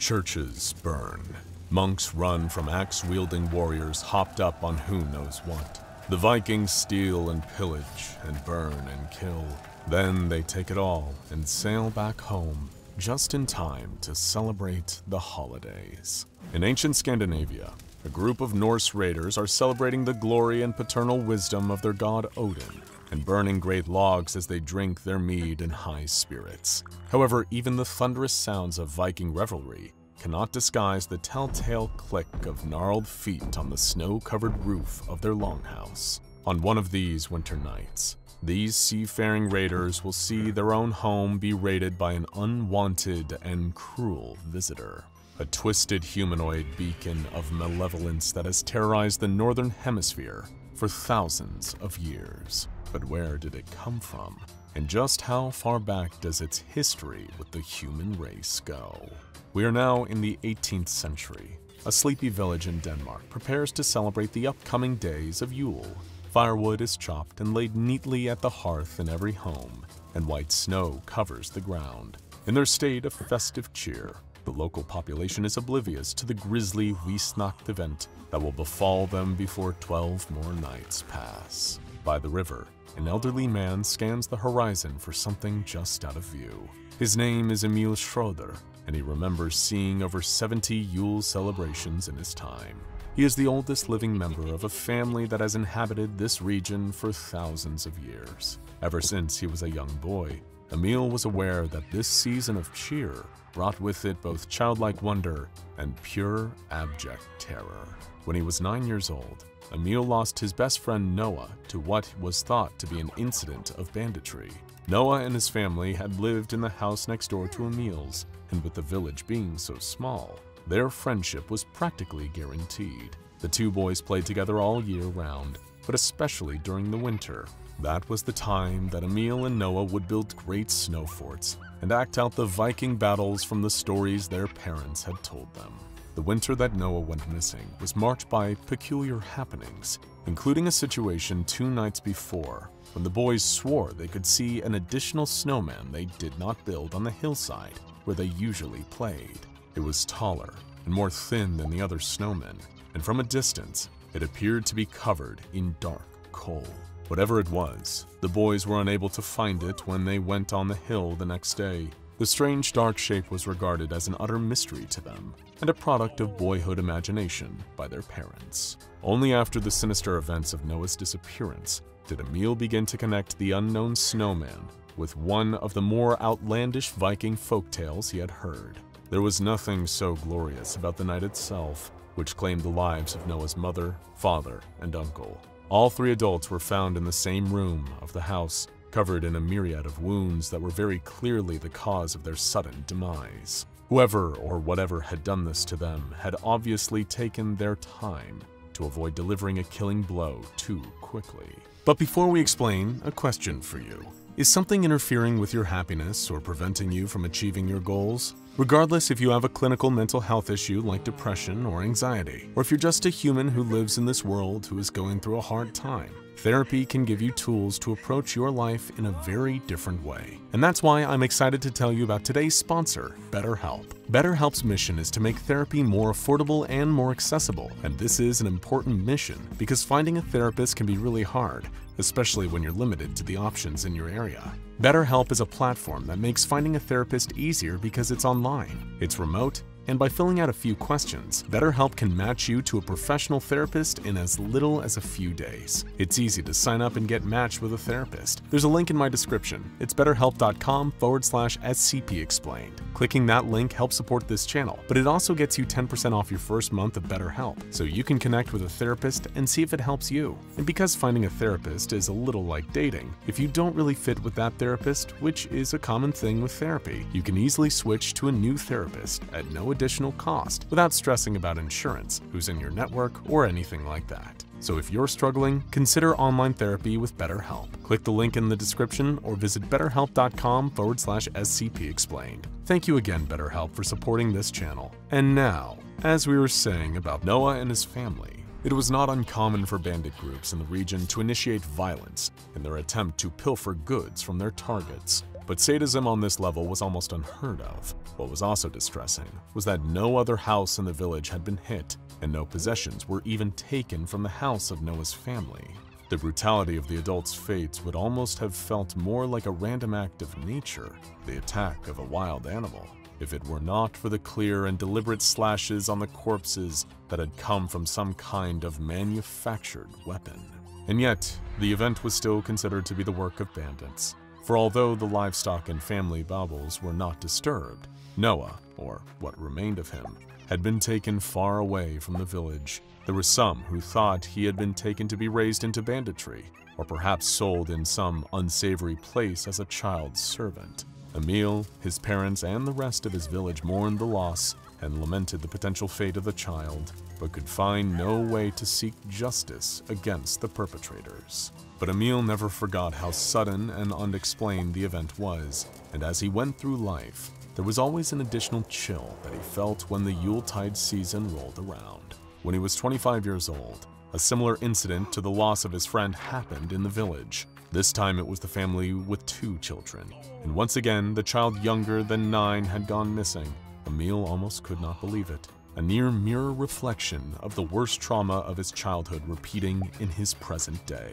Churches burn. Monks run from axe-wielding warriors hopped up on who knows what. The Vikings steal and pillage and burn and kill. Then they take it all and sail back home, just in time to celebrate the holidays. In ancient Scandinavia, a group of Norse raiders are celebrating the glory and paternal wisdom of their god Odin, and burning great logs as they drink their mead in high spirits. However, even the thunderous sounds of Viking revelry cannot disguise the telltale click of gnarled feet on the snow-covered roof of their longhouse. On one of these winter nights, these seafaring raiders will see their own home be raided by an unwanted and cruel visitor. A twisted humanoid beacon of malevolence that has terrorized the Northern Hemisphere for thousands of years. But where did it come from? And just how far back does its history with the human race go? We are now in the 18th century. A sleepy village in Denmark prepares to celebrate the upcoming days of Yule. Firewood is chopped and laid neatly at the hearth in every home, and white snow covers the ground. In their state of festive cheer, the local population is oblivious to the grisly Weihnacht event that will befall them before 12 more nights pass. By the river, an elderly man scans the horizon for something just out of view. His name is Emil Schroeder, and he remembers seeing over 70 Yule celebrations in his time. He is the oldest living member of a family that has inhabited this region for thousands of years. Ever since he was a young boy, Emil was aware that this season of cheer brought with it both childlike wonder and pure, abject terror. When he was 9 years old, Emil lost his best friend Noah to what was thought to be an incident of banditry. Noah and his family had lived in the house next door to Emil's, and with the village being so small, their friendship was practically guaranteed. The two boys played together all year round, but especially during the winter. That was the time that Emil and Noah would build great snow forts and act out the Viking battles from the stories their parents had told them. The winter that Noah went missing was marked by peculiar happenings, including a situation 2 nights before when the boys swore they could see an additional snowman they did not build on the hillside where they usually played. It was taller and more thin than the other snowmen, and from a distance, it appeared to be covered in dark coal. Whatever it was, the boys were unable to find it when they went on the hill the next day. The strange dark shape was regarded as an utter mystery to them, and a product of boyhood imagination by their parents. Only after the sinister events of Noah's disappearance did Emil begin to connect the unknown snowman with one of the more outlandish Viking folktales he had heard. There was nothing so glorious about the night itself, which claimed the lives of Noah's mother, father, and uncle. All 3 adults were found in the same room of the house, covered in a myriad of wounds that were very clearly the cause of their sudden demise. Whoever or whatever had done this to them had obviously taken their time to avoid delivering a killing blow too quickly. But before we explain, a question for you. Is something interfering with your happiness or preventing you from achieving your goals? Regardless if you have a clinical mental health issue like depression or anxiety, or if you're just a human who lives in this world who is going through a hard time, therapy can give you tools to approach your life in a very different way. And that's why I'm excited to tell you about today's sponsor, BetterHelp. BetterHelp's mission is to make therapy more affordable and more accessible, and this is an important mission because finding a therapist can be really hard, especially when you're limited to the options in your area. BetterHelp is a platform that makes finding a therapist easier because it's online, it's remote, and by filling out a few questions, BetterHelp can match you to a professional therapist in as little as a few days. It's easy to sign up and get matched with a therapist. There's a link in my description. It's betterhelp.com/SCP Explained. Clicking that link helps support this channel, but it also gets you 10% off your first month of BetterHelp, so you can connect with a therapist and see if it helps you. And because finding a therapist is a little like dating, if you don't really fit with that therapist, which is a common thing with therapy, you can easily switch to a new therapist at no additional cost without stressing about insurance, who's in your network, or anything like that. So if you're struggling, consider online therapy with BetterHelp. Click the link in the description or visit betterhelp.com/SCP Explained. Thank you again, BetterHelp, for supporting this channel. And now, as we were saying about Noah and his family, it was not uncommon for bandit groups in the region to initiate violence in their attempt to pilfer goods from their targets. But sadism on this level was almost unheard of. What was also distressing was that no other house in the village had been hit, and no possessions were even taken from the house of Noah's family. The brutality of the adults' fates would almost have felt more like a random act of nature, the attack of a wild animal, if it were not for the clear and deliberate slashes on the corpses that had come from some kind of manufactured weapon. And yet, the event was still considered to be the work of bandits. For although the livestock and family baubles were not disturbed, Noah, or what remained of him, had been taken far away from the village. There were some who thought he had been taken to be raised into banditry, or perhaps sold in some unsavory place as a child servant. Emil, his parents, and the rest of his village mourned the loss and lamented the potential fate of the child, but could find no way to seek justice against the perpetrators. But Emil never forgot how sudden and unexplained the event was, and as he went through life, there was always an additional chill that he felt when the Yuletide season rolled around. When he was 25 years old, a similar incident to the loss of his friend happened in the village. This time it was the family with 2 children, and once again the child younger than 9 had gone missing. Emil almost could not believe it. A near mirror reflection of the worst trauma of his childhood repeating in his present day.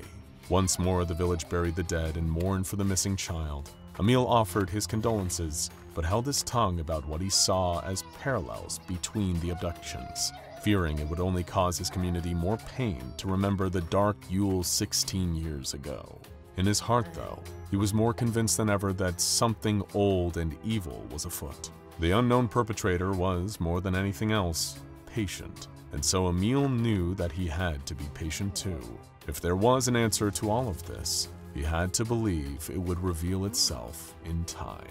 Once more the village buried the dead and mourned for the missing child. Emil offered his condolences, but held his tongue about what he saw as parallels between the abductions, fearing it would only cause his community more pain to remember the dark Yule 16 years ago. In his heart, though, he was more convinced than ever that something old and evil was afoot. The unknown perpetrator was, more than anything else, patient, and so Emil knew that he had to be patient too. If there was an answer to all of this, he had to believe it would reveal itself in time.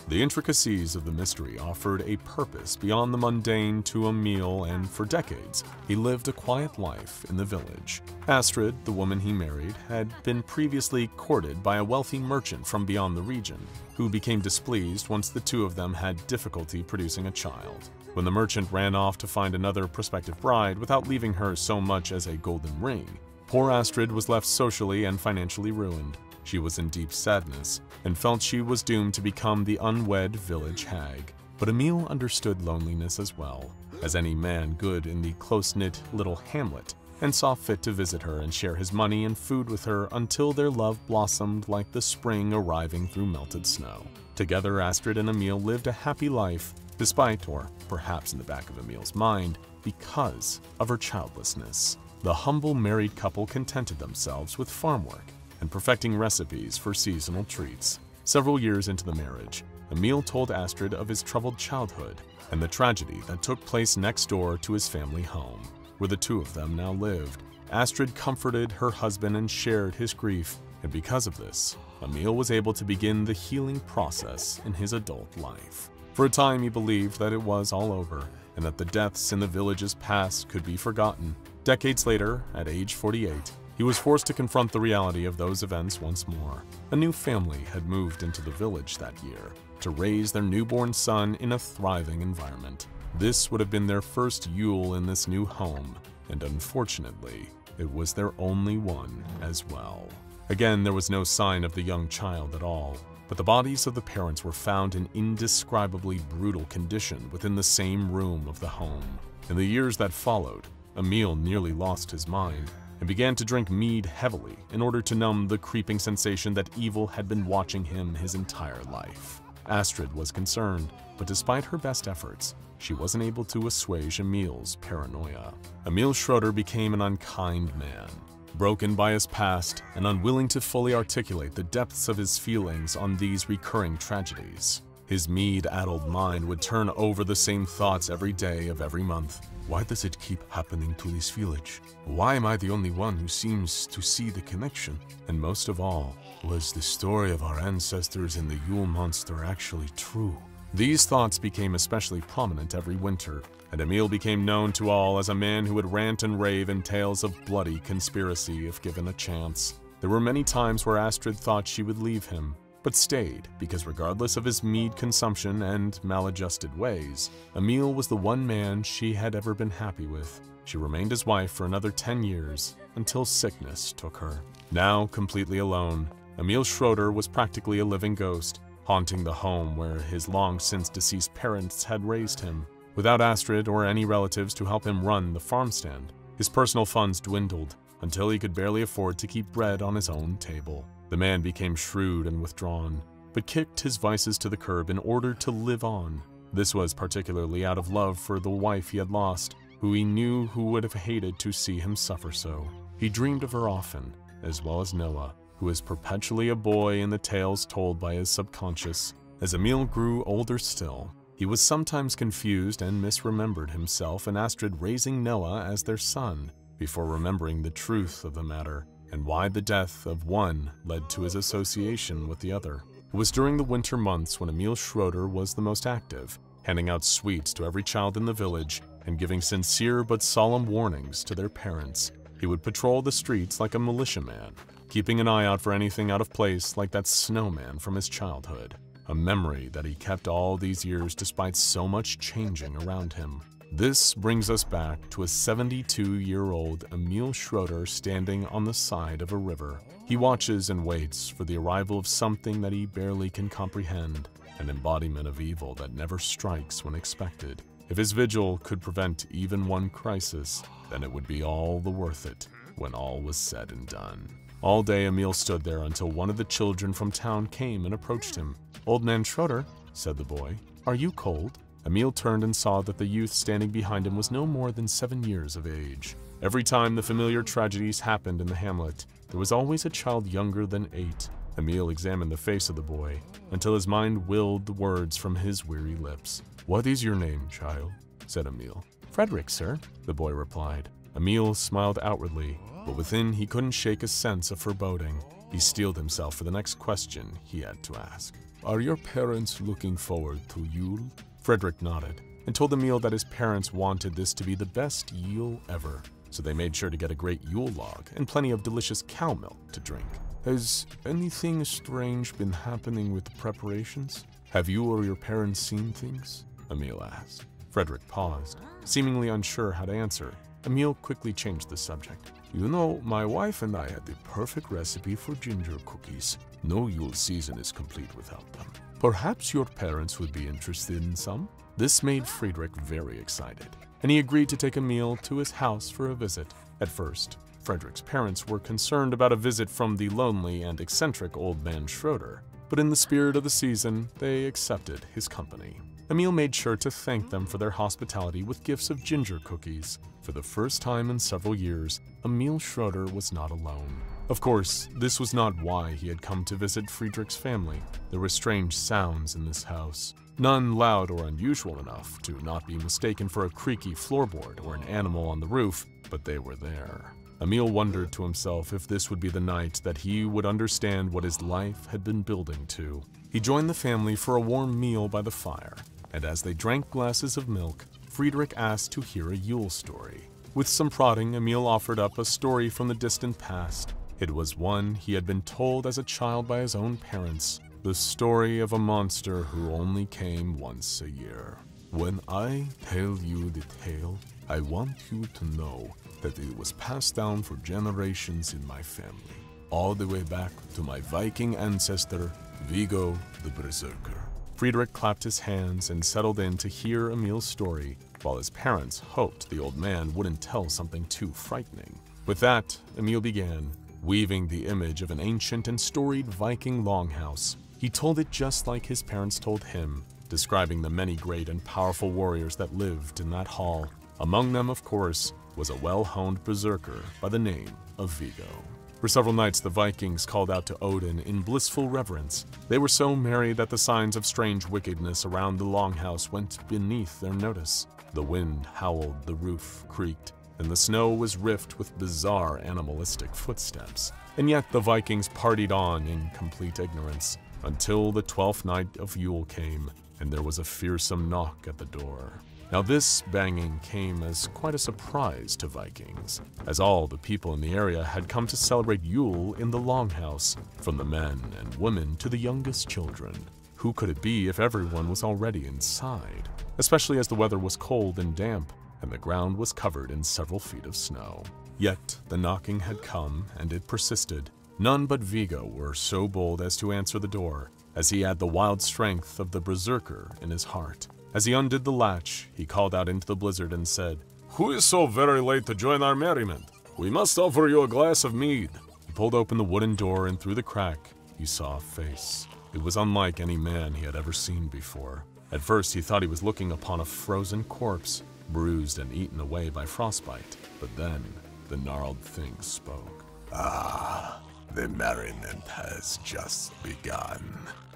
The intricacies of the mystery offered a purpose beyond the mundane to Emil, and for decades, he lived a quiet life in the village. Astrid, the woman he married, had been previously courted by a wealthy merchant from beyond the region, who became displeased once the 2 of them had difficulty producing a child. When the merchant ran off to find another prospective bride without leaving her so much as a golden ring, poor Astrid was left socially and financially ruined. She was in deep sadness and felt she was doomed to become the unwed village hag. But Emil understood loneliness as well, as any man good in the close-knit little hamlet, and saw fit to visit her and share his money and food with her until their love blossomed like the spring arriving through melted snow. Together, Astrid and Emil lived a happy life, despite, or perhaps in the back of Emil's mind, because of her childlessness. The humble married couple contented themselves with farm work and perfecting recipes for seasonal treats. Several years into the marriage, Emil told Astrid of his troubled childhood and the tragedy that took place next door to his family home, where the 2 of them now lived. Astrid comforted her husband and shared his grief, and because of this, Emil was able to begin the healing process in his adult life. For a time he believed that it was all over, and that the deaths in the village's past could be forgotten. Decades later, at age 48, he was forced to confront the reality of those events once more. A new family had moved into the village that year to raise their newborn son in a thriving environment. This would have been their first Yule in this new home, and unfortunately, it was their only one as well. Again, there was no sign of the young child at all, but the bodies of the parents were found in indescribably brutal condition within the same room of the home. In the years that followed, Emil nearly lost his mind and began to drink mead heavily in order to numb the creeping sensation that evil had been watching him his entire life. Astrid was concerned, but despite her best efforts, she wasn't able to assuage Emil's paranoia. Emil Schroeder became an unkind man, broken by his past and unwilling to fully articulate the depths of his feelings on these recurring tragedies. His mead-addled mind would turn over the same thoughts every day of every month. Why does it keep happening to this village? Why am I the only one who seems to see the connection? And most of all, was the story of our ancestors and the Yule monster actually true? These thoughts became especially prominent every winter, and Emil became known to all as a man who would rant and rave in tales of bloody conspiracy if given a chance. There were many times where Astrid thought she would leave him, but stayed because regardless of his mead consumption and maladjusted ways, Emil was the one man she had ever been happy with. She remained his wife for another 10 years until sickness took her. Now completely alone, Emil Schroeder was practically a living ghost, haunting the home where his long-since deceased parents had raised him. Without Astrid or any relatives to help him run the farm stand, his personal funds dwindled until he could barely afford to keep bread on his own table. The man became shrewd and withdrawn, but kicked his vices to the curb in order to live on. This was particularly out of love for the wife he had lost, who he knew who would have hated to see him suffer so. He dreamed of her often, as well as Noah, who was perpetually a boy in the tales told by his subconscious. As Emil grew older still, he was sometimes confused and misremembered himself and Astrid raising Noah as their son, before remembering the truth of the matter and why the death of one led to his association with the other. It was during the winter months when Emil Schroeder was the most active, handing out sweets to every child in the village and giving sincere but solemn warnings to their parents. He would patrol the streets like a militiaman, keeping an eye out for anything out of place like that snowman from his childhood, a memory that he kept all these years despite so much changing around him. This brings us back to a 72-year-old Emil Schroeder standing on the side of a river. He watches and waits for the arrival of something that he barely can comprehend, an embodiment of evil that never strikes when expected. If his vigil could prevent even one crisis, then it would be all the worth it when all was said and done. All day Emil stood there until one of the children from town came and approached him. "Old man Schroeder," said the boy, "are you cold?" Emil turned and saw that the youth standing behind him was no more than 7 years of age. Every time the familiar tragedies happened in the hamlet, there was always a child younger than 8. Emil examined the face of the boy until his mind willed the words from his weary lips. "What is your name, child?" said Emil. "Frederick, sir," the boy replied. Emil smiled outwardly, but within he couldn't shake a sense of foreboding. He steeled himself for the next question he had to ask. "Are your parents looking forward to Yule?" Frederick nodded and told Emil that his parents wanted this to be the best Yule ever, so they made sure to get a great Yule log and plenty of delicious cow milk to drink. "Has anything strange been happening with the preparations? Have you or your parents seen things?" Emil asked. Frederick paused, seemingly unsure how to answer. Emil quickly changed the subject. "You know, my wife and I had the perfect recipe for ginger cookies. No Yule season is complete without them. Perhaps your parents would be interested in some?" This made Friedrich very excited, and he agreed to take Emil to his house for a visit. At first, Frederick's parents were concerned about a visit from the lonely and eccentric old man Schroeder, but in the spirit of the season, they accepted his company. Emil made sure to thank them for their hospitality with gifts of ginger cookies. For the first time in several years, Emil Schroeder was not alone. Of course, this was not why he had come to visit Friedrich's family. There were strange sounds in this house, none loud or unusual enough to not be mistaken for a creaky floorboard or an animal on the roof, but they were there. Emil wondered to himself if this would be the night that he would understand what his life had been building to. He joined the family for a warm meal by the fire, and as they drank glasses of milk, Friedrich asked to hear a Yule story. With some prodding, Emil offered up a story from the distant past. It was one he had been told as a child by his own parents, the story of a monster who only came once a year. "When I tell you the tale, I want you to know that it was passed down for generations in my family, all the way back to my Viking ancestor, Viggo the Berserker." Friedrich clapped his hands and settled in to hear Emil's story, while his parents hoped the old man wouldn't tell something too frightening. With that, Emil began, weaving the image of an ancient and storied Viking longhouse. He told it just like his parents told him, describing the many great and powerful warriors that lived in that hall. Among them, of course, was a well-honed berserker by the name of Viggo. For several nights, the Vikings called out to Odin in blissful reverence. They were so merry that the signs of strange wickedness around the longhouse went beneath their notice. The wind howled, the roof creaked, and the snow was rift with bizarre animalistic footsteps. And yet the Vikings partied on in complete ignorance, until the 12th night of Yule came, and there was a fearsome knock at the door. Now this banging came as quite a surprise to Vikings, as all the people in the area had come to celebrate Yule in the longhouse, from the men and women to the youngest children. Who could it be if everyone was already inside? Especially as the weather was cold and damp, and the ground was covered in several feet of snow. Yet the knocking had come, and it persisted. None but Viggo were so bold as to answer the door, as he had the wild strength of the berserker in his heart. As he undid the latch, he called out into the blizzard and said, "Who is so very late to join our merriment? We must offer you a glass of mead." He pulled open the wooden door, and through the crack, he saw a face. It was unlike any man he had ever seen before. At first, he thought he was looking upon a frozen corpse, bruised and eaten away by frostbite. But then, the gnarled thing spoke. "Ah, the merriment has just begun,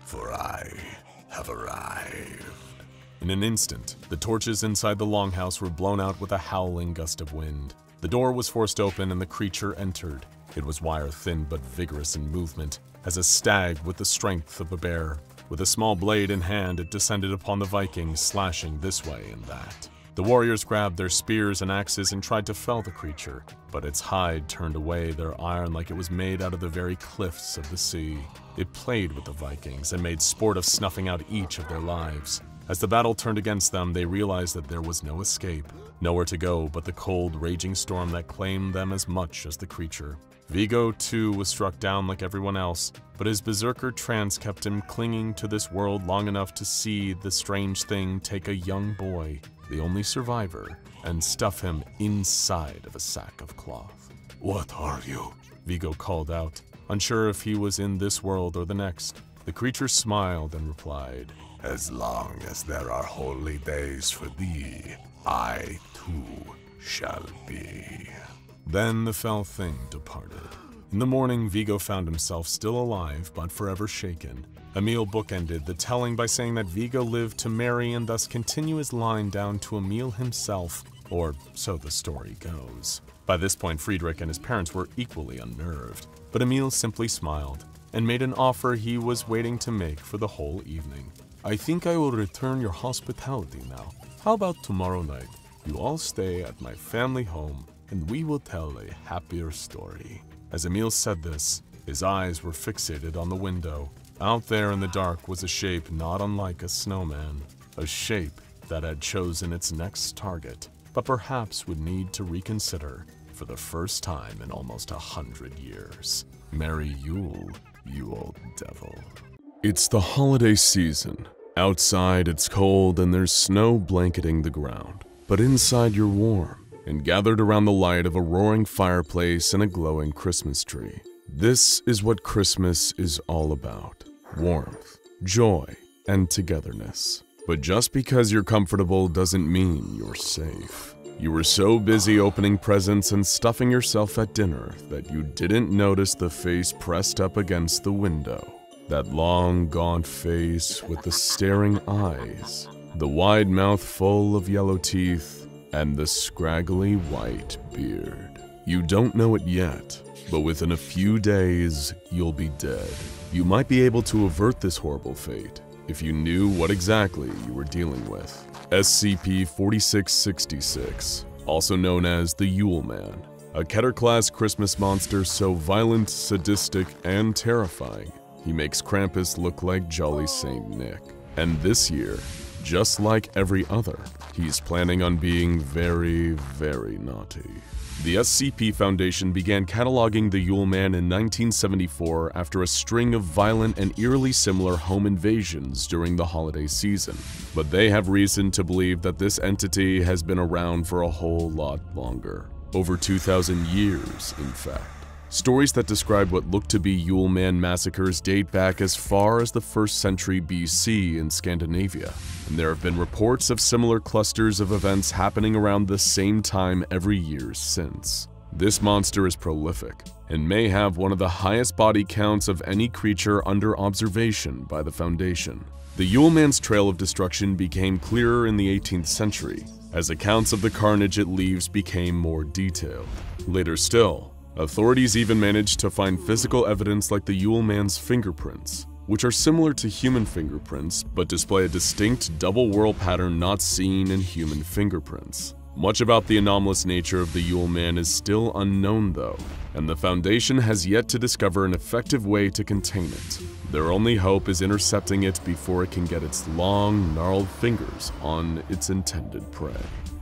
for I have arrived." In an instant, the torches inside the longhouse were blown out with a howling gust of wind. The door was forced open and the creature entered. It was wire-thin but vigorous in movement, as a stag with the strength of a bear. With a small blade in hand, it descended upon the Vikings, slashing this way and that. The warriors grabbed their spears and axes and tried to fell the creature, but its hide turned away their iron like it was made out of the very cliffs of the sea. It played with the Vikings and made sport of snuffing out each of their lives. As the battle turned against them, they realized that there was no escape, nowhere to go but the cold, raging storm that claimed them as much as the creature. Vigo, too, was struck down like everyone else, but his berserker trance kept him clinging to this world long enough to see the strange thing take a young boy, the only survivor, and stuff him inside of a sack of cloth. "What are you?" Vigo called out, unsure if he was in this world or the next. The creature smiled and replied, "As long as there are holy days for thee, I too shall be." Then the fell thing departed. In the morning, Vigo found himself still alive but forever shaken. Emil bookended the telling by saying that Vigo lived to marry and thus continue his line down to Emil himself, or so the story goes. By this point, Friedrich and his parents were equally unnerved, but Emil simply smiled and made an offer he was waiting to make for the whole evening. "I think I will return your hospitality now. How about tomorrow night? You all stay at my family home, and we will tell a happier story." As Emil said this, his eyes were fixated on the window. Out there in the dark was a shape not unlike a snowman, a shape that had chosen its next target, but perhaps would need to reconsider for the first time in almost 100 years. Merry Yule, you old devil. It's the holiday season. Outside it's cold and there's snow blanketing the ground, but inside you're warm and gathered around the light of a roaring fireplace and a glowing Christmas tree. This is what Christmas is all about: warmth, joy, and togetherness. But just because you're comfortable doesn't mean you're safe. You were so busy opening presents and stuffing yourself at dinner that you didn't notice the face pressed up against the window. That long, gaunt face with the staring eyes, the wide mouth full of yellow teeth, and the scraggly white beard. You don't know it yet, but within a few days, you'll be dead. You might be able to avert this horrible fate if you knew what exactly you were dealing with. SCP-4666, also known as the Yule Man, a Keter-class Christmas monster so violent, sadistic, and terrifying, he makes Krampus look like Jolly Saint Nick. And this year, just like every other, he's planning on being very, very naughty. The SCP Foundation began cataloging the Yule Man in 1974 after a string of violent and eerily similar home invasions during the holiday season. But they have reason to believe that this entity has been around for a whole lot longer. Over 2,000 years, in fact. Stories that describe what look to be Yule Man massacres date back as far as the 1st century BC in Scandinavia, and there have been reports of similar clusters of events happening around the same time every year since. This monster is prolific, and may have one of the highest body counts of any creature under observation by the Foundation. The Yule Man's trail of destruction became clearer in the 18th century, as accounts of the carnage it leaves became more detailed. Later still, authorities even managed to find physical evidence like the Yule Man's fingerprints, which are similar to human fingerprints but display a distinct double whorl pattern not seen in human fingerprints. Much about the anomalous nature of the Yule Man is still unknown though, and the Foundation has yet to discover an effective way to contain it. Their only hope is intercepting it before it can get its long, gnarled fingers on its intended prey.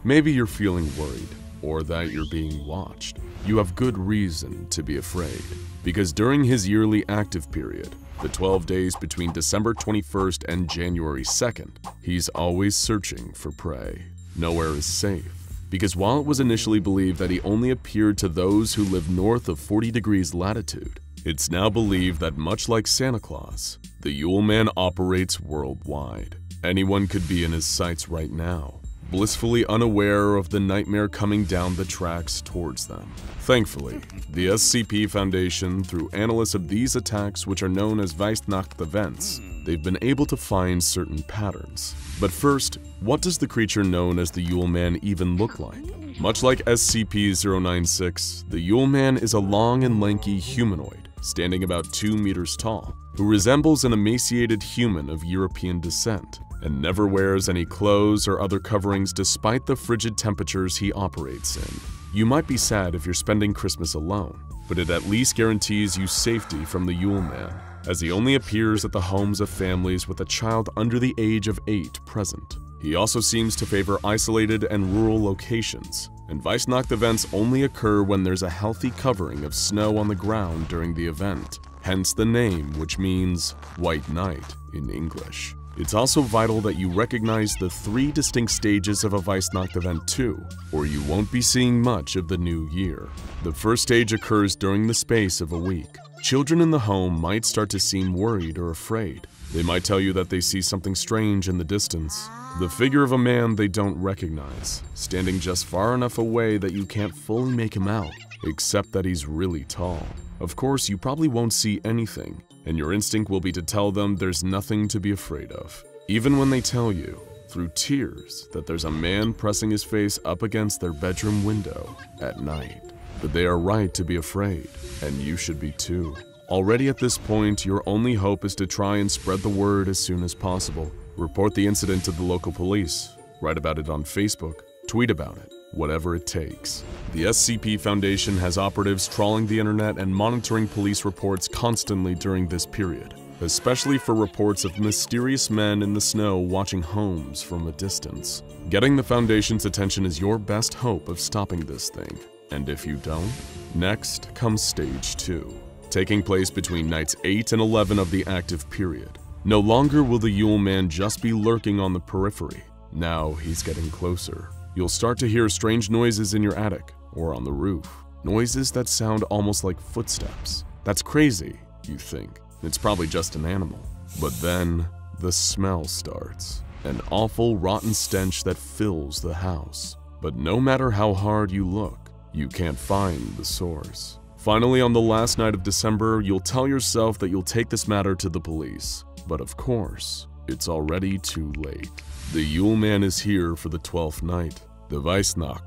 Maybe you're feeling worried. or that you're being watched, you have good reason to be afraid. Because during his yearly active period, the 12 days between December 21st and January 2nd, he's always searching for prey. Nowhere is safe, because while it was initially believed that he only appeared to those who live north of 40 degrees latitude, it's now believed that much like Santa Claus, the Yule Man operates worldwide. Anyone could be in his sights right now, blissfully unaware of the nightmare coming down the tracks towards them. Thankfully, the SCP Foundation, through analysis of these attacks, which are known as Weihnacht events, they've been able to find certain patterns. But first, what does the creature known as the Yule Man even look like? Much like SCP-096, the Yule Man is a long and lanky humanoid, standing about 2 meters tall, who resembles an emaciated human of European descent, and never wears any clothes or other coverings despite the frigid temperatures he operates in. You might be sad if you're spending Christmas alone, but it at least guarantees you safety from the Yule Man, as he only appears at the homes of families with a child under the age of 8 present. He also seems to favor isolated and rural locations, and Weihnacht events only occur when there's a healthy covering of snow on the ground during the event, hence the name, which means White Night in English. It's also vital that you recognize the 3 distinct stages of a Weihnacht event too, or you won't be seeing much of the new year. The first stage occurs during the space of a week. Children in the home might start to seem worried or afraid. They might tell you that they see something strange in the distance. The figure of a man they don't recognize, standing just far enough away that you can't fully make him out, except that he's really tall. Of course, you probably won't see anything, and your instinct will be to tell them there's nothing to be afraid of. Even when they tell you, through tears, that there's a man pressing his face up against their bedroom window at night. But they are right to be afraid, and you should be too. Already at this point, your only hope is to try and spread the word as soon as possible. Report the incident to the local police, write about it on Facebook, tweet about it, whatever it takes. The SCP Foundation has operatives trawling the internet and monitoring police reports constantly during this period, especially for reports of mysterious men in the snow watching homes from a distance. Getting the Foundation's attention is your best hope of stopping this thing. And if you don't, next comes Stage 2, taking place between nights 8 and 11 of the active period. No longer will the Yule Man just be lurking on the periphery. Now he's getting closer. You'll start to hear strange noises in your attic or on the roof. Noises that sound almost like footsteps. That's crazy, you think. It's probably just an animal. But then the smell starts. An awful rotten stench that fills the house. But no matter how hard you look, you can't find the source. Finally, on the last night of December, you'll tell yourself that you'll take this matter to the police. But of course, it's already too late. The Yule Man is here for the 12th night. The Weihnacht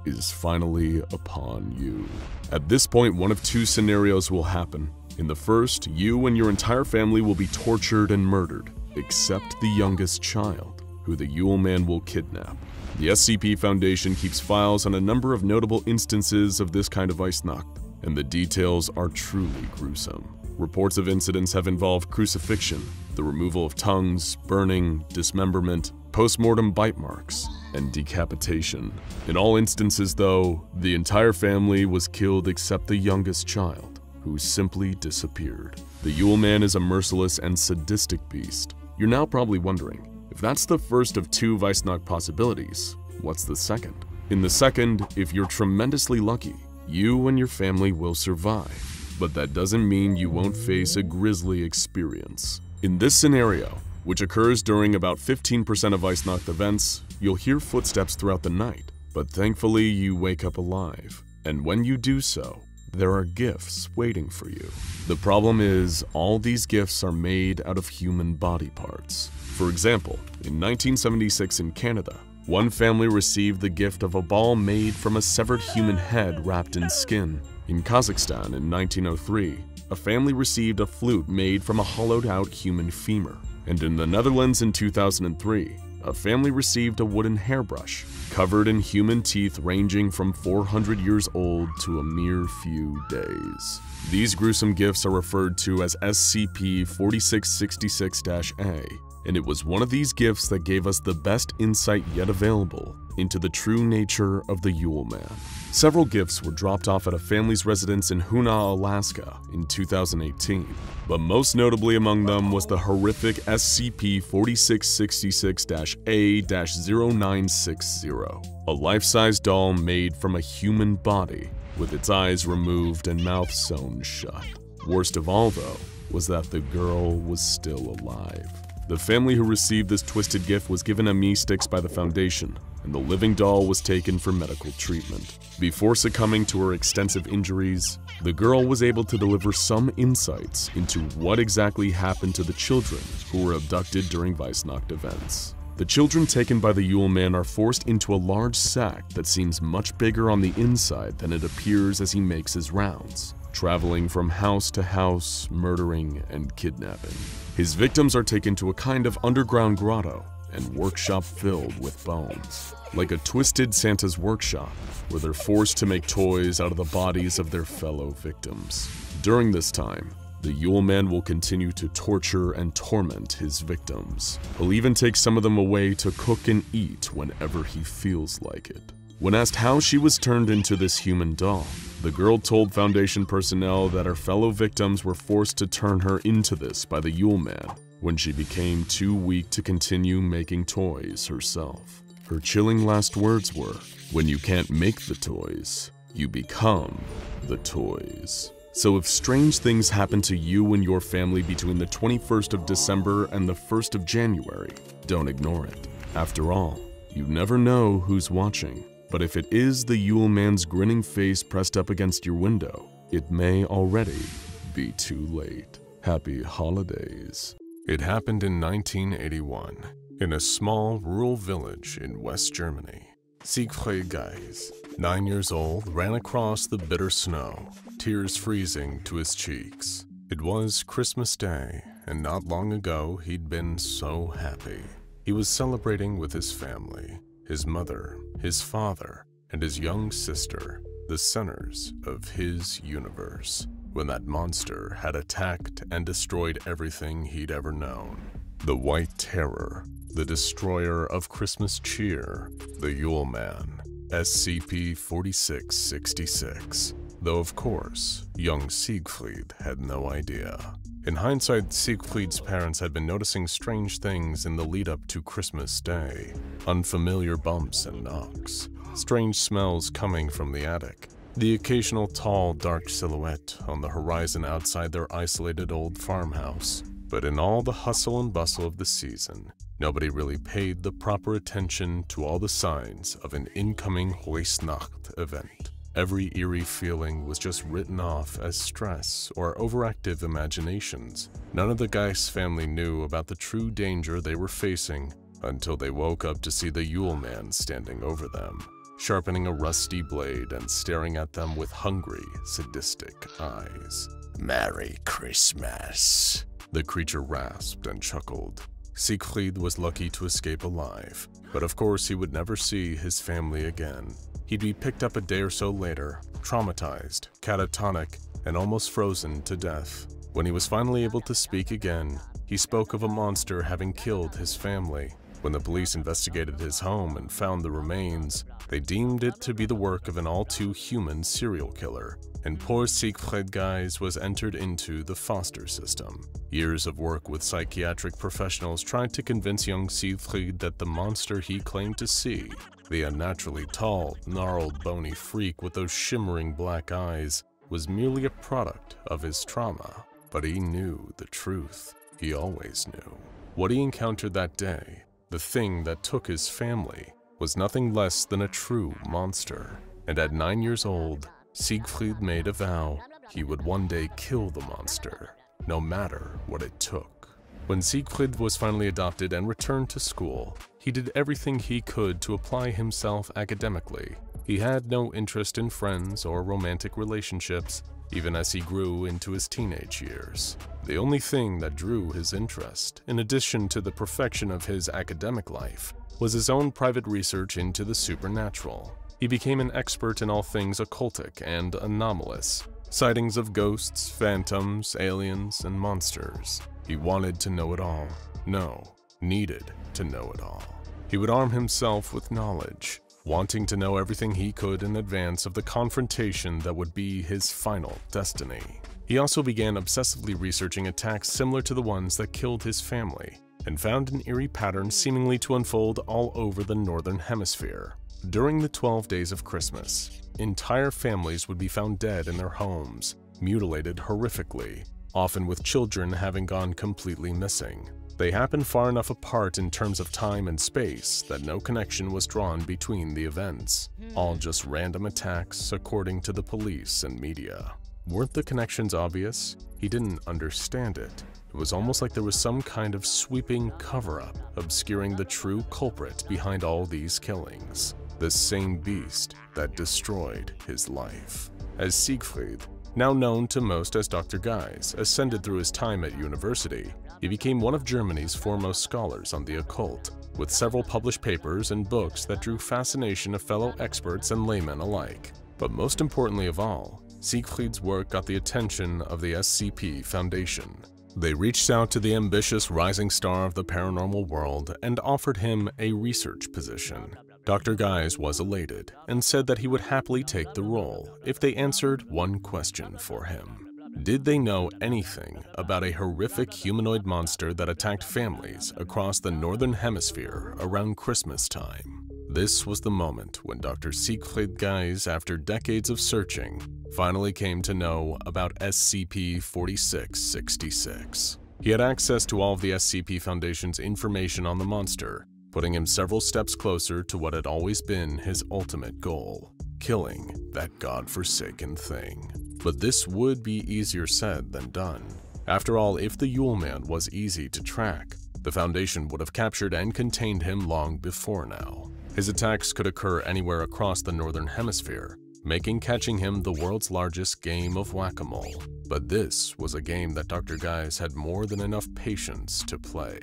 is finally upon you. At this point, one of 2 scenarios will happen. In the first, you and your entire family will be tortured and murdered, except the youngest child, who the Yule Man will kidnap. The SCP Foundation keeps files on a number of notable instances of this kind of Weihnacht, and the details are truly gruesome. Reports of incidents have involved crucifixion, the removal of tongues, burning, dismemberment, post-mortem bite marks, and decapitation. In all instances, though, the entire family was killed except the youngest child, who simply disappeared. The Yule Man is a merciless and sadistic beast. You're now probably wondering, if that's the first of 2 Weihnacht possibilities, what's the second? In the second, if you're tremendously lucky, you and your family will survive. But that doesn't mean you won't face a grisly experience. In this scenario, which occurs during about 15% of Weihnacht events, you'll hear footsteps throughout the night, but thankfully you wake up alive. And when you do so, there are gifts waiting for you. The problem is, all these gifts are made out of human body parts. For example, in 1976 in Canada, one family received the gift of a ball made from a severed human head wrapped in skin. In Kazakhstan in 1903, a family received a flute made from a hollowed-out human femur. And in the Netherlands in 2003, a family received a wooden hairbrush covered in human teeth ranging from 400 years old to a mere few days. These gruesome gifts are referred to as SCP-4666-A, and it was one of these gifts that gave us the best insight yet available into the true nature of the Yule Man. Several gifts were dropped off at a family's residence in Hoonah, Alaska in 2018, but most notably among them was the horrific SCP-4666-A-0960, a life-size doll made from a human body with its eyes removed and mouth sewn shut. Worst of all, though, was that the girl was still alive. The family who received this twisted gift was given a me-sticks by the Foundation, and the living doll was taken for medical treatment. Before succumbing to her extensive injuries, the girl was able to deliver some insights into what exactly happened to the children who were abducted during Weihnacht events. The children taken by the Yule Man are forced into a large sack that seems much bigger on the inside than it appears as he makes his rounds, traveling from house to house, murdering and kidnapping. His victims are taken to a kind of underground grotto and workshop filled with bones, like a twisted Santa's workshop, where they're forced to make toys out of the bodies of their fellow victims. During this time, the Yule Man will continue to torture and torment his victims. He'll even take some of them away to cook and eat whenever he feels like it. When asked how she was turned into this human doll, the girl told Foundation personnel that her fellow victims were forced to turn her into this by the Yule Man when she became too weak to continue making toys herself. Her chilling last words were, "When you can't make the toys, you become the toys." So if strange things happen to you and your family between the 21st of December and the 1st of January, don't ignore it. After all, you never know who's watching. But if it is the Yule Man's grinning face pressed up against your window, it may already be too late. Happy holidays. It happened in 1981, in a small rural village in West Germany. Siegfried Geis, 9 years old, ran across the bitter snow, tears freezing to his cheeks. It was Christmas Day, and not long ago he'd been so happy. He was celebrating with his family, his mother, his father, and his young sister, the centers of his universe, when that monster had attacked and destroyed everything he'd ever known. The White Terror, the destroyer of Christmas cheer, the Yule Man, SCP-4666. Though of course, young Siegfried had no idea. In hindsight, Siegfried's parents had been noticing strange things in the lead-up to Christmas Day. Unfamiliar bumps and knocks, strange smells coming from the attic, the occasional tall, dark silhouette on the horizon outside their isolated old farmhouse. But in all the hustle and bustle of the season, nobody really paid the proper attention to all the signs of an incoming Weihnacht event. Every eerie feeling was just written off as stress or overactive imaginations. None of the Geis family knew about the true danger they were facing until they woke up to see the Yule Man standing over them, sharpening a rusty blade and staring at them with hungry, sadistic eyes. "Merry Christmas," the creature rasped and chuckled. Siegfried was lucky to escape alive, but of course he would never see his family again. He'd be picked up a day or so later, traumatized, catatonic, and almost frozen to death. When he was finally able to speak again, he spoke of a monster having killed his family. When the police investigated his home and found the remains, they deemed it to be the work of an all-too-human serial killer, and poor Siegfried Geis was entered into the foster system. Years of work with psychiatric professionals tried to convince young Siegfried that the monster he claimed to see, the unnaturally tall, gnarled, bony freak with those shimmering black eyes, was merely a product of his trauma. But he knew the truth. He always knew. What he encountered that day, the thing that took his family, was nothing less than a true monster. And at 9 years old, Siegfried made a vow he would one day kill the monster, no matter what it took. When Siegfried was finally adopted and returned to school, he did everything he could to apply himself academically. He had no interest in friends or romantic relationships, even as he grew into his teenage years. The only thing that drew his interest, in addition to the perfection of his academic life, was his own private research into the supernatural. He became an expert in all things occultic and anomalous, sightings of ghosts, phantoms, aliens, and monsters. He wanted to know it all. No, needed to know it all. He would arm himself with knowledge, wanting to know everything he could in advance of the confrontation that would be his final destiny. He also began obsessively researching attacks similar to the ones that killed his family, and found an eerie pattern seemingly to unfold all over the Northern Hemisphere. During the 12 days of Christmas, entire families would be found dead in their homes, mutilated horrifically, often with children having gone completely missing. They happened far enough apart in terms of time and space that no connection was drawn between the events, all just random attacks according to the police and media. Weren't the connections obvious? He didn't understand it. It was almost like there was some kind of sweeping cover-up obscuring the true culprit behind all these killings. The same beast that destroyed his life. As Siegfried, now known to most as Dr. Geis, ascended through his time at university, he became one of Germany's foremost scholars on the occult, with several published papers and books that drew fascination of fellow experts and laymen alike. But most importantly of all, Siegfried's work got the attention of the SCP Foundation. They reached out to the ambitious rising star of the paranormal world and offered him a research position. Dr. Geis was elated and said that he would happily take the role if they answered one question for him. Did they know anything about a horrific humanoid monster that attacked families across the Northern Hemisphere around Christmas time? This was the moment when Dr. Siegfried Geis, after decades of searching, finally came to know about SCP-4666. He had access to all of the SCP Foundation's information on the monster, putting him several steps closer to what had always been his ultimate goal: killing that godforsaken thing. But this would be easier said than done. After all, if the Yule Man was easy to track, the Foundation would have captured and contained him long before now. His attacks could occur anywhere across the Northern Hemisphere, making catching him the world's largest game of whack-a-mole. But this was a game that Dr. Geis had more than enough patience to play.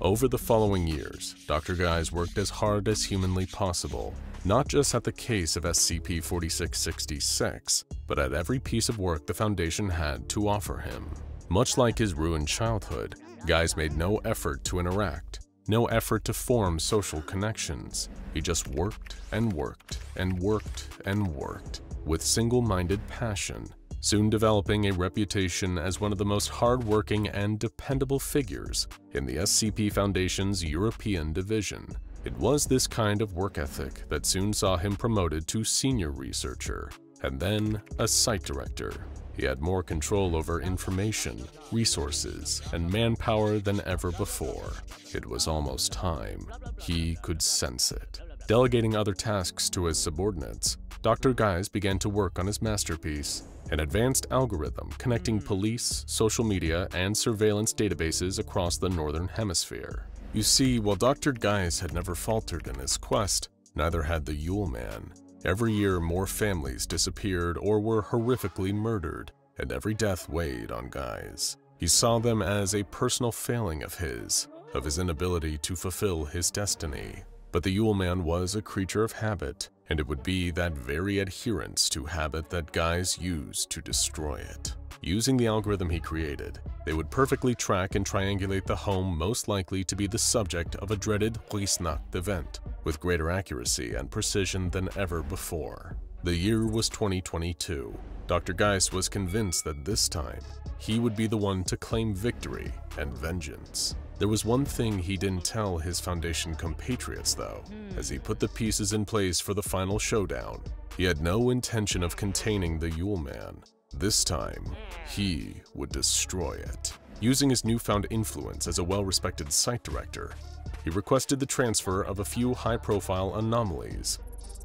Over the following years, Dr. Geis worked as hard as humanly possible, not just at the case of SCP-4666, but at every piece of work the Foundation had to offer him. Much like his ruined childhood, Geis made no effort to interact, no effort to form social connections. He just worked and worked and worked and worked with single-minded passion, soon developing a reputation as one of the most hard-working and dependable figures in the SCP Foundation's European division. It was this kind of work ethic that soon saw him promoted to senior researcher, and then a site director. He had more control over information, resources, and manpower than ever before. It was almost time. He could sense it. Delegating other tasks to his subordinates, Dr. Geis began to work on his masterpiece, an advanced algorithm connecting police, social media, and surveillance databases across the Northern Hemisphere. You see, while Dr. Geis had never faltered in his quest, neither had the Yule Man. Every year, more families disappeared or were horrifically murdered, and every death weighed on Geis. He saw them as a personal failing of his inability to fulfill his destiny. But the Yule Man was a creature of habit, and it would be that very adherence to habit that Geis used to destroy it. Using the algorithm he created, they would perfectly track and triangulate the home most likely to be the subject of a dreaded Rhysnacht event, with greater accuracy and precision than ever before. The year was 2022. Dr. Geis was convinced that this time, he would be the one to claim victory and vengeance. There was one thing he didn't tell his Foundation compatriots, though. As he put the pieces in place for the final showdown, he had no intention of containing the Yule Man. This time, he would destroy it. Using his newfound influence as a well-respected site director, he requested the transfer of a few high-profile anomalies,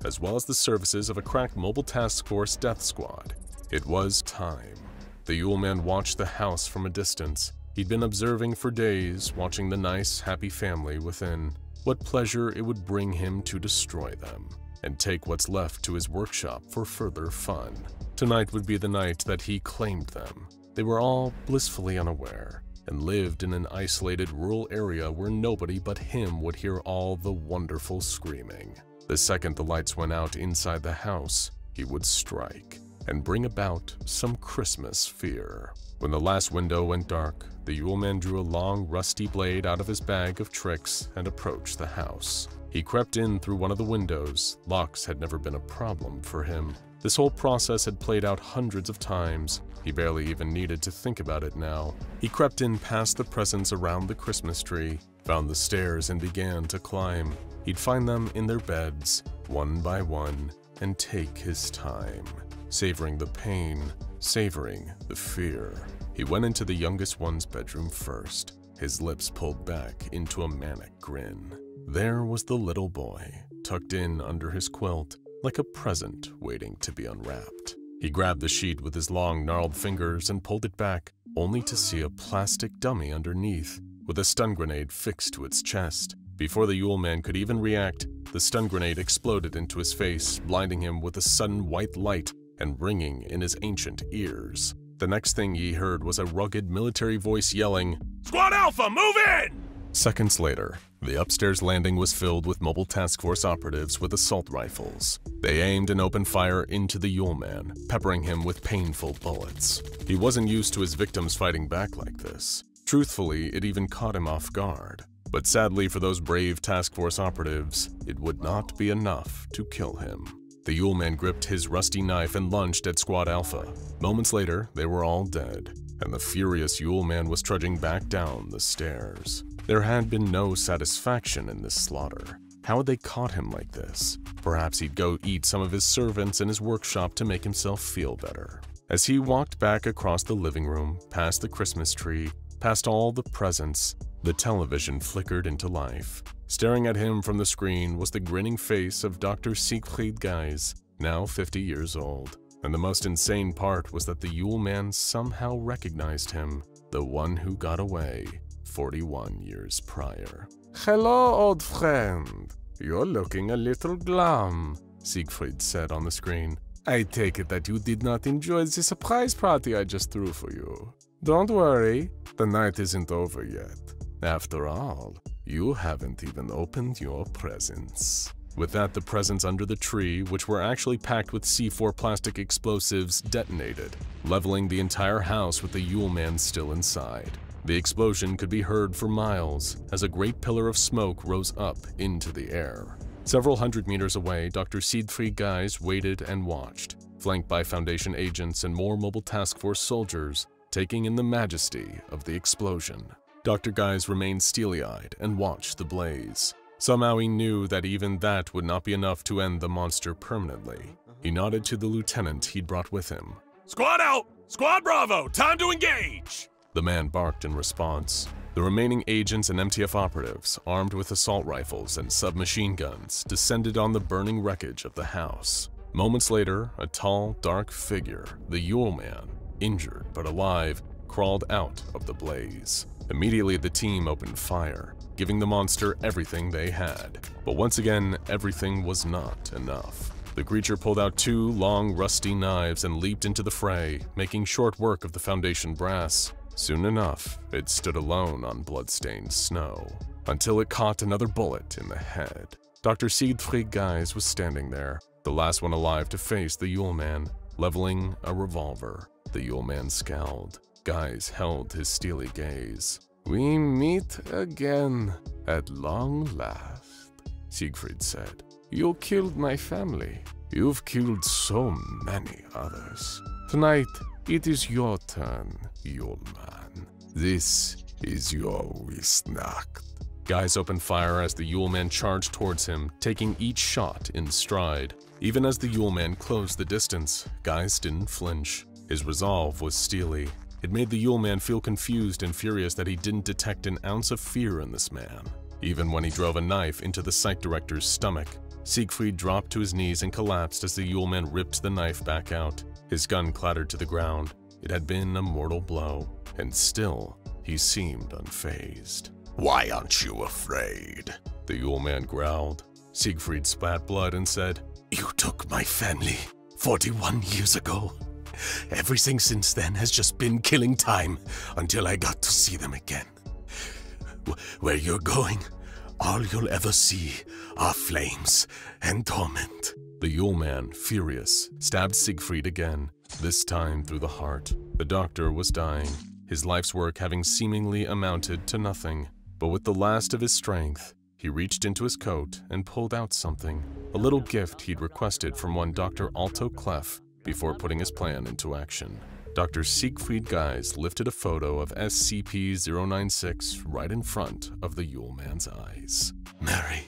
as well as the services of a crack mobile task force death squad. It was time. The Yule Man watched the house from a distance. He'd been observing for days, watching the nice, happy family within. What pleasure it would bring him to destroy them, and take what's left to his workshop for further fun. Tonight would be the night that he claimed them. They were all blissfully unaware, and lived in an isolated rural area where nobody but him would hear all the wonderful screaming. The second the lights went out inside the house, he would strike, and bring about some Christmas fear. When the last window went dark, the Yule Man drew a long, rusty blade out of his bag of tricks and approached the house. He crept in through one of the windows. Locks had never been a problem for him. This whole process had played out hundreds of times. He barely even needed to think about it now. He crept in past the presents around the Christmas tree, found the stairs and began to climb. He'd find them in their beds, one by one, and take his time, savoring the pain, savoring the fear. He went into the youngest one's bedroom first, his lips pulled back into a manic grin. There was the little boy, tucked in under his quilt, like a present waiting to be unwrapped. He grabbed the sheet with his long, gnarled fingers and pulled it back, only to see a plastic dummy underneath, with a stun grenade fixed to its chest. Before the Yule Man could even react, the stun grenade exploded into his face, blinding him with a sudden white light and ringing in his ancient ears. The next thing he heard was a rugged military voice yelling, "Squad Alpha, move in!" Seconds later, the upstairs landing was filled with mobile task force operatives with assault rifles. They aimed and opened fire into the Yule Man, peppering him with painful bullets. He wasn't used to his victims fighting back like this. Truthfully, it even caught him off guard. But sadly for those brave task force operatives, it would not be enough to kill him. The Yule Man gripped his rusty knife and lunged at Squad Alpha. Moments later, they were all dead, and the furious Yule Man was trudging back down the stairs. There had been no satisfaction in this slaughter. How had they caught him like this? Perhaps he'd go eat some of his servants in his workshop to make himself feel better. As he walked back across the living room, past the Christmas tree, past all the presents, the television flickered into life. Staring at him from the screen was the grinning face of Dr. Siegfried Geis, now 50 years old. And the most insane part was that the Yule Man somehow recognized him, the one who got away 41 years prior. "Hello, old friend. You're looking a little glum," Siegfried said on the screen. "I take it that you did not enjoy the surprise party I just threw for you. Don't worry, the night isn't over yet. After all, you haven't even opened your presents." With that, the presents under the tree, which were actually packed with C4 plastic explosives, detonated, leveling the entire house with the Yule Man still inside. The explosion could be heard for miles as a great pillar of smoke rose up into the air. Several hundred meters away, Dr. Siegfried Geis waited and watched, flanked by Foundation agents and more mobile task force soldiers, taking in the majesty of the explosion. Dr. Geis remained steely-eyed and watched the blaze. Somehow he knew that even that would not be enough to end the monster permanently. He nodded to the lieutenant he'd brought with him. "Squad out! Squad Bravo! Time to engage!" The man barked in response. The remaining agents and MTF operatives, armed with assault rifles and submachine guns, descended on the burning wreckage of the house. Moments later, a tall, dark figure, the Yule Man, injured but alive, crawled out of the blaze. Immediately, the team opened fire, giving the monster everything they had. But once again, everything was not enough. The creature pulled out two long, rusty knives and leaped into the fray, making short work of the Foundation brass. Soon enough, it stood alone on blood-stained snow, until it caught another bullet in the head. Dr. Siegfried Geis was standing there, the last one alive to face the Yule Man, leveling a revolver. The Yule Man scowled. Geis held his steely gaze. "We meet again, at long last," Siegfried said. "You killed my family. You've killed so many others. Tonight, it is your turn, Yule Man. This is your Wisnacht." Geis opened fire as the Yule Man charged towards him, taking each shot in stride. Even as the Yule Man closed the distance, Geis didn't flinch. His resolve was steely. It made the Yule Man feel confused and furious that he didn't detect an ounce of fear in this man. Even when he drove a knife into the site director's stomach, Siegfried dropped to his knees and collapsed as the Yule Man ripped the knife back out. His gun clattered to the ground. It had been a mortal blow, and still, he seemed unfazed. "Why aren't you afraid?" the Yule Man growled. Siegfried spat blood and said, "You took my family 41 years ago. Everything since then has just been killing time until I got to see them again. Where you're going, all you'll ever see are flames and torment." The Yule Man, furious, stabbed Siegfried again, this time through the heart. The doctor was dying, his life's work having seemingly amounted to nothing. But with the last of his strength, He reached into his coat and pulled out something, a little gift he'd requested from one Dr. Alto Clef before putting his plan into action. Dr. Siegfried Geis lifted a photo of SCP-096 right in front of the Yule Man's eyes. "Merry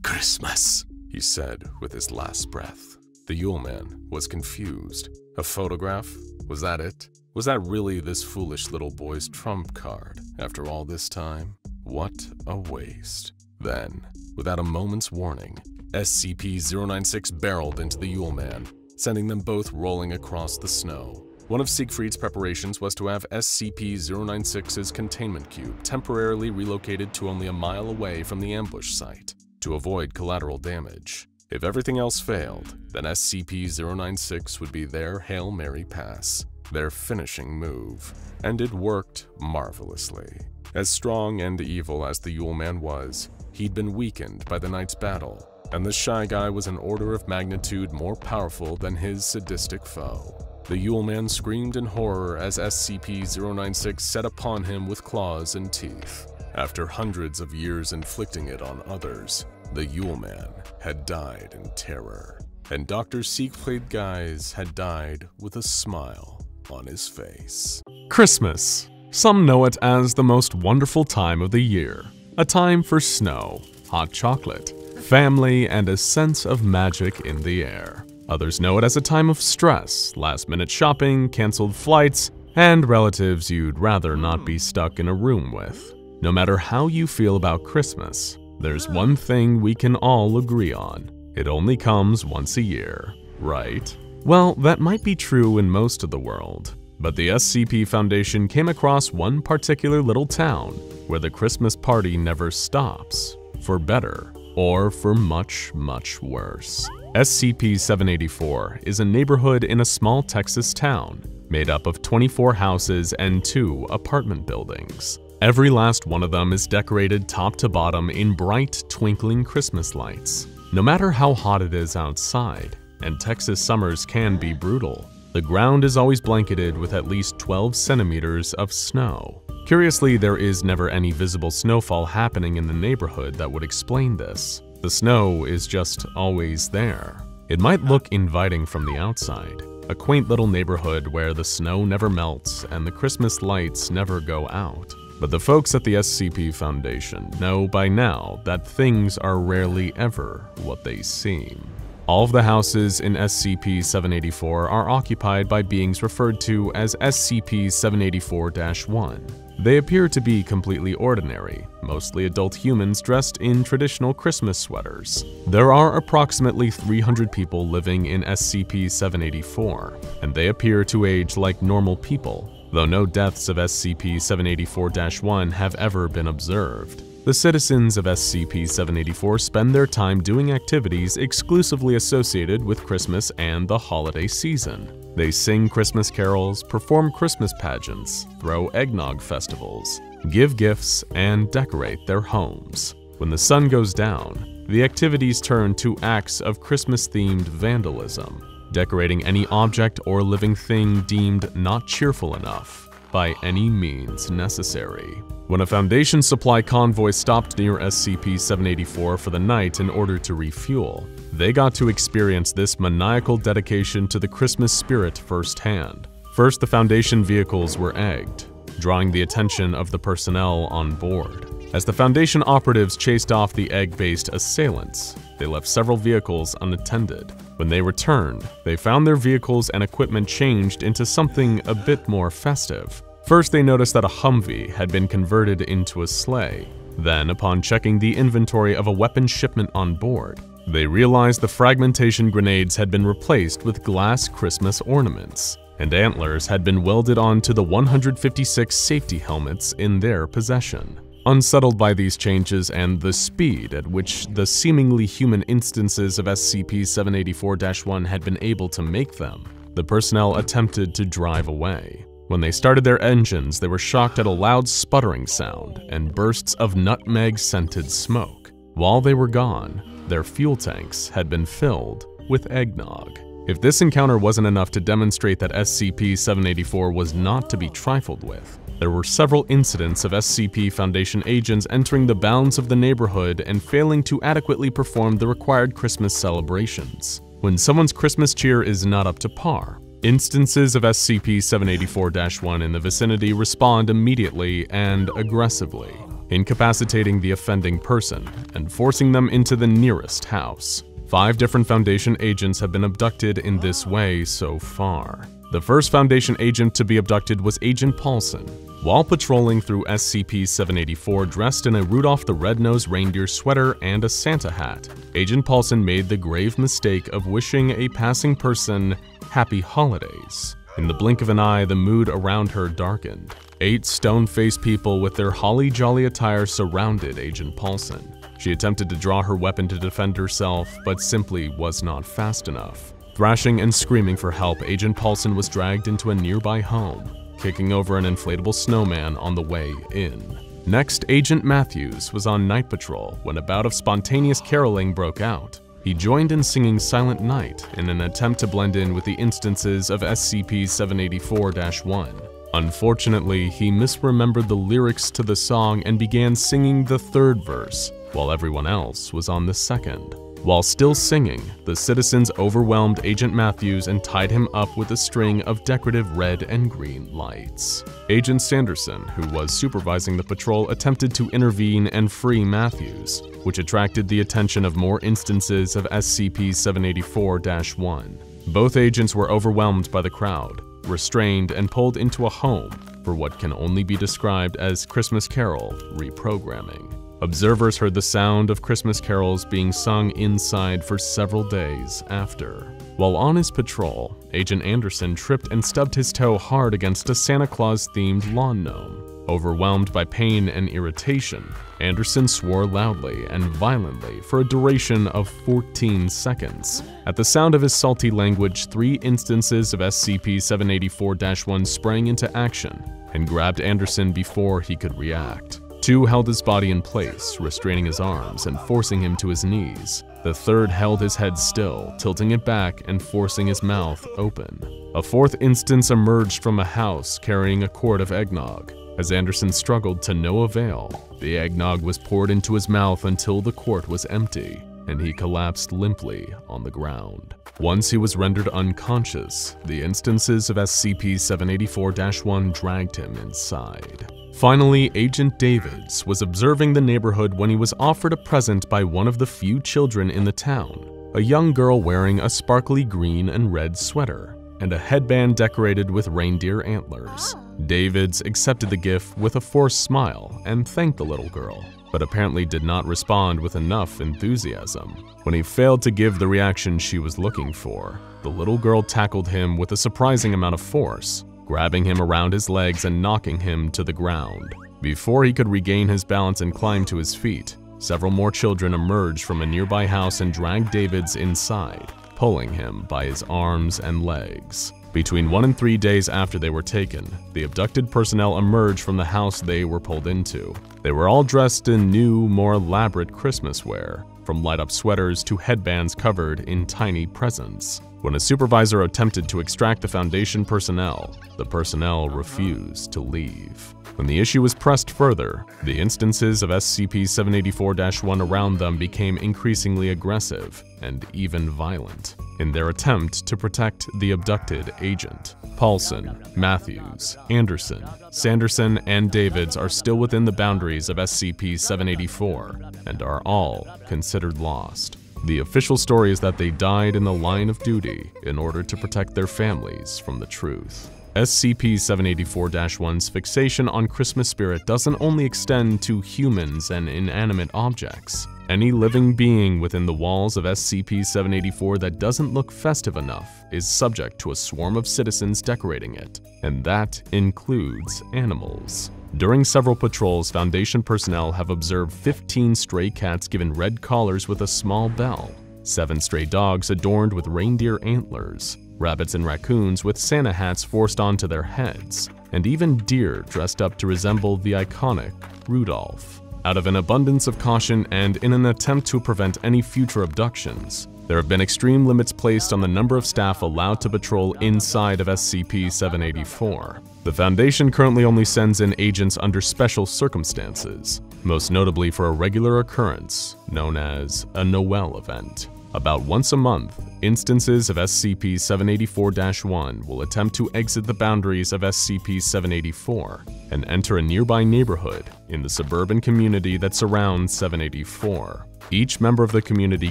Christmas," he said with his last breath. The Yule Man was confused. A photograph? Was that it? Was that really this foolish little boy's trump card after all this time? What a waste. Then, without a moment's warning, SCP-096 barreled into the Yule Man, sending them both rolling across the snow. One of Siegfried's preparations was to have SCP-096's containment cube temporarily relocated to only a mile away from the ambush site to avoid collateral damage. If everything else failed, then SCP-096 would be their Hail Mary pass, their finishing move. And it worked marvelously. As strong and evil as the Yule Man was, he'd been weakened by the night's battle, and the Shy Guy was an order of magnitude more powerful than his sadistic foe. The Yule Man screamed in horror as SCP-096 set upon him with claws and teeth. After hundreds of years inflicting it on others, the Yule Man had died in terror, and Dr. Siegfried Geis had died with a smile on his face. Christmas. Some know it as the most wonderful time of the year. A time for snow, hot chocolate, family, and a sense of magic in the air. Others know it as a time of stress, last-minute shopping, canceled flights, and relatives you'd rather not be stuck in a room with. No matter how you feel about Christmas, there's one thing we can all agree on. It only comes once a year, right? Well, that might be true in most of the world, but the SCP Foundation came across one particular little town where the Christmas party never stops, for better or for much, much worse. SCP-784 is a neighborhood in a small Texas town, made up of 24 houses and 2 apartment buildings. Every last one of them is decorated top to bottom in bright, twinkling Christmas lights. No matter how hot it is outside, and Texas summers can be brutal, the ground is always blanketed with at least 12 centimeters of snow. Curiously, there is never any visible snowfall happening in the neighborhood that would explain this. The snow is just always there. It might look inviting from the outside, a quaint little neighborhood where the snow never melts and the Christmas lights never go out. But the folks at the SCP Foundation know by now that things are rarely ever what they seem. All of the houses in SCP-784 are occupied by beings referred to as SCP-784-1. They appear to be completely ordinary, mostly adult humans dressed in traditional Christmas sweaters. There are approximately 300 people living in SCP-784, and they appear to age like normal people, though no deaths of SCP-784-1 have ever been observed. The citizens of SCP-784 spend their time doing activities exclusively associated with Christmas and the holiday season. They sing Christmas carols, perform Christmas pageants, throw eggnog festivals, give gifts, and decorate their homes. When the sun goes down, the activities turn to acts of Christmas-themed vandalism, decorating any object or living thing deemed not cheerful enough by any means necessary. When a Foundation supply convoy stopped near SCP-784 for the night in order to refuel, they got to experience this maniacal dedication to the Christmas spirit firsthand. First, the Foundation vehicles were egged, drawing the attention of the personnel on board. As the Foundation operatives chased off the egg-based assailants, they left several vehicles unattended. When they returned, they found their vehicles and equipment changed into something a bit more festive. First, they noticed that a Humvee had been converted into a sleigh. Then, upon checking the inventory of a weapons shipment on board, they realized the fragmentation grenades had been replaced with glass Christmas ornaments, and antlers had been welded onto the 156 safety helmets in their possession. Unsettled by these changes and the speed at which the seemingly human instances of SCP-784-1 had been able to make them, the personnel attempted to drive away. When they started their engines, they were shocked at a loud sputtering sound and bursts of nutmeg-scented smoke. While they were gone, their fuel tanks had been filled with eggnog. If this encounter wasn't enough to demonstrate that SCP-784 was not to be trifled with, there were several incidents of SCP Foundation agents entering the bounds of the neighborhood and failing to adequately perform the required Christmas celebrations. When someone's Christmas cheer is not up to par, instances of SCP-784-1 in the vicinity respond immediately and aggressively, incapacitating the offending person and forcing them into the nearest house. 5 different Foundation agents have been abducted in this way so far. The first Foundation agent to be abducted was Agent Paulson. While patrolling through SCP-784 dressed in a Rudolph the Red-Nosed Reindeer sweater and a Santa hat, Agent Paulson made the grave mistake of wishing a passing person happy holidays. In the blink of an eye, the mood around her darkened. 8 stone-faced people with their holly jolly attire surrounded Agent Paulson. She attempted to draw her weapon to defend herself, but simply was not fast enough. Thrashing and screaming for help, Agent Paulson was dragged into a nearby home, kicking over an inflatable snowman on the way in. Next, Agent Matthews was on night patrol when a bout of spontaneous caroling broke out. He joined in singing Silent Night in an attempt to blend in with the instances of SCP-784-1. Unfortunately, he misremembered the lyrics to the song and began singing the 3rd verse, while everyone else was on the 2nd. While still singing, the citizens overwhelmed Agent Matthews and tied him up with a string of decorative red and green lights. Agent Sanderson, who was supervising the patrol, attempted to intervene and free Matthews, which attracted the attention of more instances of SCP-784-1. Both agents were overwhelmed by the crowd, restrained, and pulled into a home for what can only be described as Christmas Carol reprogramming. Observers heard the sound of Christmas carols being sung inside for several days after. While on his patrol, Agent Anderson tripped and stubbed his toe hard against a Santa Claus-themed lawn gnome. Overwhelmed by pain and irritation, Anderson swore loudly and violently for a duration of 14 seconds. At the sound of his salty language, 3 instances of SCP-784-1 sprang into action and grabbed Anderson before he could react. 2 held his body in place, restraining his arms and forcing him to his knees. The 3rd held his head still, tilting it back and forcing his mouth open. A 4th instance emerged from a house carrying a quart of eggnog. As Anderson struggled to no avail, the eggnog was poured into his mouth until the quart was empty, and he collapsed limply on the ground. Once he was rendered unconscious, the instances of SCP-784-1 dragged him inside. Finally, Agent Davids was observing the neighborhood when he was offered a present by one of the few children in the town, a young girl wearing a sparkly green and red sweater and a headband decorated with reindeer antlers. Davids accepted the gift with a forced smile and thanked the little girl, but apparently did not respond with enough enthusiasm. When he failed to give the reaction she was looking for, the little girl tackled him with a surprising amount of force, grabbing him around his legs and knocking him to the ground. Before he could regain his balance and climb to his feet, several more children emerged from a nearby house and dragged Davids inside, pulling him by his arms and legs. Between 1 and 3 days after they were taken, the abducted personnel emerged from the house they were pulled into. They were all dressed in new, more elaborate Christmas wear, from light-up sweaters to headbands covered in tiny presents. When a supervisor attempted to extract the Foundation personnel, the personnel refused to leave. When the issue was pressed further, the instances of SCP-784-1 around them became increasingly aggressive and even violent in their attempt to protect the abducted agent. Paulson, Matthews, Anderson, Sanderson, and Davids are still within the boundaries of SCP-784 and are all considered lost. The official story is that they died in the line of duty in order to protect their families from the truth. SCP-784-1's fixation on Christmas spirit doesn't only extend to humans and inanimate objects. Any living being within the walls of SCP-784 that doesn't look festive enough is subject to a swarm of citizens decorating it, and that includes animals. During several patrols, Foundation personnel have observed 15 stray cats given red collars with a small bell, 7 stray dogs adorned with reindeer antlers, rabbits and raccoons with Santa hats forced onto their heads, and even deer dressed up to resemble the iconic Rudolph. Out of an abundance of caution and in an attempt to prevent any future abductions, There have been extreme limits placed on the number of staff allowed to patrol inside of SCP-784. The Foundation currently only sends in agents under special circumstances, most notably for a regular occurrence known as a Noel event. About once a month, instances of SCP-784-1 will attempt to exit the boundaries of SCP-784 and enter a nearby neighborhood in the suburban community that surrounds 784. Each member of the community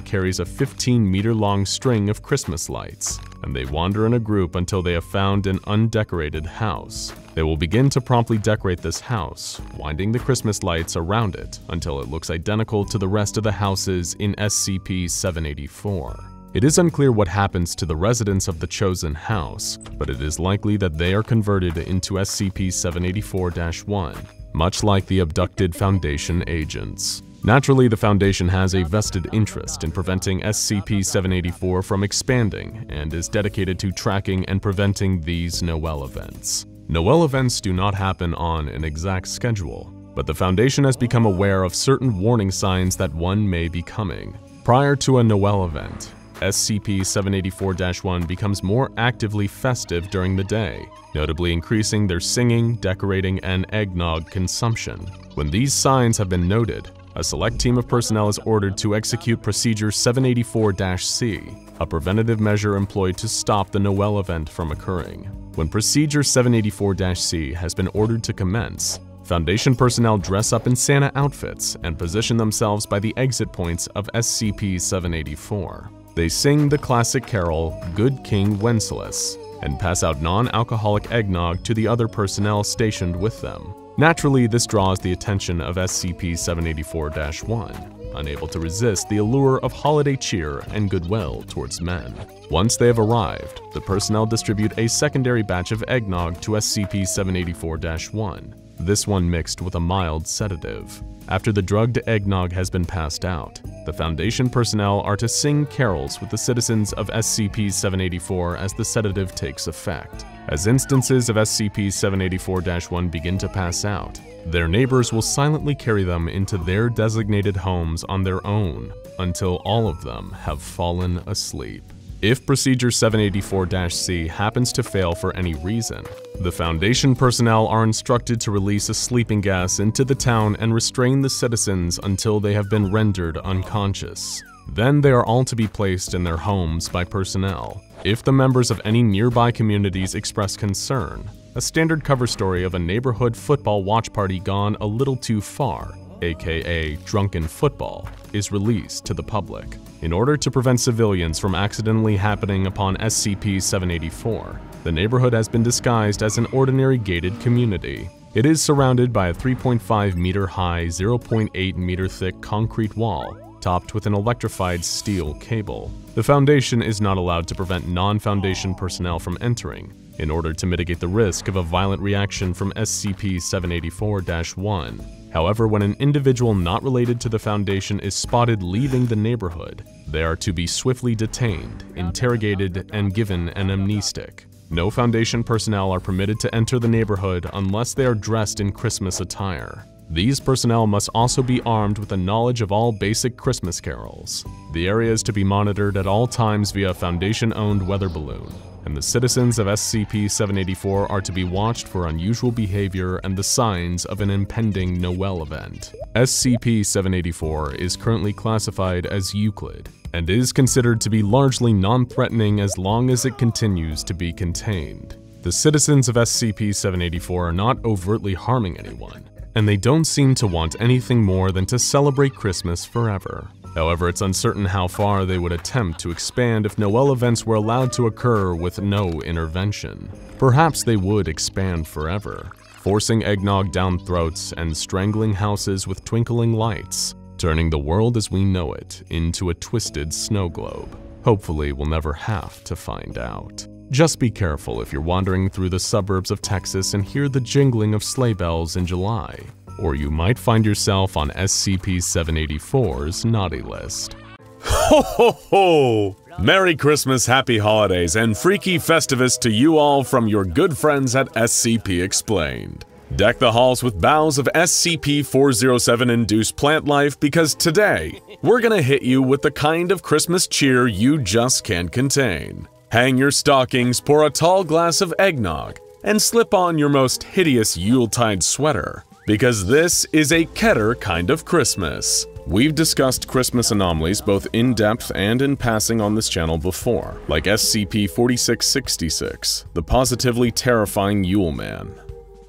carries a 15-meter-long string of Christmas lights, and they wander in a group until they have found an undecorated house. They will begin to promptly decorate this house, winding the Christmas lights around it until it looks identical to the rest of the houses in SCP-784. It is unclear what happens to the residents of the chosen house, but it is likely that they are converted into SCP-784-1, much like the abducted Foundation agents. Naturally, the Foundation has a vested interest in preventing SCP-784 from expanding and is dedicated to tracking and preventing these Noel events. Noel events do not happen on an exact schedule, but the Foundation has become aware of certain warning signs that one may be coming. Prior to a Noel event, SCP-784-1 becomes more actively festive during the day, notably increasing their singing, decorating, and eggnog consumption. When these signs have been noted, a select team of personnel is ordered to execute Procedure 784-C, a preventative measure employed to stop the Noel event from occurring. When Procedure 784-C has been ordered to commence, Foundation personnel dress up in Santa outfits and position themselves by the exit points of SCP-784. They sing the classic carol, Good King Wenceslas, and pass out non-alcoholic eggnog to the other personnel stationed with them. Naturally, this draws the attention of SCP-784-1, unable to resist the allure of holiday cheer and goodwill towards men. Once they have arrived, the personnel distribute a secondary batch of eggnog to SCP-784-1, this one mixed with a mild sedative. After the drugged eggnog has been passed out, the Foundation personnel are to sing carols with the citizens of SCP-784 as the sedative takes effect. As instances of SCP-784-1 begin to pass out, their neighbors will silently carry them into their designated homes on their own until all of them have fallen asleep. If Procedure 784-C happens to fail for any reason, the Foundation personnel are instructed to release a sleeping gas into the town and restrain the citizens until they have been rendered unconscious. Then they are all to be placed in their homes by personnel. If the members of any nearby communities express concern, a standard cover story of a neighborhood football watch party gone a little too far, aka drunken football, is released to the public. In order to prevent civilians from accidentally happening upon SCP-784, the neighborhood has been disguised as an ordinary gated community. It is surrounded by a 3.5 meter high, 0.8 meter thick concrete wall, topped with an electrified steel cable. The Foundation is not allowed to prevent non-Foundation personnel from entering, in order to mitigate the risk of a violent reaction from SCP-784-1. However, when an individual not related to the Foundation is spotted leaving the neighborhood, they are to be swiftly detained, interrogated, and given an amnestic. No Foundation personnel are permitted to enter the neighborhood unless they are dressed in Christmas attire. These personnel must also be armed with a knowledge of all basic Christmas carols. The area is to be monitored at all times via a Foundation-owned weather balloon, and the citizens of SCP-784 are to be watched for unusual behavior and the signs of an impending Noel event. SCP-784 is currently classified as Euclid, and is considered to be largely non-threatening as long as it continues to be contained. The citizens of SCP-784 are not overtly harming anyone, and they don't seem to want anything more than to celebrate Christmas forever. However, it's uncertain how far they would attempt to expand if Noel events were allowed to occur with no intervention. Perhaps they would expand forever, forcing eggnog down throats and strangling houses with twinkling lights, turning the world as we know it into a twisted snow globe. Hopefully, we'll never have to find out. Just be careful if you're wandering through the suburbs of Texas and hear the jingling of sleigh bells in July, or you might find yourself on SCP-784's naughty list. Ho ho ho! Merry Christmas, Happy Holidays, and Freaky Festivus to you all from your good friends at SCP Explained. Deck the halls with boughs of SCP-407-induced plant life because today, we're gonna hit you with the kind of Christmas cheer you just can't contain. Hang your stockings, pour a tall glass of eggnog, and slip on your most hideous Yuletide sweater, because this is a Keter kind of Christmas. We've discussed Christmas anomalies both in depth and in passing on this channel before, like SCP-4666, the positively terrifying Yule Man,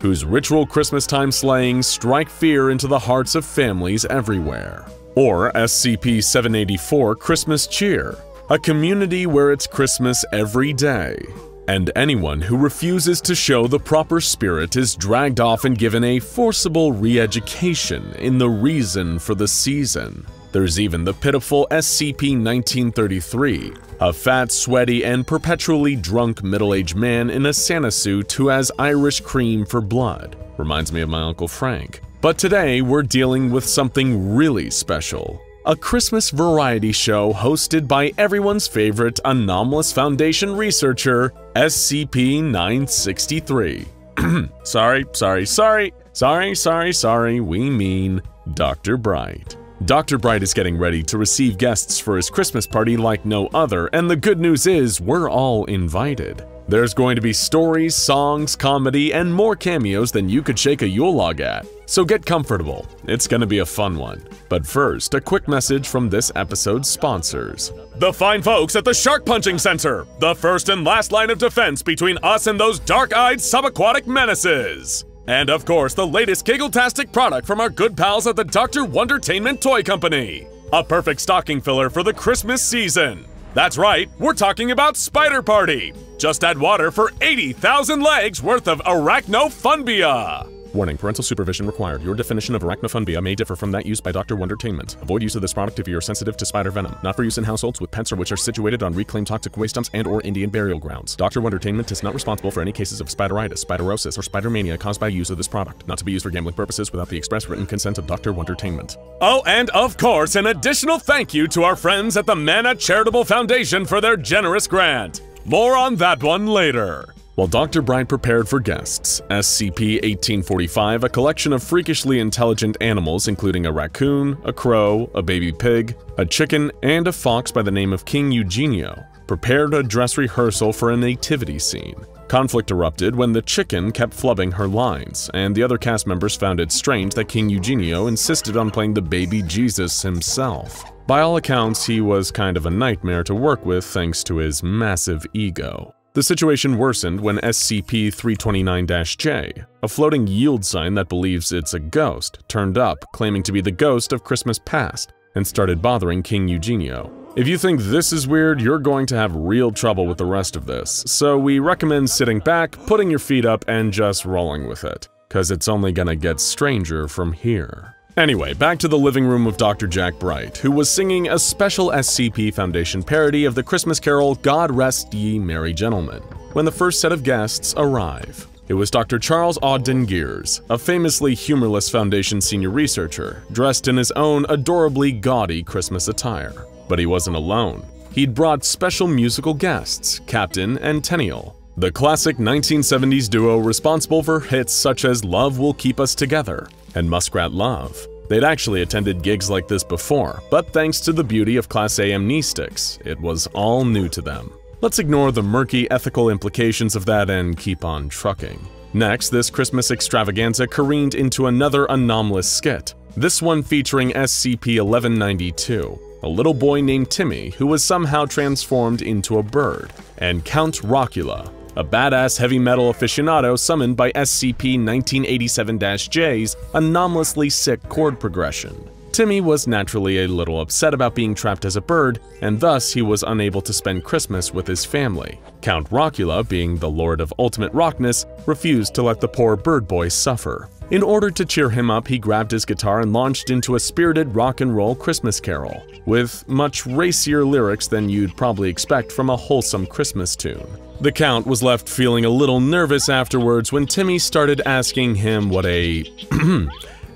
whose ritual Christmas-time slayings strike fear into the hearts of families everywhere. Or SCP-784 Christmas Cheer, a community where it's Christmas every day, and anyone who refuses to show the proper spirit is dragged off and given a forcible re-education in the reason for the season. There's even the pitiful SCP-1933, a fat, sweaty, and perpetually drunk middle-aged man in a Santa suit who has Irish cream for blood. Reminds me of my Uncle Frank. But today we're dealing with something really special. A Christmas variety show hosted by everyone's favorite Anomalous Foundation researcher, SCP-963. Sorry, we mean Dr. Bright. Dr. Bright is getting ready to receive guests for his Christmas party like no other, and the good news is we're all invited. There's going to be stories, songs, comedy, and more cameos than you could shake a Yule log at. So get comfortable, it's gonna be a fun one. But first, a quick message from this episode's sponsors. The fine folks at the Shark Punching Center, the first and last line of defense between us and those dark-eyed subaquatic menaces. And of course, the latest Giggle-tastic product from our good pals at the Dr. Wondertainment Toy Company. A perfect stocking filler for the Christmas season. That's right, we're talking about Spider Party. Just add water for 80,000 legs worth of arachnofunbia. Warning, parental supervision required. Your definition of arachnofunbia may differ from that used by Dr. Wondertainment. Avoid use of this product if you are sensitive to spider venom. Not for use in households with pets or which are situated on reclaimed toxic waste dumps and or Indian burial grounds. Dr. Wondertainment is not responsible for any cases of spideritis, spiderosis, or spidermania caused by use of this product. Not to be used for gambling purposes without the express written consent of Dr. Wondertainment. Oh, and of course, an additional thank you to our friends at the Mana Charitable Foundation for their generous grant. More on that one later. While Dr. Bright prepared for guests, SCP-1845, a collection of freakishly intelligent animals including a raccoon, a crow, a baby pig, a chicken, and a fox by the name of King Eugenio, prepared a dress rehearsal for a nativity scene. Conflict erupted when the chicken kept flubbing her lines, and the other cast members found it strange that King Eugenio insisted on playing the baby Jesus himself. By all accounts, he was kind of a nightmare to work with thanks to his massive ego. The situation worsened when SCP-329-J, a floating yield sign that believes it's a ghost, turned up claiming to be the ghost of Christmas past and started bothering King Eugenio. If you think this is weird, you're going to have real trouble with the rest of this, so we recommend sitting back, putting your feet up, and just rolling with it, cause it's only gonna get stranger from here. Anyway, back to the living room of Dr. Jack Bright, who was singing a special SCP Foundation parody of the Christmas carol God Rest Ye Merry Gentlemen, when the first set of guests arrive. It was Dr. Charles Ogden Gears, a famously humorless Foundation senior researcher, dressed in his own adorably gaudy Christmas attire. But he wasn't alone. He'd brought special musical guests, Captain and Tenniel, the classic 1970s duo responsible for hits such as Love Will Keep Us Together and Muskrat Love. They'd actually attended gigs like this before, but thanks to the beauty of Class A amnestics, it was all new to them. Let's ignore the murky ethical implications of that and keep on trucking. Next, this Christmas extravaganza careened into another anomalous skit, this one featuring SCP-1192, a little boy named Timmy who was somehow transformed into a bird, and Count Rockula, a badass heavy metal aficionado summoned by SCP-1987-J's anomalously sick chord progression. Timmy was naturally a little upset about being trapped as a bird, and thus he was unable to spend Christmas with his family. Count Rockula, being the Lord of Ultimate Rockness, refused to let the poor bird boy suffer. In order to cheer him up, he grabbed his guitar and launched into a spirited rock and roll Christmas carol, with much racier lyrics than you'd probably expect from a wholesome Christmas tune. The Count was left feeling a little nervous afterwards when Timmy started asking him what a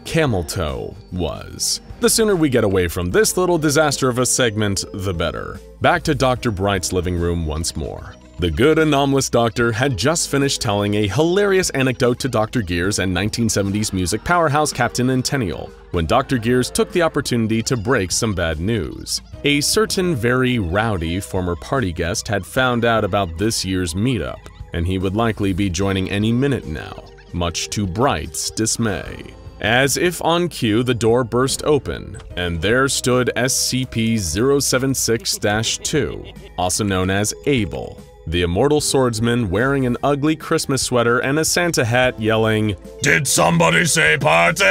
camel toe was. The sooner we get away from this little disaster of a segment, the better. Back to Dr. Bright's living room once more. The good anomalous doctor had just finished telling a hilarious anecdote to Dr. Gears and 1970s music powerhouse Captain Intennial, when Dr. Gears took the opportunity to break some bad news. A certain very rowdy former party guest had found out about this year's meetup, and he would likely be joining any minute now, much to Bright's dismay. As if on cue, the door burst open, and there stood SCP-076-2, also known as Abel, the immortal swordsman wearing an ugly Christmas sweater and a Santa hat yelling, Did somebody say party?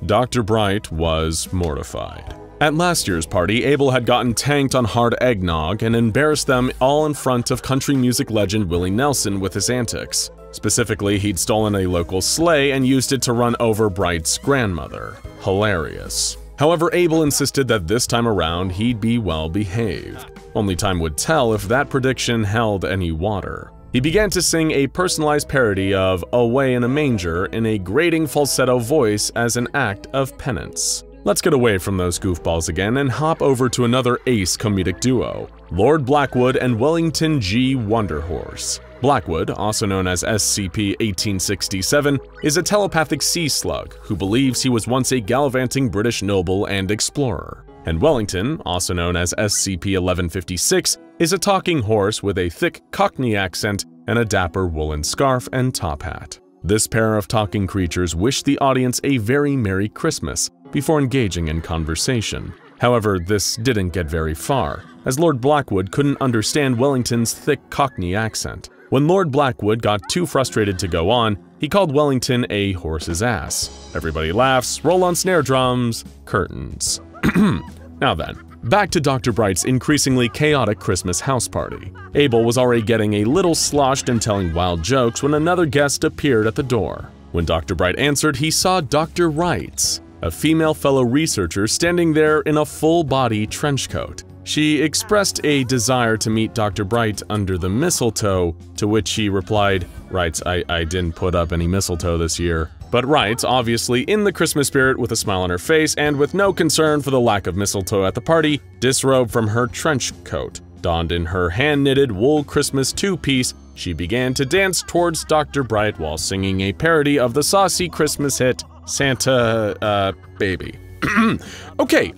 Dr. Bright was mortified. At last year's party, Abel had gotten tanked on hard eggnog and embarrassed them all in front of country music legend Willie Nelson with his antics. Specifically, he'd stolen a local sleigh and used it to run over Bright's grandmother. Hilarious. However, Abel insisted that this time around he'd be well behaved. Only time would tell if that prediction held any water. He began to sing a personalized parody of Away in a Manger in a grating falsetto voice as an act of penance. Let's get away from those goofballs again and hop over to another ace comedic duo, Lord Blackwood and Wellington G. Wonderhorse. Blackwood, also known as SCP-1867, is a telepathic sea slug who believes he was once a gallivanting British noble and explorer. And Wellington, also known as SCP-1156, is a talking horse with a thick Cockney accent and a dapper woolen scarf and top hat. This pair of talking creatures wish the audience a very Merry Christmas before engaging in conversation. However, this didn't get very far, as Lord Blackwood couldn't understand Wellington's thick Cockney accent. When Lord Blackwood got too frustrated to go on, he called Wellington a horse's ass. Everybody laughs, roll on snare drums, curtains. Now then, back to Dr. Bright's increasingly chaotic Christmas house party. Abel was already getting a little sloshed and telling wild jokes when another guest appeared at the door. When Dr. Bright answered, he saw Dr. Wrights, a female fellow researcher standing there in a full-body trench coat. She expressed a desire to meet Dr. Bright under the mistletoe, to which he replied, Wrights, I didn't put up any mistletoe this year. But Wrights, obviously in the Christmas spirit with a smile on her face and with no concern for the lack of mistletoe at the party, disrobed from her trench coat. Donned in her hand-knitted wool Christmas two-piece, she began to dance towards Dr. Bright while singing a parody of the saucy Christmas hit, Santa, Baby. Okay,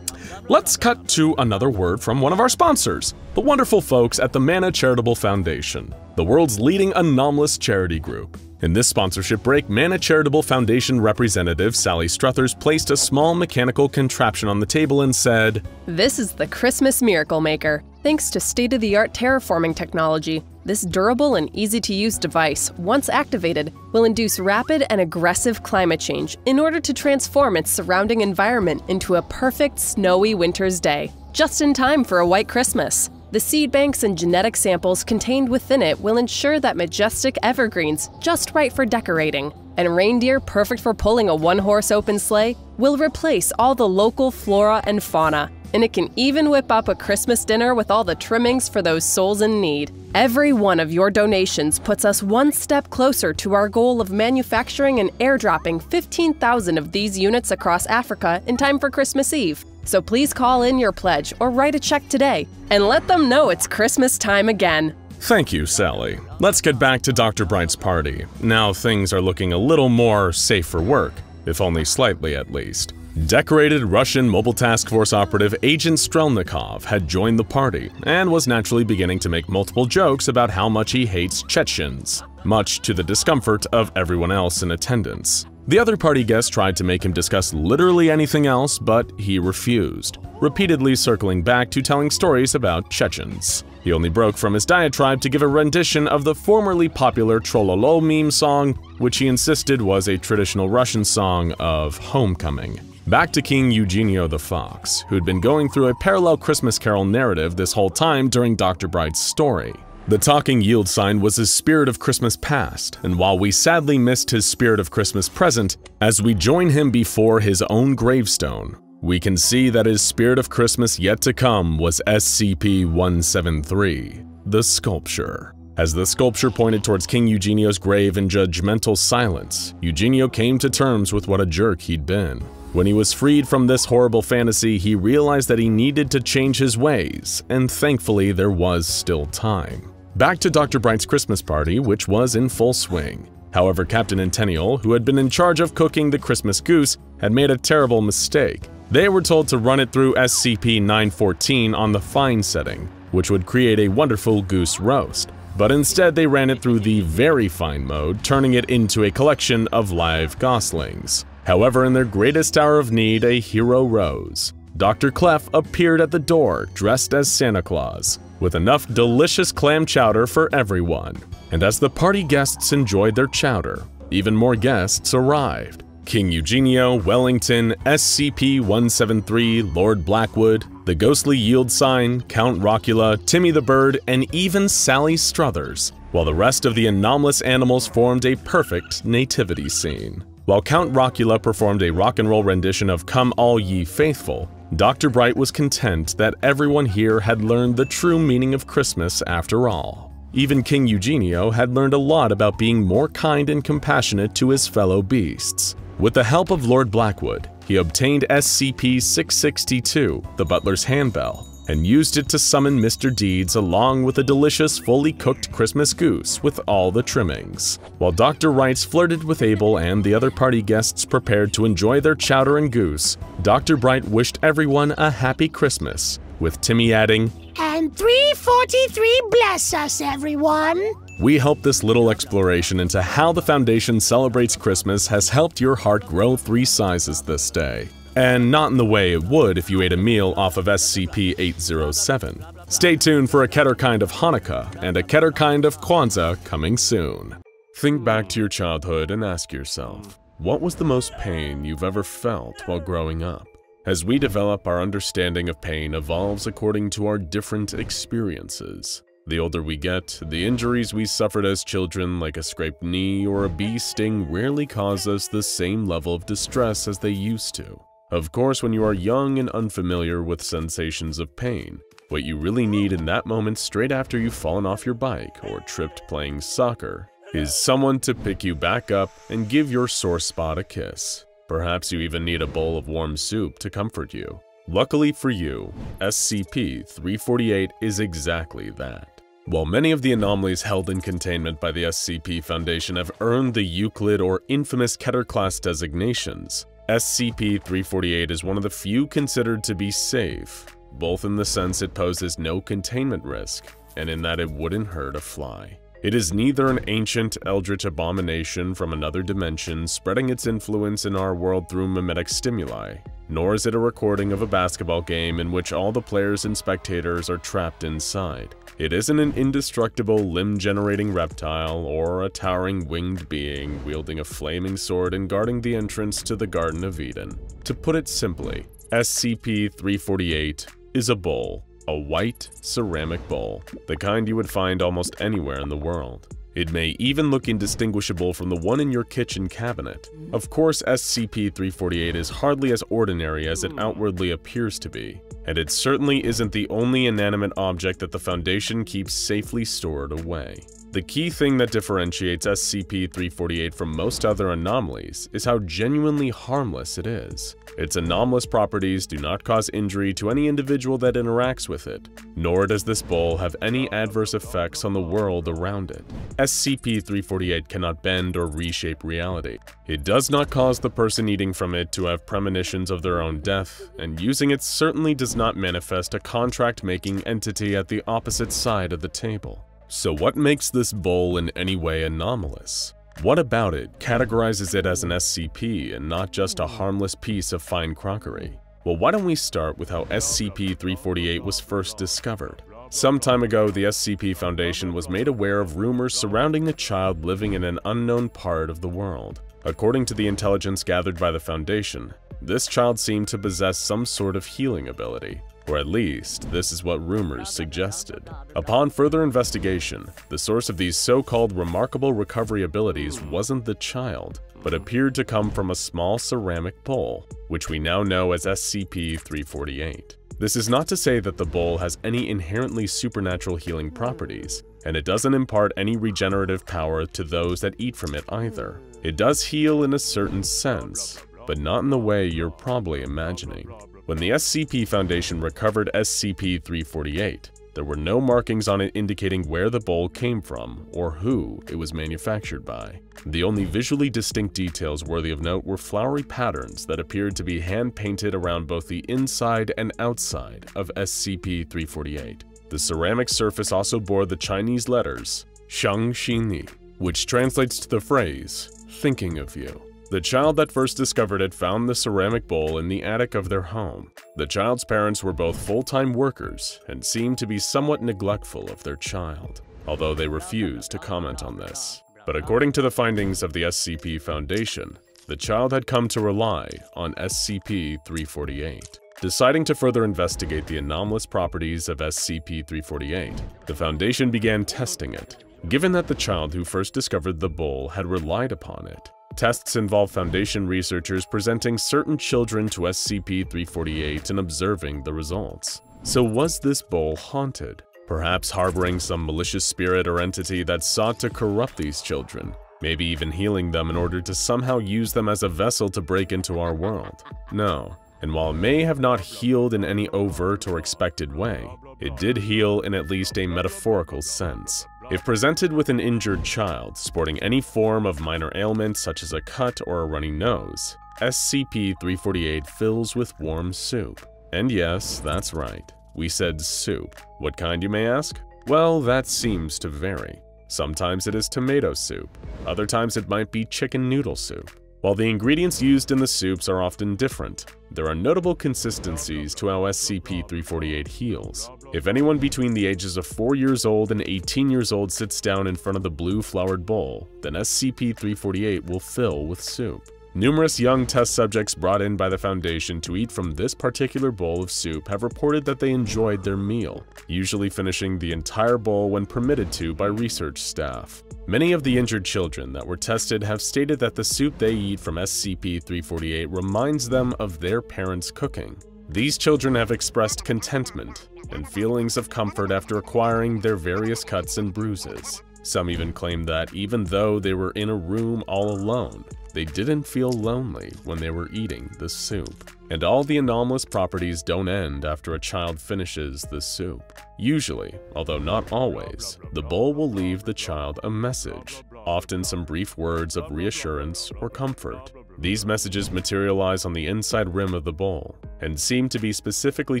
let's cut to another word from one of our sponsors, the wonderful folks at the Mana Charitable Foundation, the world's leading anomalous charity group. In this sponsorship break, Mana Charitable Foundation representative Sally Struthers placed a small mechanical contraption on the table and said, This is the Christmas Miracle Maker. Thanks to state-of-the-art terraforming technology, this durable and easy-to-use device, once activated, will induce rapid and aggressive climate change in order to transform its surrounding environment into a perfect snowy winter's day, just in time for a white Christmas. The seed banks and genetic samples contained within it will ensure that majestic evergreens, just right for decorating, and reindeer perfect for pulling a one-horse open sleigh, will replace all the local flora and fauna. And it can even whip up a Christmas dinner with all the trimmings for those souls in need. Every one of your donations puts us one step closer to our goal of manufacturing and airdropping 15,000 of these units across Africa in time for Christmas Eve. So please call in your pledge or write a check today and let them know it's Christmas time again. Thank you, Sally. Let's get back to Dr. Bright's party. Now things are looking a little more safe for work, if only slightly at least. Decorated Russian Mobile Task Force operative Agent Strelnikov had joined the party and was naturally beginning to make multiple jokes about how much he hates Chechens, much to the discomfort of everyone else in attendance. The other party guests tried to make him discuss literally anything else, but he refused, repeatedly circling back to telling stories about Chechens. He only broke from his diatribe to give a rendition of the formerly popular Trololo meme song, which he insisted was a traditional Russian song of homecoming. Back to King Eugenio the Fox, who'd been going through a parallel Christmas Carol narrative this whole time during Dr. Bright's story. The talking yield sign was his spirit of Christmas past, and while we sadly missed his spirit of Christmas present, as we join him before his own gravestone, we can see that his spirit of Christmas yet to come was SCP-173, the sculpture. As the sculpture pointed towards King Eugenio's grave in judgmental silence, Eugenio came to terms with what a jerk he'd been. When he was freed from this horrible fantasy, he realized that he needed to change his ways, and thankfully there was still time. Back to Dr. Bright's Christmas party, which was in full swing. However, Captain Intennial, who had been in charge of cooking the Christmas goose, had made a terrible mistake. They were told to run it through SCP-914 on the fine setting, which would create a wonderful goose roast. But instead they ran it through the very fine mode, turning it into a collection of live goslings. However, in their greatest hour of need, a hero rose. Dr. Clef appeared at the door, dressed as Santa Claus, with enough delicious clam chowder for everyone. And as the party guests enjoyed their chowder, even more guests arrived. King Eugenio, Wellington, SCP-173, Lord Blackwood, the ghostly Yield Sign, Count Rockula, Timmy the Bird, and even Sally Struthers, while the rest of the anomalous animals formed a perfect nativity scene. While Count Rockula performed a rock and roll rendition of Come All Ye Faithful, Dr. Bright was content that everyone here had learned the true meaning of Christmas after all. Even King Eugenio had learned a lot about being more kind and compassionate to his fellow beasts. With the help of Lord Blackwood, he obtained SCP-662, the butler's handbell, and used it to summon Mr. Deeds along with a delicious fully cooked Christmas goose with all the trimmings. While Dr. Wrights flirted with Abel and the other party guests prepared to enjoy their chowder and goose, Dr. Bright wished everyone a happy Christmas, with Timmy adding, "And 343 bless us, everyone." We hope this little exploration into how the Foundation celebrates Christmas has helped your heart grow 3 sizes this day. And not in the way it would if you ate a meal off of SCP-807. Stay tuned for a Keter kind of Hanukkah and a Keter kind of Kwanzaa coming soon. Think back to your childhood and ask yourself, what was the most pain you've ever felt while growing up? As we develop, our understanding of pain evolves according to our different experiences. The older we get, the injuries we suffered as children, like a scraped knee or a bee sting, rarely cause us the same level of distress as they used to. Of course, when you are young and unfamiliar with sensations of pain, what you really need in that moment straight after you've fallen off your bike or tripped playing soccer is someone to pick you back up and give your sore spot a kiss. Perhaps you even need a bowl of warm soup to comfort you. Luckily for you, SCP-348 is exactly that. While many of the anomalies held in containment by the SCP Foundation have earned the Euclid or infamous Keter class designations, SCP-348 is one of the few considered to be safe, both in the sense it poses no containment risk, and in that it wouldn't hurt a fly. It is neither an ancient eldritch abomination from another dimension spreading its influence in our world through mimetic stimuli, nor is it a recording of a basketball game in which all the players and spectators are trapped inside. It isn't an indestructible limb-generating reptile or a towering winged being wielding a flaming sword and guarding the entrance to the Garden of Eden. To put it simply, SCP-348 is a bowl. A white, ceramic bowl, the kind you would find almost anywhere in the world. It may even look indistinguishable from the one in your kitchen cabinet. Of course, SCP-348 is hardly as ordinary as it outwardly appears to be, and it certainly isn't the only inanimate object that the Foundation keeps safely stored away. The key thing that differentiates SCP-348 from most other anomalies is how genuinely harmless it is. Its anomalous properties do not cause injury to any individual that interacts with it, nor does this bowl have any adverse effects on the world around it. SCP-348 cannot bend or reshape reality. It does not cause the person eating from it to have premonitions of their own death, and using it certainly does not manifest a contract-making entity at the opposite side of the table. So what makes this bowl in any way anomalous? What about it categorizes it as an SCP and not just a harmless piece of fine crockery? Well, why don't we start with how SCP-348 was first discovered? Some time ago, the SCP Foundation was made aware of rumors surrounding a child living in an unknown part of the world. According to the intelligence gathered by the Foundation, this child seemed to possess some sort of healing ability. Or at least, this is what rumors suggested. Upon further investigation, the source of these so-called remarkable recovery abilities wasn't the child, but appeared to come from a small ceramic bowl, which we now know as SCP-348. This is not to say that the bowl has any inherently supernatural healing properties, and it doesn't impart any regenerative power to those that eat from it either. It does heal in a certain sense, but not in the way you're probably imagining. When the SCP Foundation recovered SCP-348, there were no markings on it indicating where the bowl came from or who it was manufactured by. The only visually distinct details worthy of note were flowery patterns that appeared to be hand-painted around both the inside and outside of SCP-348. The ceramic surface also bore the Chinese letters Shang Xini, which translates to the phrase, "thinking of you." The child that first discovered it found the ceramic bowl in the attic of their home. The child's parents were both full-time workers and seemed to be somewhat neglectful of their child, although they refused to comment on this. But according to the findings of the SCP Foundation, the child had come to rely on SCP-348. Deciding to further investigate the anomalous properties of SCP-348, the Foundation began testing it, given that the child who first discovered the bowl had relied upon it. Tests involve Foundation researchers presenting certain children to SCP-348 and observing the results. So was this bowl haunted? Perhaps harboring some malicious spirit or entity that sought to corrupt these children, maybe even healing them in order to somehow use them as a vessel to break into our world? No. And while it may have not healed in any overt or expected way, it did heal in at least a metaphorical sense. If presented with an injured child sporting any form of minor ailment such as a cut or a runny nose, SCP-348 fills with warm soup. And yes, that's right, we said soup. What kind, you may ask? Well, that seems to vary. Sometimes it is tomato soup, other times it might be chicken noodle soup. While the ingredients used in the soups are often different, there are notable consistencies to how SCP-348 heals. If anyone between the ages of 4 years old and 18 years old sits down in front of the blue flowered bowl, then SCP-348 will fill with soup. Numerous young test subjects brought in by the Foundation to eat from this particular bowl of soup have reported that they enjoyed their meal, usually finishing the entire bowl when permitted to by research staff. Many of the injured children that were tested have stated that the soup they eat from SCP-348 reminds them of their parents' cooking. These children have expressed contentment and feelings of comfort after acquiring their various cuts and bruises. Some even claim that even though they were in a room all alone, they didn't feel lonely when they were eating the soup. And all the anomalous properties don't end after a child finishes the soup. Usually, although not always, the bowl will leave the child a message, often some brief words of reassurance or comfort. These messages materialize on the inside rim of the bowl and seem to be specifically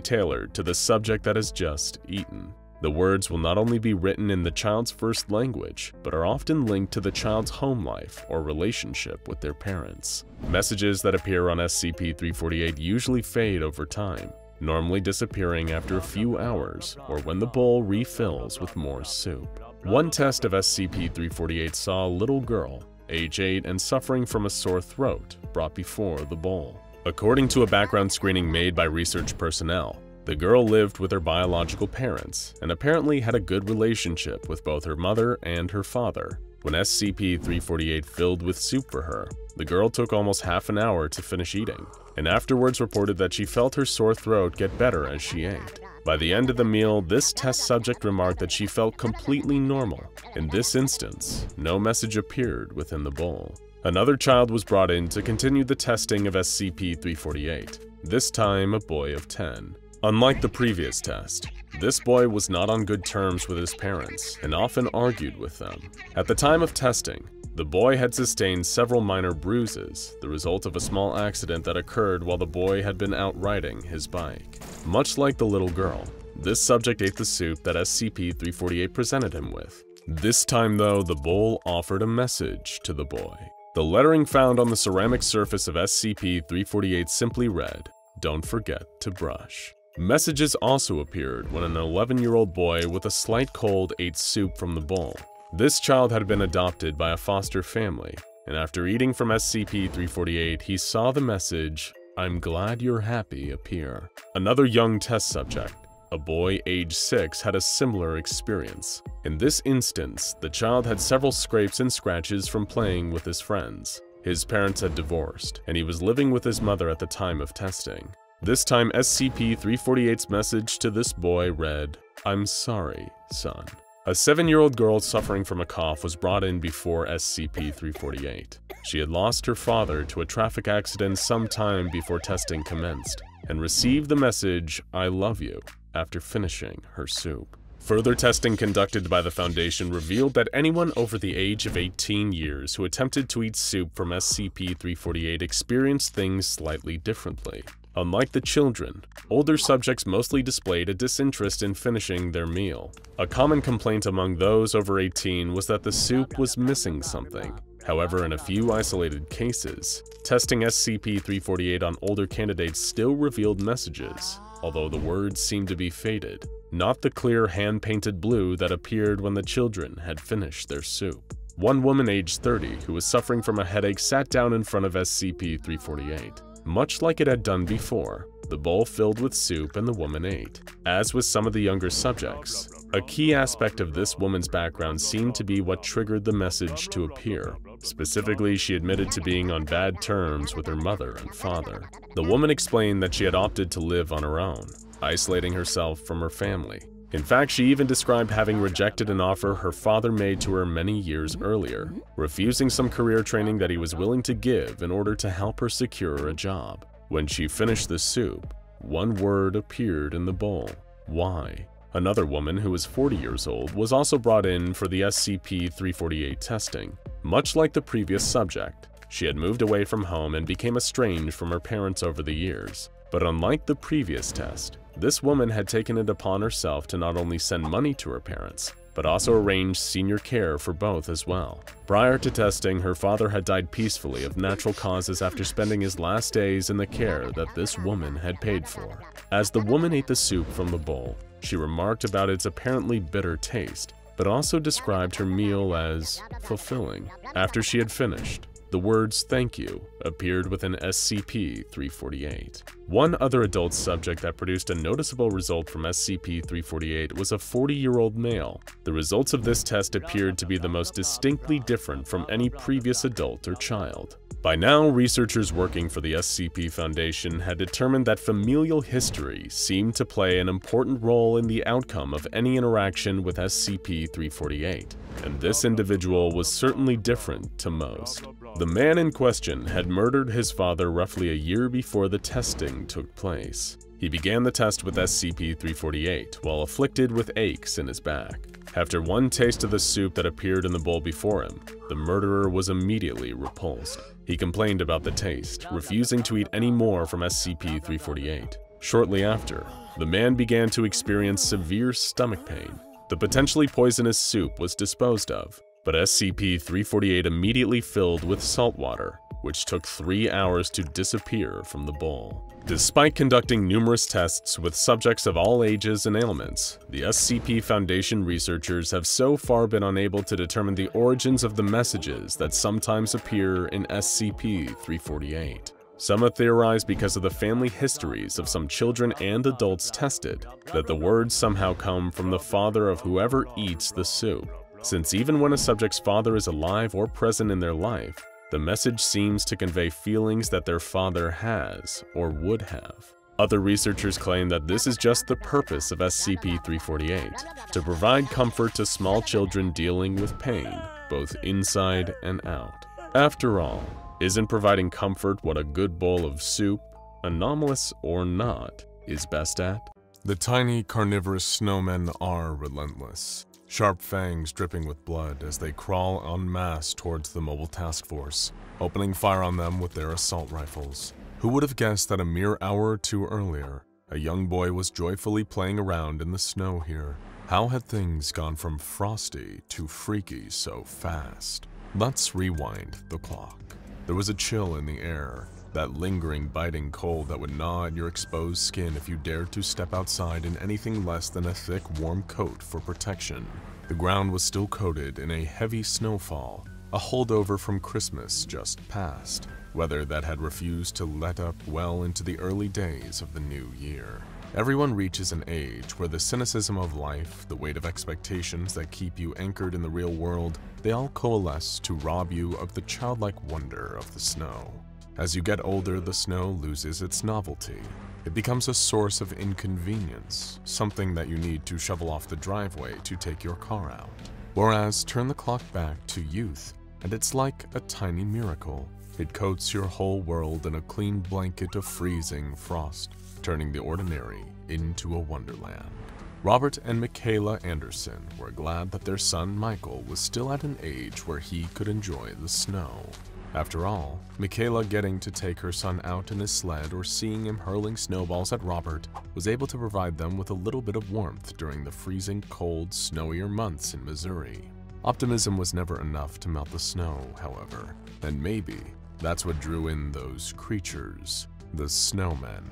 tailored to the subject that has just eaten. The words will not only be written in the child's first language, but are often linked to the child's home life or relationship with their parents. Messages that appear on SCP-348 usually fade over time, normally disappearing after a few hours or when the bowl refills with more soup. One test of SCP-348 saw a little girl, age 8 and suffering from a sore throat, brought before the bowl. According to a background screening made by research personnel, the girl lived with her biological parents and apparently had a good relationship with both her mother and her father. When SCP-348 filled with soup for her, the girl took almost half an hour to finish eating, and afterwards reported that she felt her sore throat get better as she ate. By the end of the meal, this test subject remarked that she felt completely normal. In this instance, no message appeared within the bowl. Another child was brought in to continue the testing of SCP-348, this time a boy of 10. Unlike the previous test, this boy was not on good terms with his parents and often argued with them. At the time of testing, the boy had sustained several minor bruises, the result of a small accident that occurred while the boy had been out riding his bike. Much like the little girl, this subject ate the soup that SCP-348 presented him with. This time though, the bowl offered a message to the boy. The lettering found on the ceramic surface of SCP-348 simply read, "Don't forget to brush." Messages also appeared when an 11-year-old boy with a slight cold ate soup from the bowl. This child had been adopted by a foster family, and after eating from SCP-348, he saw the message, "I'm glad you're happy," appear. Another young test subject, a boy age 6, had a similar experience. In this instance, the child had several scrapes and scratches from playing with his friends. His parents had divorced, and he was living with his mother at the time of testing. This time, SCP-348's message to this boy read, "I'm sorry, son." A 7-year-old girl suffering from a cough was brought in before SCP-348. She had lost her father to a traffic accident sometime before testing commenced, and received the message, "I love you," after finishing her soup. Further testing conducted by the Foundation revealed that anyone over the age of 18 years who attempted to eat soup from SCP-348 experienced things slightly differently. Unlike the children, older subjects mostly displayed a disinterest in finishing their meal. A common complaint among those over 18 was that the soup was missing something. However, in a few isolated cases, testing SCP-348 on older candidates still revealed messages, although the words seemed to be faded, not the clear hand-painted blue that appeared when the children had finished their soup. One woman aged 30 who was suffering from a headache sat down in front of SCP-348. Much like it had done before, the bowl filled with soup and the woman ate. As with some of the younger subjects, a key aspect of this woman's background seemed to be what triggered the message to appear. Specifically, she admitted to being on bad terms with her mother and father. The woman explained that she had opted to live on her own, isolating herself from her family. In fact, she even described having rejected an offer her father made to her many years earlier, refusing some career training that he was willing to give in order to help her secure a job. When she finished the soup, one word appeared in the bowl: "Why?" Another woman, who was 40 years old, was also brought in for the SCP-348 testing. Much like the previous subject, she had moved away from home and became estranged from her parents over the years. But unlike the previous test, this woman had taken it upon herself to not only send money to her parents, but also arrange senior care for both as well. Prior to testing, her father had died peacefully of natural causes after spending his last days in the care that this woman had paid for. As the woman ate the soup from the bowl, she remarked about its apparently bitter taste, but also described her meal as fulfilling. After she had finished, the words "thank you" appeared within SCP-348. One other adult subject that produced a noticeable result from SCP-348 was a 40-year-old male. The results of this test appeared to be the most distinctly different from any previous adult or child. By now, researchers working for the SCP Foundation had determined that familial history seemed to play an important role in the outcome of any interaction with SCP-348, and this individual was certainly different to most. The man in question had murdered his father roughly a year before the testing took place. He began the test with SCP-348 while afflicted with aches in his back. After one taste of the soup that appeared in the bowl before him, the murderer was immediately repulsed. He complained about the taste, refusing to eat any more from SCP-348. Shortly after, the man began to experience severe stomach pain. The potentially poisonous soup was disposed of, but SCP-348 immediately filled with salt water, which took 3 hours to disappear from the bowl. Despite conducting numerous tests with subjects of all ages and ailments, the SCP Foundation researchers have so far been unable to determine the origins of the messages that sometimes appear in SCP-348. Some have theorized, because of the family histories of some children and adults tested, that the words somehow come from the father of whoever eats the soup, since even when a subject's father is alive or present in their life, the message seems to convey feelings that their father has or would have. Other researchers claim that this is just the purpose of SCP-348, to provide comfort to small children dealing with pain, both inside and out. After all, isn't providing comfort what a good bowl of soup, anomalous or not, is best at? The tiny carnivorous snowmen are relentless, sharp fangs dripping with blood as they crawl en masse towards the mobile task force, opening fire on them with their assault rifles. Who would have guessed that a mere hour or two earlier, a young boy was joyfully playing around in the snow here? How had things gone from frosty to freaky so fast? Let's rewind the clock. There was a chill in the air, that lingering, biting cold that would gnaw at your exposed skin if you dared to step outside in anything less than a thick, warm coat for protection. The ground was still coated in a heavy snowfall, a holdover from Christmas just past, weather that had refused to let up well into the early days of the new year. Everyone reaches an age where the cynicism of life, the weight of expectations that keep you anchored in the real world, they all coalesce to rob you of the childlike wonder of the snow. As you get older, the snow loses its novelty. It becomes a source of inconvenience, something that you need to shovel off the driveway to take your car out. Whereas, turn the clock back to youth, and it's like a tiny miracle. It coats your whole world in a clean blanket of freezing frost, turning the ordinary into a wonderland. Robert and Michaela Anderson were glad that their son Michael was still at an age where he could enjoy the snow. After all, Michaela getting to take her son out in his sled or seeing him hurling snowballs at Robert was able to provide them with a little bit of warmth during the freezing cold, snowier months in Missouri. Optimism was never enough to melt the snow, however, and maybe that's what drew in those creatures, the snowmen.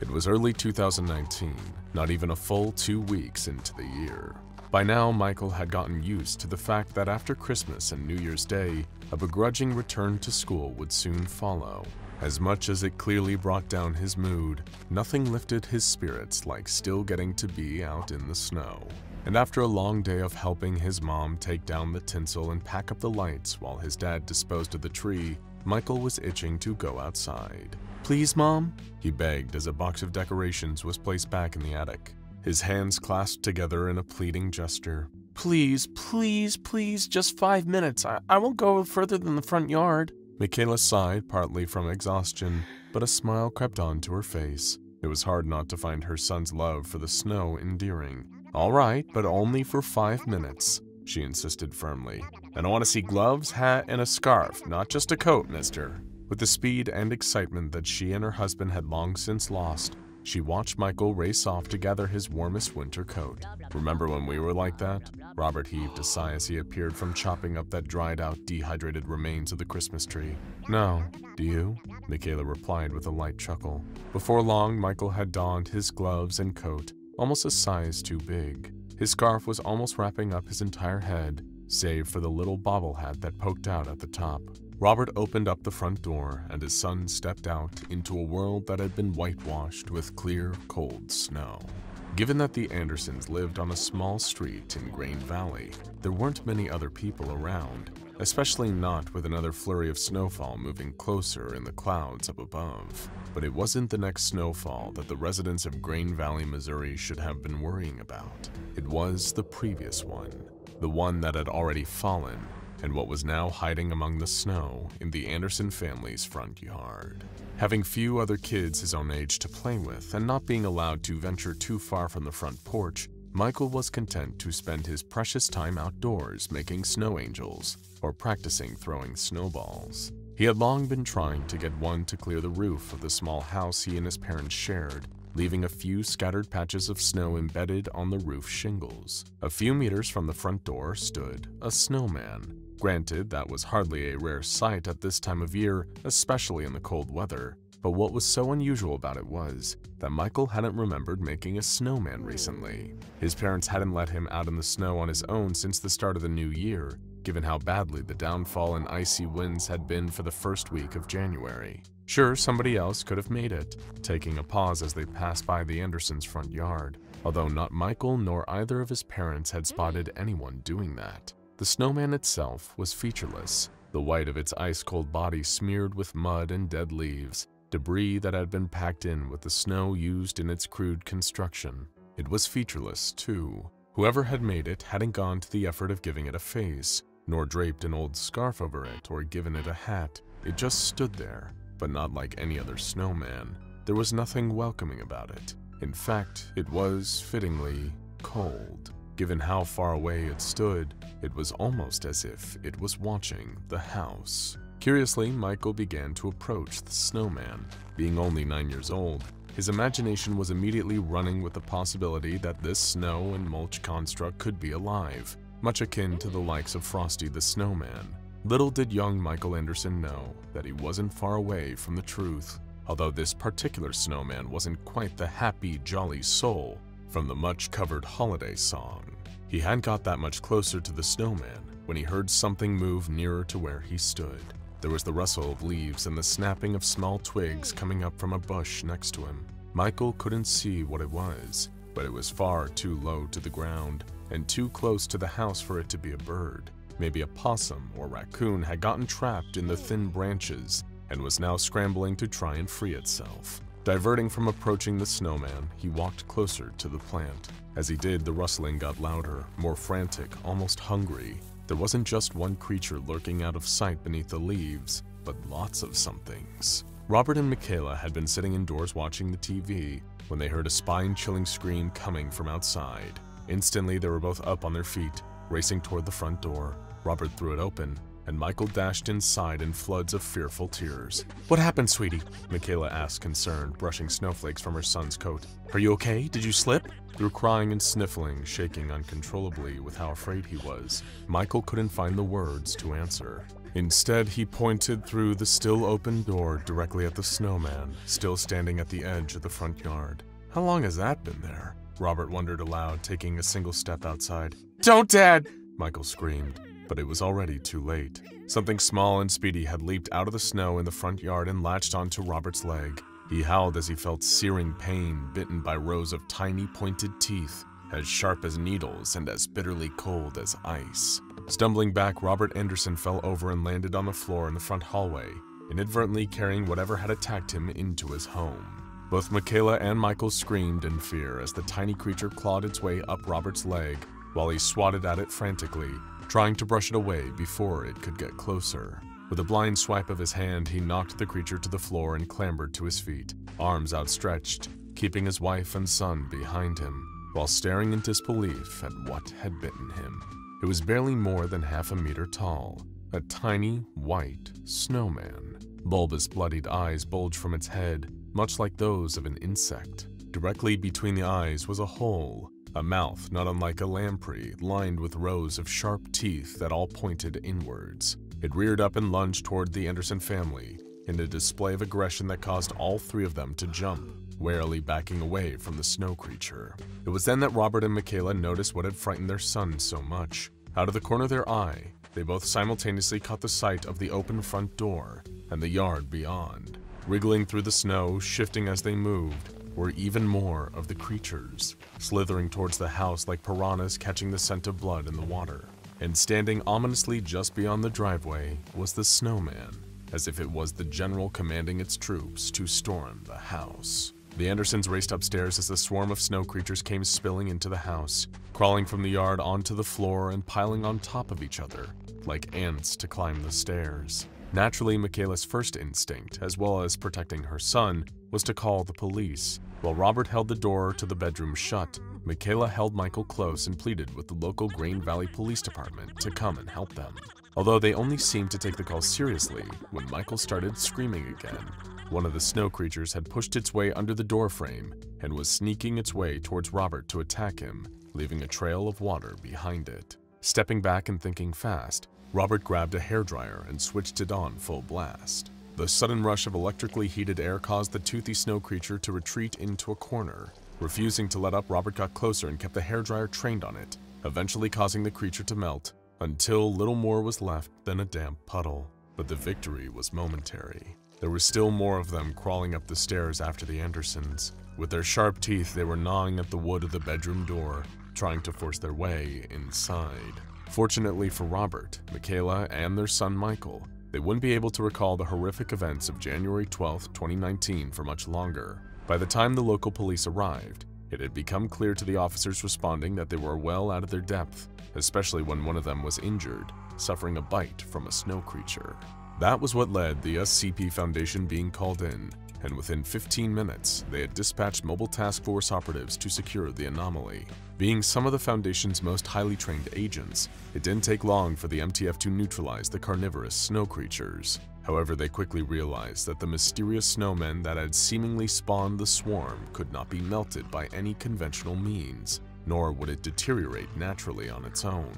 It was early 2019, not even a full 2 weeks into the year. By now, Michael had gotten used to the fact that after Christmas and New Year's Day, a begrudging return to school would soon follow. As much as it clearly brought down his mood, nothing lifted his spirits like still getting to be out in the snow. And after a long day of helping his mom take down the tinsel and pack up the lights while his dad disposed of the tree, Michael was itching to go outside. "Please, Mom?" he begged as a box of decorations was placed back in the attic. His hands clasped together in a pleading gesture. "Please, please, please, just 5 minutes. I won't go further than the front yard." Michaela sighed, partly from exhaustion, but a smile crept onto her face. It was hard not to find her son's love for the snow endearing. "All right, but only for 5 minutes," she insisted firmly. "And I want to see gloves, hat, and a scarf, not just a coat, mister." With the speed and excitement that she and her husband had long since lost, she watched Michael race off to gather his warmest winter coat. "Remember when we were like that?" Robert heaved a sigh as he appeared from chopping up that dried-out, dehydrated remains of the Christmas tree. "No, do you?" Michaela replied with a light chuckle. Before long, Michael had donned his gloves and coat, almost a size too big. His scarf was almost wrapping up his entire head, save for the little bobble hat that poked out at the top. Robert opened up the front door, and his son stepped out into a world that had been whitewashed with clear, cold snow. Given that the Andersons lived on a small street in Grain Valley, there weren't many other people around, especially not with another flurry of snowfall moving closer in the clouds up above. But it wasn't the next snowfall that the residents of Grain Valley, Missouri should have been worrying about. It was the previous one, the one that had already fallen, and what was now hiding among the snow in the Anderson family's front yard. Having few other kids his own age to play with and not being allowed to venture too far from the front porch, Michael was content to spend his precious time outdoors making snow angels or practicing throwing snowballs. He had long been trying to get one to clear the roof of the small house he and his parents shared, leaving a few scattered patches of snow embedded on the roof shingles. A few meters from the front door stood a snowman. Granted, that was hardly a rare sight at this time of year, especially in the cold weather, but what was so unusual about it was that Michael hadn't remembered making a snowman recently. His parents hadn't let him out in the snow on his own since the start of the new year, given how badly the downfall and icy winds had been for the first week of January. Sure, somebody else could have made it, taking a pause as they passed by the Andersons' front yard, although not Michael nor either of his parents had spotted anyone doing that. The snowman itself was featureless, the white of its ice-cold body smeared with mud and dead leaves, debris that had been packed in with the snow used in its crude construction. It was featureless, too. Whoever had made it hadn't gone to the effort of giving it a face, nor draped an old scarf over it or given it a hat. It just stood there, but not like any other snowman. There was nothing welcoming about it. In fact, it was, fittingly, cold. Given how far away it stood, it was almost as if it was watching the house. Curiously, Michael began to approach the snowman. Being only 9 years old, his imagination was immediately running with the possibility that this snow and mulch construct could be alive, much akin to the likes of Frosty the Snowman. Little did young Michael Anderson know that he wasn't far away from the truth, although this particular snowman wasn't quite the happy, jolly soul from the much-covered holiday song. He hadn't got that much closer to the snowman when he heard something move nearer to where he stood. There was the rustle of leaves and the snapping of small twigs coming up from a bush next to him. Michael couldn't see what it was, but it was far too low to the ground and too close to the house for it to be a bird. Maybe a possum or raccoon had gotten trapped in the thin branches, and was now scrambling to try and free itself. Diverting from approaching the snowman, he walked closer to the plant. As he did, the rustling got louder, more frantic, almost hungry. There wasn't just one creature lurking out of sight beneath the leaves, but lots of somethings. Robert and Michaela had been sitting indoors watching the TV when they heard a spine-chilling scream coming from outside. Instantly, they were both up on their feet, racing toward the front door. Robert threw it open, and Michael dashed inside in floods of fearful tears. "What happened, sweetie?" Michaela asked, concerned, brushing snowflakes from her son's coat. "Are you okay? Did you slip?" Through crying and sniffling, shaking uncontrollably with how afraid he was, Michael couldn't find the words to answer. Instead, he pointed through the still open door directly at the snowman, still standing at the edge of the front yard. "How long has that been there?" Robert wondered aloud, taking a single step outside. "Don't, Dad!" Michael screamed, but it was already too late. Something small and speedy had leaped out of the snow in the front yard and latched onto Robert's leg. He howled as he felt searing pain, bitten by rows of tiny pointed teeth, as sharp as needles and as bitterly cold as ice. Stumbling back, Robert Anderson fell over and landed on the floor in the front hallway, inadvertently carrying whatever had attacked him into his home. Both Michaela and Michael screamed in fear as the tiny creature clawed its way up Robert's leg while he swatted at it frantically, trying to brush it away before it could get closer. With a blind swipe of his hand, he knocked the creature to the floor and clambered to his feet, arms outstretched, keeping his wife and son behind him, while staring in disbelief at what had bitten him. It was barely more than half a meter tall, a tiny, white snowman. Bulbous, bloodied eyes bulged from its head, much like those of an insect. Directly between the eyes was a hole, a mouth not unlike a lamprey, lined with rows of sharp teeth that all pointed inwards. It reared up and lunged toward the Anderson family in a display of aggression that caused all three of them to jump, warily backing away from the snow creature. It was then that Robert and Michaela noticed what had frightened their son so much. Out of the corner of their eye, they both simultaneously caught the sight of the open front door and the yard beyond. Wriggling through the snow, shifting as they moved, were even more of the creatures, slithering towards the house like piranhas catching the scent of blood in the water. And standing ominously just beyond the driveway was the snowman, as if it was the general commanding its troops to storm the house. The Andersons raced upstairs as the swarm of snow creatures came spilling into the house, crawling from the yard onto the floor and piling on top of each other, like ants to climb the stairs. Naturally, Michaela's first instinct, as well as protecting her son, was to call the police. While Robert held the door to the bedroom shut, Michaela held Michael close and pleaded with the local Grain Valley Police Department to come and help them. Although they only seemed to take the call seriously when Michael started screaming again. One of the snow creatures had pushed its way under the door frame and was sneaking its way towards Robert to attack him, leaving a trail of water behind it. Stepping back and thinking fast, Robert grabbed a hairdryer and switched it on full blast. The sudden rush of electrically heated air caused the toothy snow creature to retreat into a corner. Refusing to let up, Robert got closer and kept the hairdryer trained on it, eventually causing the creature to melt, until little more was left than a damp puddle. But the victory was momentary. There were still more of them crawling up the stairs after the Andersons. With their sharp teeth, they were gnawing at the wood of the bedroom door, trying to force their way inside. Fortunately for Robert, Michaela, and their son Michael, they wouldn't be able to recall the horrific events of January 12, 2019 for much longer. By the time the local police arrived, it had become clear to the officers responding that they were well out of their depth, especially when one of them was injured, suffering a bite from a snow creature. That was what led the SCP Foundation being called in, and within 15 minutes, they had dispatched mobile task force operatives to secure the anomaly. Being some of the Foundation's most highly trained agents, it didn't take long for the MTF to neutralize the carnivorous snow creatures. However, they quickly realized that the mysterious snowmen that had seemingly spawned the swarm could not be melted by any conventional means, nor would it deteriorate naturally on its own.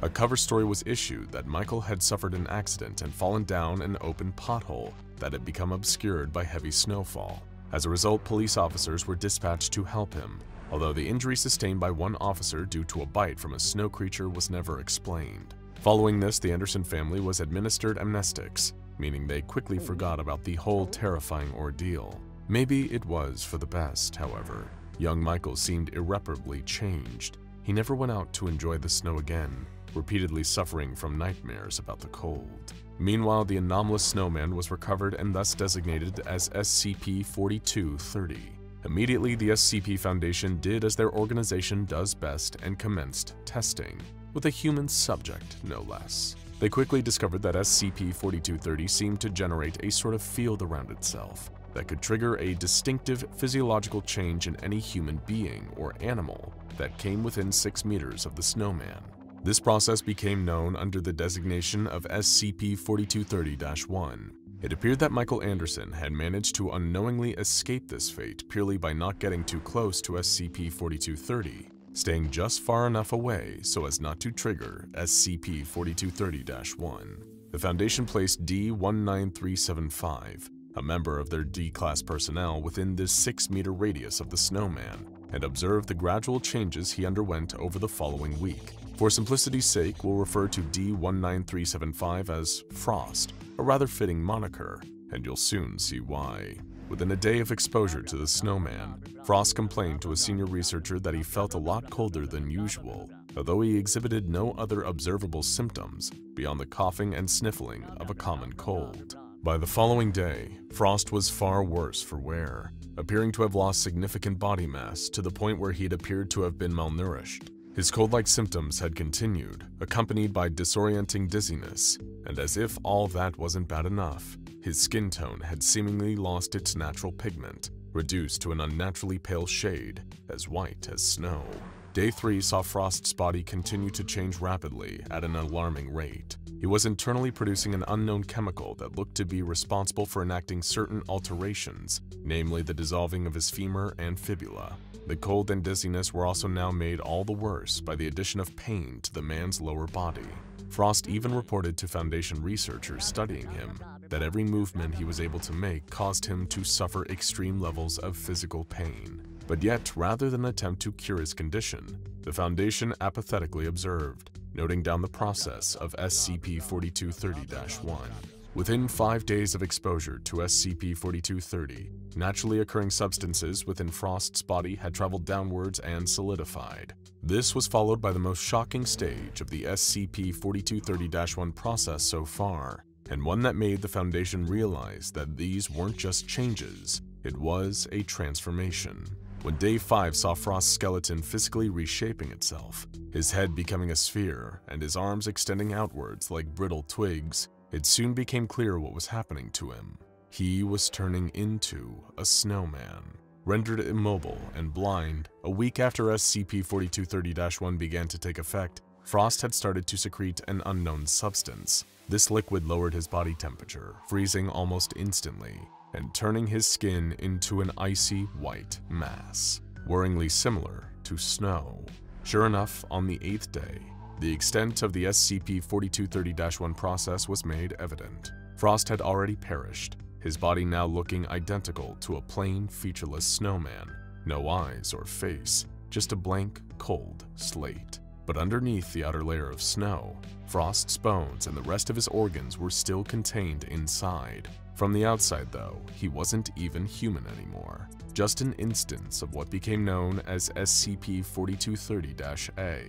A cover story was issued that Michael had suffered an accident and fallen down an open pothole that had become obscured by heavy snowfall. As a result, police officers were dispatched to help him, although the injury sustained by one officer due to a bite from a snow creature was never explained. Following this, the Anderson family was administered amnestics, meaning they quickly forgot about the whole terrifying ordeal. Maybe it was for the best, however. Young Michael seemed irreparably changed. He never went out to enjoy the snow again, repeatedly suffering from nightmares about the cold. Meanwhile, the anomalous snowman was recovered and thus designated as SCP-4230. Immediately, the SCP Foundation did as their organization does best and commenced testing, with a human subject, no less. They quickly discovered that SCP-4230 seemed to generate a sort of field around itself that could trigger a distinctive physiological change in any human being or animal that came within 6 meters of the snowman. This process became known under the designation of SCP-4230-1. It appeared that Michael Anderson had managed to unknowingly escape this fate purely by not getting too close to SCP-4230, staying just far enough away so as not to trigger SCP-4230-1. The Foundation placed D-19375, a member of their D-Class personnel, within this 6-meter radius of the snowman, and observed the gradual changes he underwent over the following week. For simplicity's sake, we'll refer to D-19375 as Frost, a rather fitting moniker, and you'll soon see why. Within a day of exposure to the snowman, Frost complained to a senior researcher that he felt a lot colder than usual, although he exhibited no other observable symptoms beyond the coughing and sniffling of a common cold. By the following day, Frost was far worse for wear, appearing to have lost significant body mass to the point where he'd appeared to have been malnourished. His cold-like symptoms had continued, accompanied by disorienting dizziness, and as if all that wasn't bad enough, his skin tone had seemingly lost its natural pigment, reduced to an unnaturally pale shade, as white as snow. Day 3 saw Frost's body continue to change rapidly at an alarming rate. He was internally producing an unknown chemical that looked to be responsible for enacting certain alterations, namely the dissolving of his femur and fibula. The cold and dizziness were also now made all the worse by the addition of pain to the man's lower body. Frost even reported to Foundation researchers studying him that every movement he was able to make caused him to suffer extreme levels of physical pain. But yet, rather than attempt to cure his condition, the Foundation apathetically observed, noting down the process of SCP-4230-1. Within 5 days of exposure to SCP-4230, naturally occurring substances within Frost's body had traveled downwards and solidified. This was followed by the most shocking stage of the SCP-4230-1 process so far, and one that made the Foundation realize that these weren't just changes, it was a transformation. When Day 5 saw Frost's skeleton physically reshaping itself, his head becoming a sphere and his arms extending outwards like brittle twigs, it soon became clear what was happening to him. He was turning into a snowman. Rendered immobile and blind, a week after SCP-4230-1 began to take effect, Frost had started to secrete an unknown substance. This liquid lowered his body temperature, freezing almost instantly, and turning his skin into an icy white mass, worryingly similar to snow. Sure enough, on the 8th day, the extent of the SCP-4230-1 process was made evident. Frost had already perished, his body now looking identical to a plain, featureless snowman. No eyes or face, just a blank, cold slate. But underneath the outer layer of snow, Frost's bones and the rest of his organs were still contained inside. From the outside, though, he wasn't even human anymore. Just an instance of what became known as SCP-4230-A.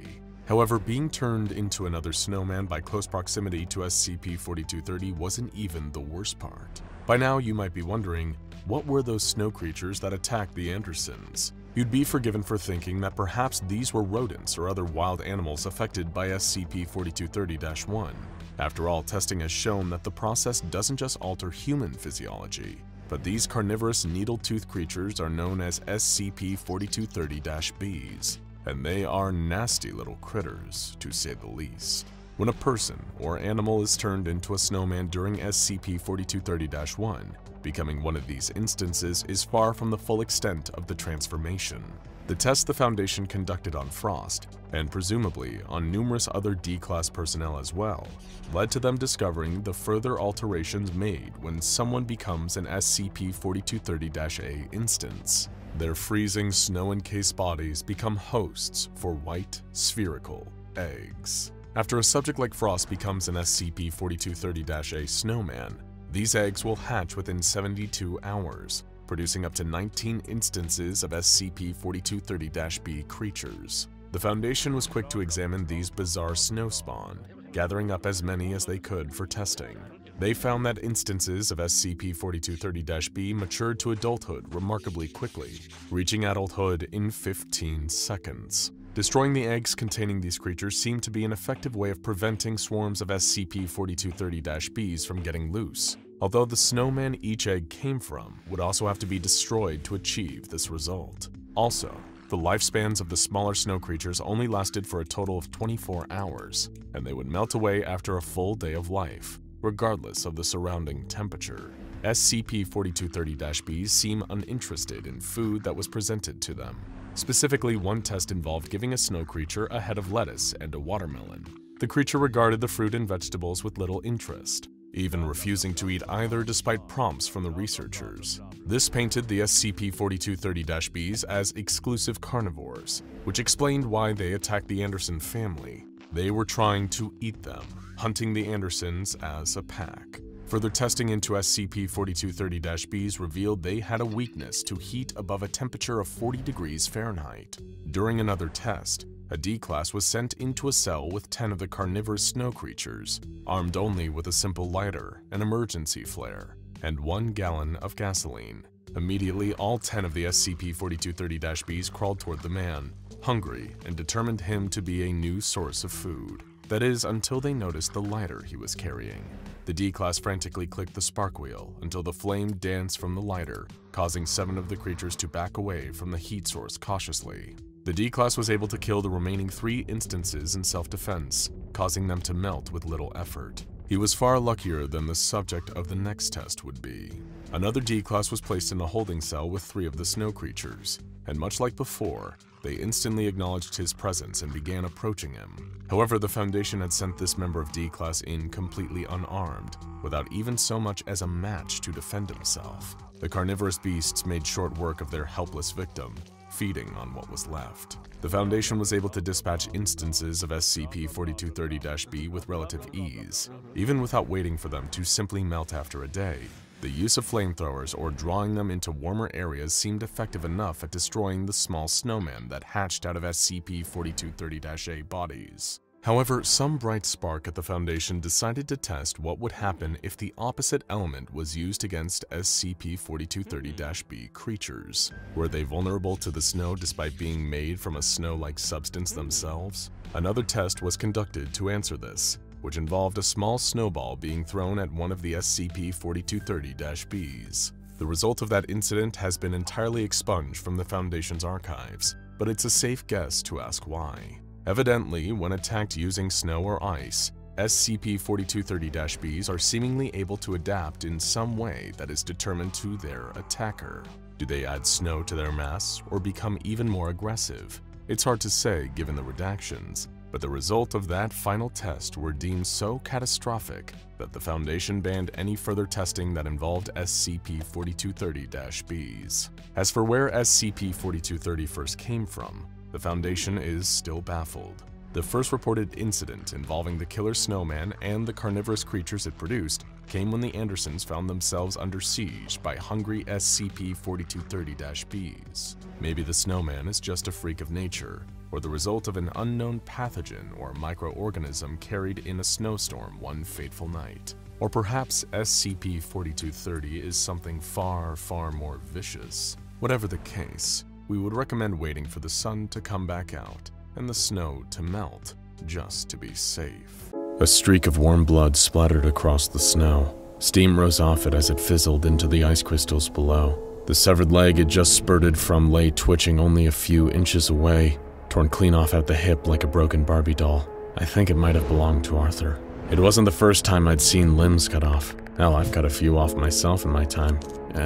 However, being turned into another snowman by close proximity to SCP-4230 wasn't even the worst part. By now, you might be wondering, what were those snow creatures that attacked the Andersons? You'd be forgiven for thinking that perhaps these were rodents or other wild animals affected by SCP-4230-1. After all, testing has shown that the process doesn't just alter human physiology, but these carnivorous needle-toothed creatures are known as SCP-4230-Bs, and they are nasty little critters, to say the least. When a person or animal is turned into a snowman during SCP-4230-1, becoming one of these instances is far from the full extent of the transformation. The tests the Foundation conducted on Frost, and presumably on numerous other D-Class personnel as well, led to them discovering the further alterations made when someone becomes an SCP-4230-A instance. Their freezing snow-encased bodies become hosts for white, spherical eggs. After a subject like Frost becomes an SCP-4230-A snowman, these eggs will hatch within 72 hours, producing up to 19 instances of SCP-4230-B creatures. The Foundation was quick to examine these bizarre snow spawn, gathering up as many as they could for testing. They found that instances of SCP-4230-B matured to adulthood remarkably quickly, reaching adulthood in 15 seconds. Destroying the eggs containing these creatures seemed to be an effective way of preventing swarms of SCP-4230-Bs from getting loose, although the snowman each egg came from would also have to be destroyed to achieve this result. Also, the lifespans of the smaller snow creatures only lasted for a total of 24 hours, and they would melt away after a full day of life, regardless of the surrounding temperature. SCP-4230-Bs seem uninterested in food that was presented to them. Specifically, one test involved giving a snow creature a head of lettuce and a watermelon. The creature regarded the fruit and vegetables with little interest, even refusing to eat either despite prompts from the researchers. This painted the SCP-4230-Bs as exclusive carnivores, which explained why they attacked the Anderson family. They were trying to eat them, hunting the Andersons as a pack. Further testing into SCP-4230-Bs revealed they had a weakness to heat above a temperature of 40 degrees Fahrenheit. During another test, a D-Class was sent into a cell with 10 of the carnivorous snow creatures, armed only with a simple lighter, an emergency flare, and 1 gallon of gasoline. Immediately, all 10 of the SCP-4230-Bs crawled toward the man, hungry, and determined him to be a new source of food. That is, until they noticed the lighter he was carrying. The D-Class frantically clicked the spark wheel until the flame danced from the lighter, causing 7 of the creatures to back away from the heat source cautiously. The D-Class was able to kill the remaining 3 instances in self-defense, causing them to melt with little effort. He was far luckier than the subject of the next test would be. Another D-Class was placed in a holding cell with 3 of the snow creatures, and much like before, they instantly acknowledged his presence and began approaching him. However, the Foundation had sent this member of D-Class in completely unarmed, without even so much as a match to defend himself. The carnivorous beasts made short work of their helpless victim, feeding on what was left. The Foundation was able to dispatch instances of SCP-4230-B with relative ease, even without waiting for them to simply melt after a day. The use of flamethrowers or drawing them into warmer areas seemed effective enough at destroying the small snowman that hatched out of SCP-4230-A bodies. However, some bright spark at the Foundation decided to test what would happen if the opposite element was used against SCP-4230-B creatures. Were they vulnerable to the snow despite being made from a snow-like substance themselves? Another test was conducted to answer this, which involved a small snowball being thrown at one of the SCP-4230-Bs. The result of that incident has been entirely expunged from the Foundation's archives, but it's a safe guess to ask why. Evidently, when attacked using snow or ice, SCP-4230-Bs are seemingly able to adapt in some way that is determined to their attacker. Do they add snow to their mass or become even more aggressive? It's hard to say given the redactions, but the result of that final test were deemed so catastrophic that the Foundation banned any further testing that involved SCP-4230-Bs. As for where SCP-4230 first came from, the Foundation is still baffled. The first reported incident involving the killer snowman and the carnivorous creatures it produced came when the Andersons found themselves under siege by hungry SCP-4230-Bs. Maybe the snowman is just a freak of nature, or the result of an unknown pathogen or microorganism carried in a snowstorm one fateful night. Or perhaps SCP-4230 is something far, far more vicious. Whatever the case, we would recommend waiting for the sun to come back out and the snow to melt, just to be safe. A streak of warm blood splattered across the snow. Steam rose off it as it fizzled into the ice crystals below. The severed leg it just spurted from lay twitching only a few inches away, torn clean off at the hip like a broken Barbie doll. I think it might have belonged to Arthur. It wasn't the first time I'd seen limbs cut off. Hell, I've cut a few off myself in my time.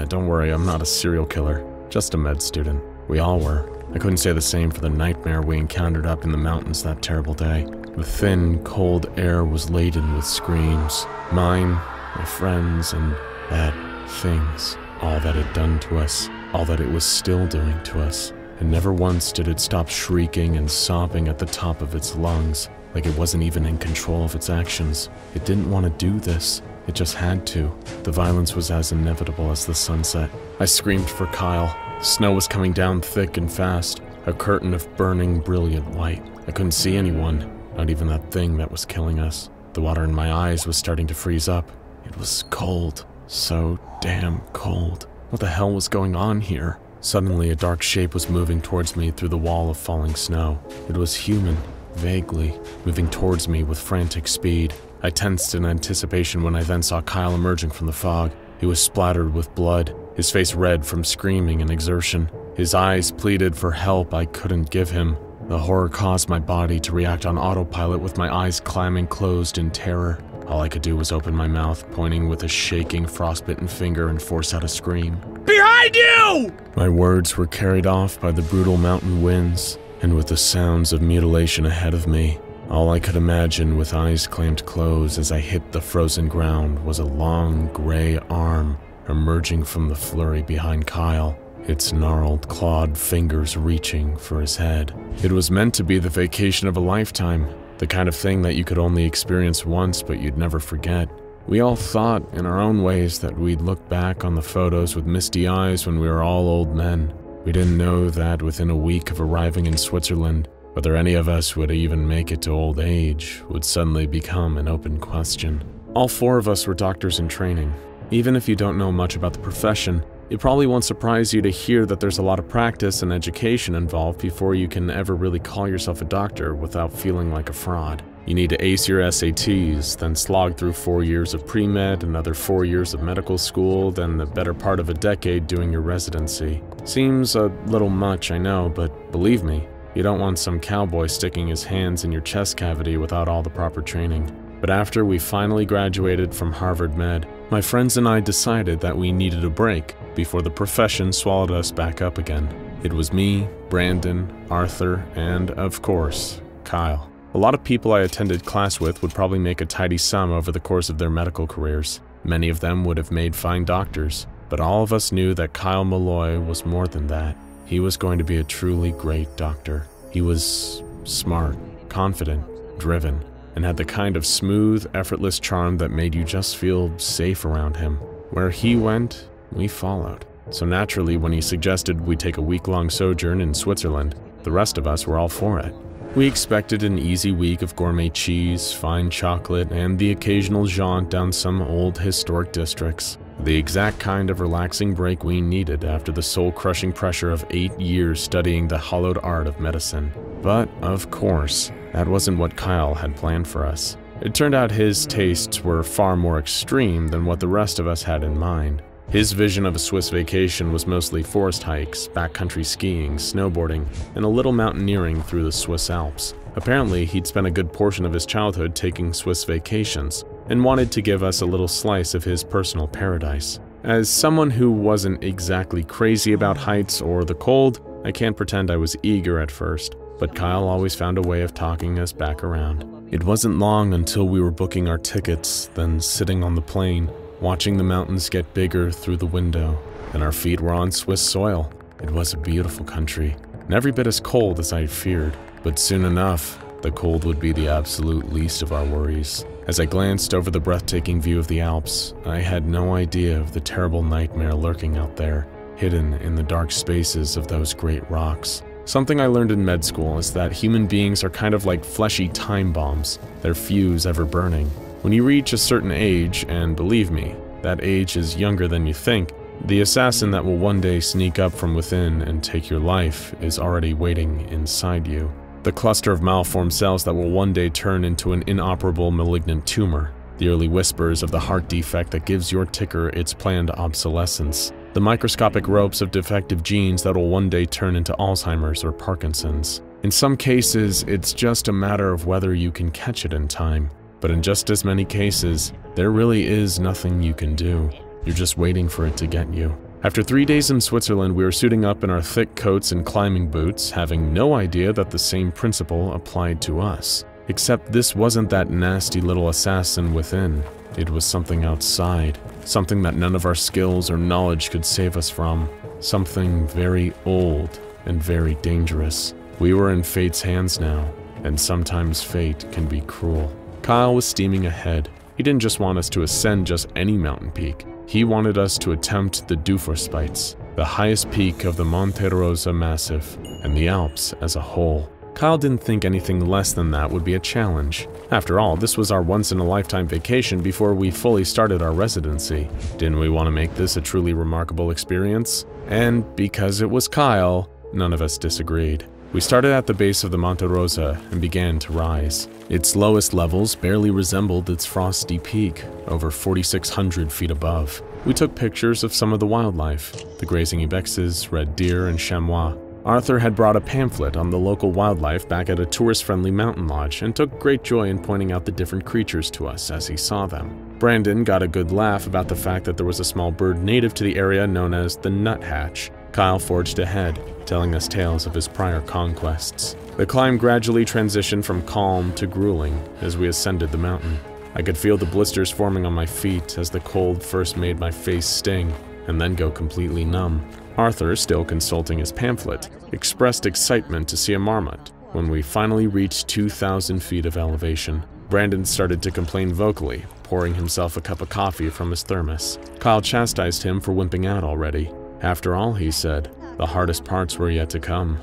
Don't worry, I'm not a serial killer, just a med student. We all were. I couldn't say the same for the nightmare we encountered up in the mountains that terrible day. The thin, cold air was laden with screams. Mine, my friends, and bad things. All that it had done to us. All that it was still doing to us. And never once did it stop shrieking and sobbing at the top of its lungs, like it wasn't even in control of its actions. It didn't want to do this. It just had to. The violence was as inevitable as the sunset. I screamed for Kyle. Snow was coming down thick and fast, a curtain of burning, brilliant white. I couldn't see anyone, not even that thing that was killing us. The water in my eyes was starting to freeze up. It was cold. So damn cold. What the hell was going on here? Suddenly, a dark shape was moving towards me through the wall of falling snow. It was human, vaguely, moving towards me with frantic speed. I tensed in anticipation when I then saw Kyle emerging from the fog. He was splattered with blood, his face red from screaming and exertion. His eyes pleaded for help I couldn't give him. The horror caused my body to react on autopilot with my eyes clamming closed in terror. All I could do was open my mouth, pointing with a shaking, frostbitten finger and force out a scream. Behind you! My words were carried off by the brutal mountain winds, and with the sounds of mutilation ahead of me. All I could imagine with eyes clamped closed as I hit the frozen ground was a long, gray arm emerging from the flurry behind Kyle, its gnarled, clawed fingers reaching for his head. It was meant to be the vacation of a lifetime, the kind of thing that you could only experience once but you'd never forget. We all thought, in our own ways, that we'd look back on the photos with misty eyes when we were all old men. We didn't know that within a week of arriving in Switzerland, whether any of us would even make it to old age would suddenly become an open question. All 4 of us were doctors in training. Even if you don't know much about the profession, it probably won't surprise you to hear that there's a lot of practice and education involved before you can ever really call yourself a doctor without feeling like a fraud. You need to ace your SATs, then slog through 4 years of pre-med, another 4 years of medical school, then the better part of a decade doing your residency. Seems a little much, I know, but believe me, you don't want some cowboy sticking his hands in your chest cavity without all the proper training. But after we finally graduated from Harvard Med, my friends and I decided that we needed a break before the profession swallowed us back up again. It was me, Brandon, Arthur, and, of course, Kyle. A lot of people I attended class with would probably make a tidy sum over the course of their medical careers. Many of them would have made fine doctors, but all of us knew that Kyle Malloy was more than that. He was going to be a truly great doctor. He was smart, confident, driven, and had the kind of smooth, effortless charm that made you just feel safe around him. Where he went, we followed. So naturally, when he suggested we take a week-long sojourn in Switzerland, the rest of us were all for it. We expected an easy week of gourmet cheese, fine chocolate, and the occasional jaunt down some old historic districts. The exact kind of relaxing break we needed after the soul-crushing pressure of 8 years studying the hallowed art of medicine. But, of course, that wasn't what Kyle had planned for us. It turned out his tastes were far more extreme than what the rest of us had in mind. His vision of a Swiss vacation was mostly forest hikes, backcountry skiing, snowboarding, and a little mountaineering through the Swiss Alps. Apparently, he'd spent a good portion of his childhood taking Swiss vacations, and wanted to give us a little slice of his personal paradise. As someone who wasn't exactly crazy about heights or the cold, I can't pretend I was eager at first, but Kyle always found a way of talking us back around. It wasn't long until we were booking our tickets, then sitting on the plane, watching the mountains get bigger through the window, and our feet were on Swiss soil. It was a beautiful country, and every bit as cold as I had feared, but soon enough, the cold would be the absolute least of our worries. As I glanced over the breathtaking view of the Alps, I had no idea of the terrible nightmare lurking out there, hidden in the dark spaces of those great rocks. Something I learned in med school is that human beings are kind of like fleshy time bombs, their fuse ever burning. When you reach a certain age, and believe me, that age is younger than you think, the assassin that will one day sneak up from within and take your life is already waiting inside you. The cluster of malformed cells that will one day turn into an inoperable malignant tumor. The early whispers of the heart defect that gives your ticker its planned obsolescence. The microscopic ropes of defective genes that will one day turn into Alzheimer's or Parkinson's. In some cases, it's just a matter of whether you can catch it in time. But in just as many cases, there really is nothing you can do. You're just waiting for it to get you. After 3 days in Switzerland, we were suiting up in our thick coats and climbing boots, having no idea that the same principle applied to us. Except this wasn't that nasty little assassin within. It was something outside, something that none of our skills or knowledge could save us from. Something very old and very dangerous. We were in fate's hands now, and sometimes fate can be cruel. Kyle was steaming ahead. He didn't just want us to ascend just any mountain peak. He wanted us to attempt the Dufourspitze, the highest peak of the Monte Rosa Massif, and the Alps as a whole. Kyle didn't think anything less than that would be a challenge. After all, this was our once-in-a-lifetime vacation before we fully started our residency. Didn't we want to make this a truly remarkable experience? And because it was Kyle, none of us disagreed. We started at the base of the Monte Rosa and began to rise. Its lowest levels barely resembled its frosty peak, over 4,600 feet above. We took pictures of some of the wildlife, the grazing ibexes, red deer, and chamois. Arthur had brought a pamphlet on the local wildlife back at a tourist-friendly mountain lodge and took great joy in pointing out the different creatures to us as he saw them. Brandon got a good laugh about the fact that there was a small bird native to the area known as the nuthatch. Kyle forged ahead, telling us tales of his prior conquests. The climb gradually transitioned from calm to grueling as we ascended the mountain. I could feel the blisters forming on my feet as the cold first made my face sting and then go completely numb. Arthur, still consulting his pamphlet, expressed excitement to see a marmot. When we finally reached 2,000 feet of elevation, Brandon started to complain vocally, pouring himself a cup of coffee from his thermos. Kyle chastised him for wimping out already. After all, he said, the hardest parts were yet to come.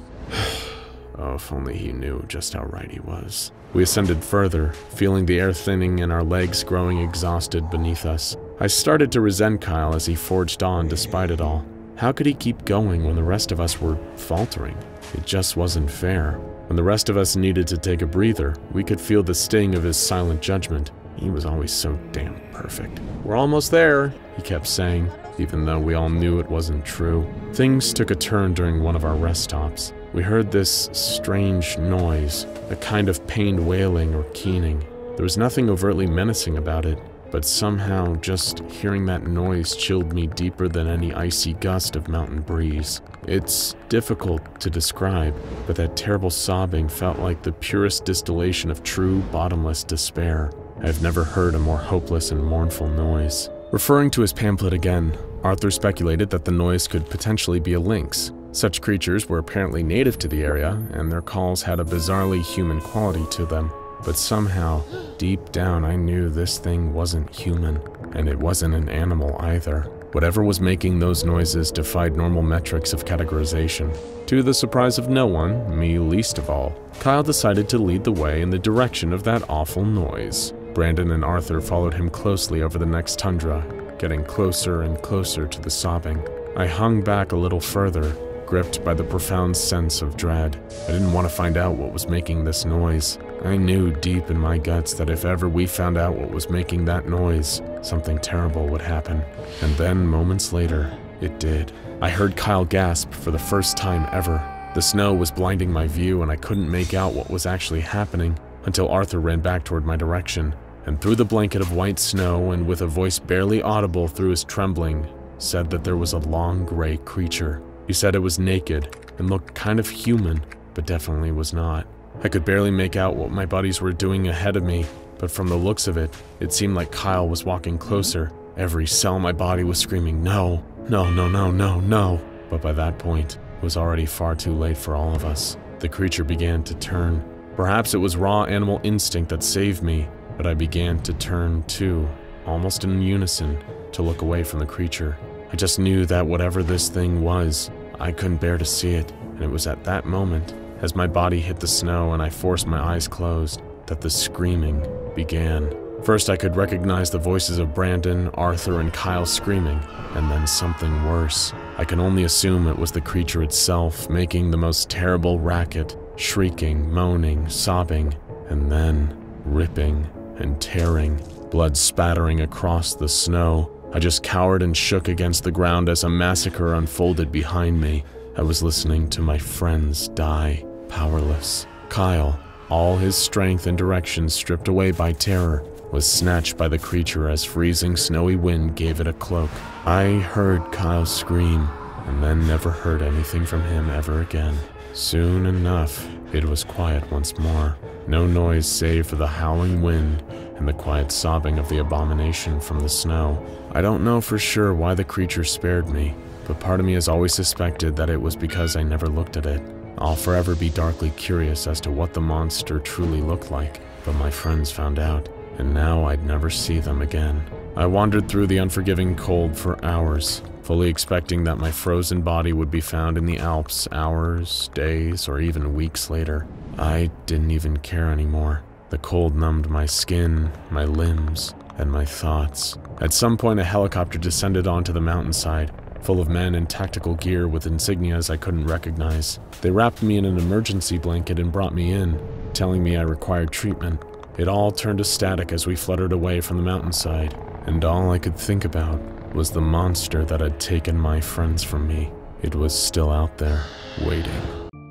Oh, if only he knew just how right he was. We ascended further, feeling the air thinning and our legs growing exhausted beneath us. I started to resent Kyle as he forged on despite it all. How could he keep going when the rest of us were faltering? It just wasn't fair. When the rest of us needed to take a breather, we could feel the sting of his silent judgment. He was always so damn perfect. "We're almost there," he kept saying, even though we all knew it wasn't true. Things took a turn during one of our rest stops. We heard this strange noise, a kind of pained wailing or keening. There was nothing overtly menacing about it, but somehow just hearing that noise chilled me deeper than any icy gust of mountain breeze. It's difficult to describe, but that terrible sobbing felt like the purest distillation of true, bottomless despair. I've never heard a more hopeless and mournful noise. Referring to his pamphlet again, Arthur speculated that the noise could potentially be a lynx. Such creatures were apparently native to the area, and their calls had a bizarrely human quality to them. But somehow, deep down, I knew this thing wasn't human, and it wasn't an animal either. Whatever was making those noises defied normal metrics of categorization. To the surprise of no one, me least of all, Kyle decided to lead the way in the direction of that awful noise. Brandon and Arthur followed him closely over the next tundra, getting closer and closer to the sobbing. I hung back a little further, gripped by the profound sense of dread. I didn't want to find out what was making this noise. I knew deep in my guts that if ever we found out what was making that noise, something terrible would happen. And then, moments later, it did. I heard Kyle gasp for the first time ever. The snow was blinding my view and I couldn't make out what was actually happening until Arthur ran back toward my direction, and through the blanket of white snow and with a voice barely audible through his trembling, said that there was a long gray creature. He said it was naked and looked kind of human, but definitely was not. I could barely make out what my buddies were doing ahead of me, but from the looks of it, it seemed like Kyle was walking closer. Every cell in my body was screaming, "No, no, no, no, no, no." But by that point, it was already far too late for all of us. The creature began to turn. Perhaps it was raw animal instinct that saved me, but I began to turn too, almost in unison, to look away from the creature. I just knew that whatever this thing was, I couldn't bear to see it, and it was at that moment, as my body hit the snow and I forced my eyes closed, that the screaming began. First, I could recognize the voices of Brandon, Arthur, and Kyle screaming, and then something worse. I can only assume it was the creature itself, making the most terrible racket, shrieking, moaning, sobbing, and then ripping and tearing, blood spattering across the snow. I just cowered and shook against the ground as a massacre unfolded behind me. I was listening to my friends die, powerless. Kyle, all his strength and direction stripped away by terror, was snatched by the creature as freezing snowy wind gave it a cloak. I heard Kyle scream, and then never heard anything from him ever again. Soon enough, it was quiet once more. No noise save for the howling wind and the quiet sobbing of the abomination from the snow. I don't know for sure why the creature spared me, but part of me has always suspected that it was because I never looked at it. I'll forever be darkly curious as to what the monster truly looked like, but my friends found out, and now I'd never see them again. I wandered through the unforgiving cold for hours, fully expecting that my frozen body would be found in the Alps hours, days, or even weeks later. I didn't even care anymore. The cold numbed my skin, my limbs, and my thoughts. At some point, a helicopter descended onto the mountainside, full of men in tactical gear with insignias I couldn't recognize. They wrapped me in an emergency blanket and brought me in, telling me I required treatment. It all turned to static as we fluttered away from the mountainside, and all I could think about was the monster that had taken my friends from me. It was still out there, waiting.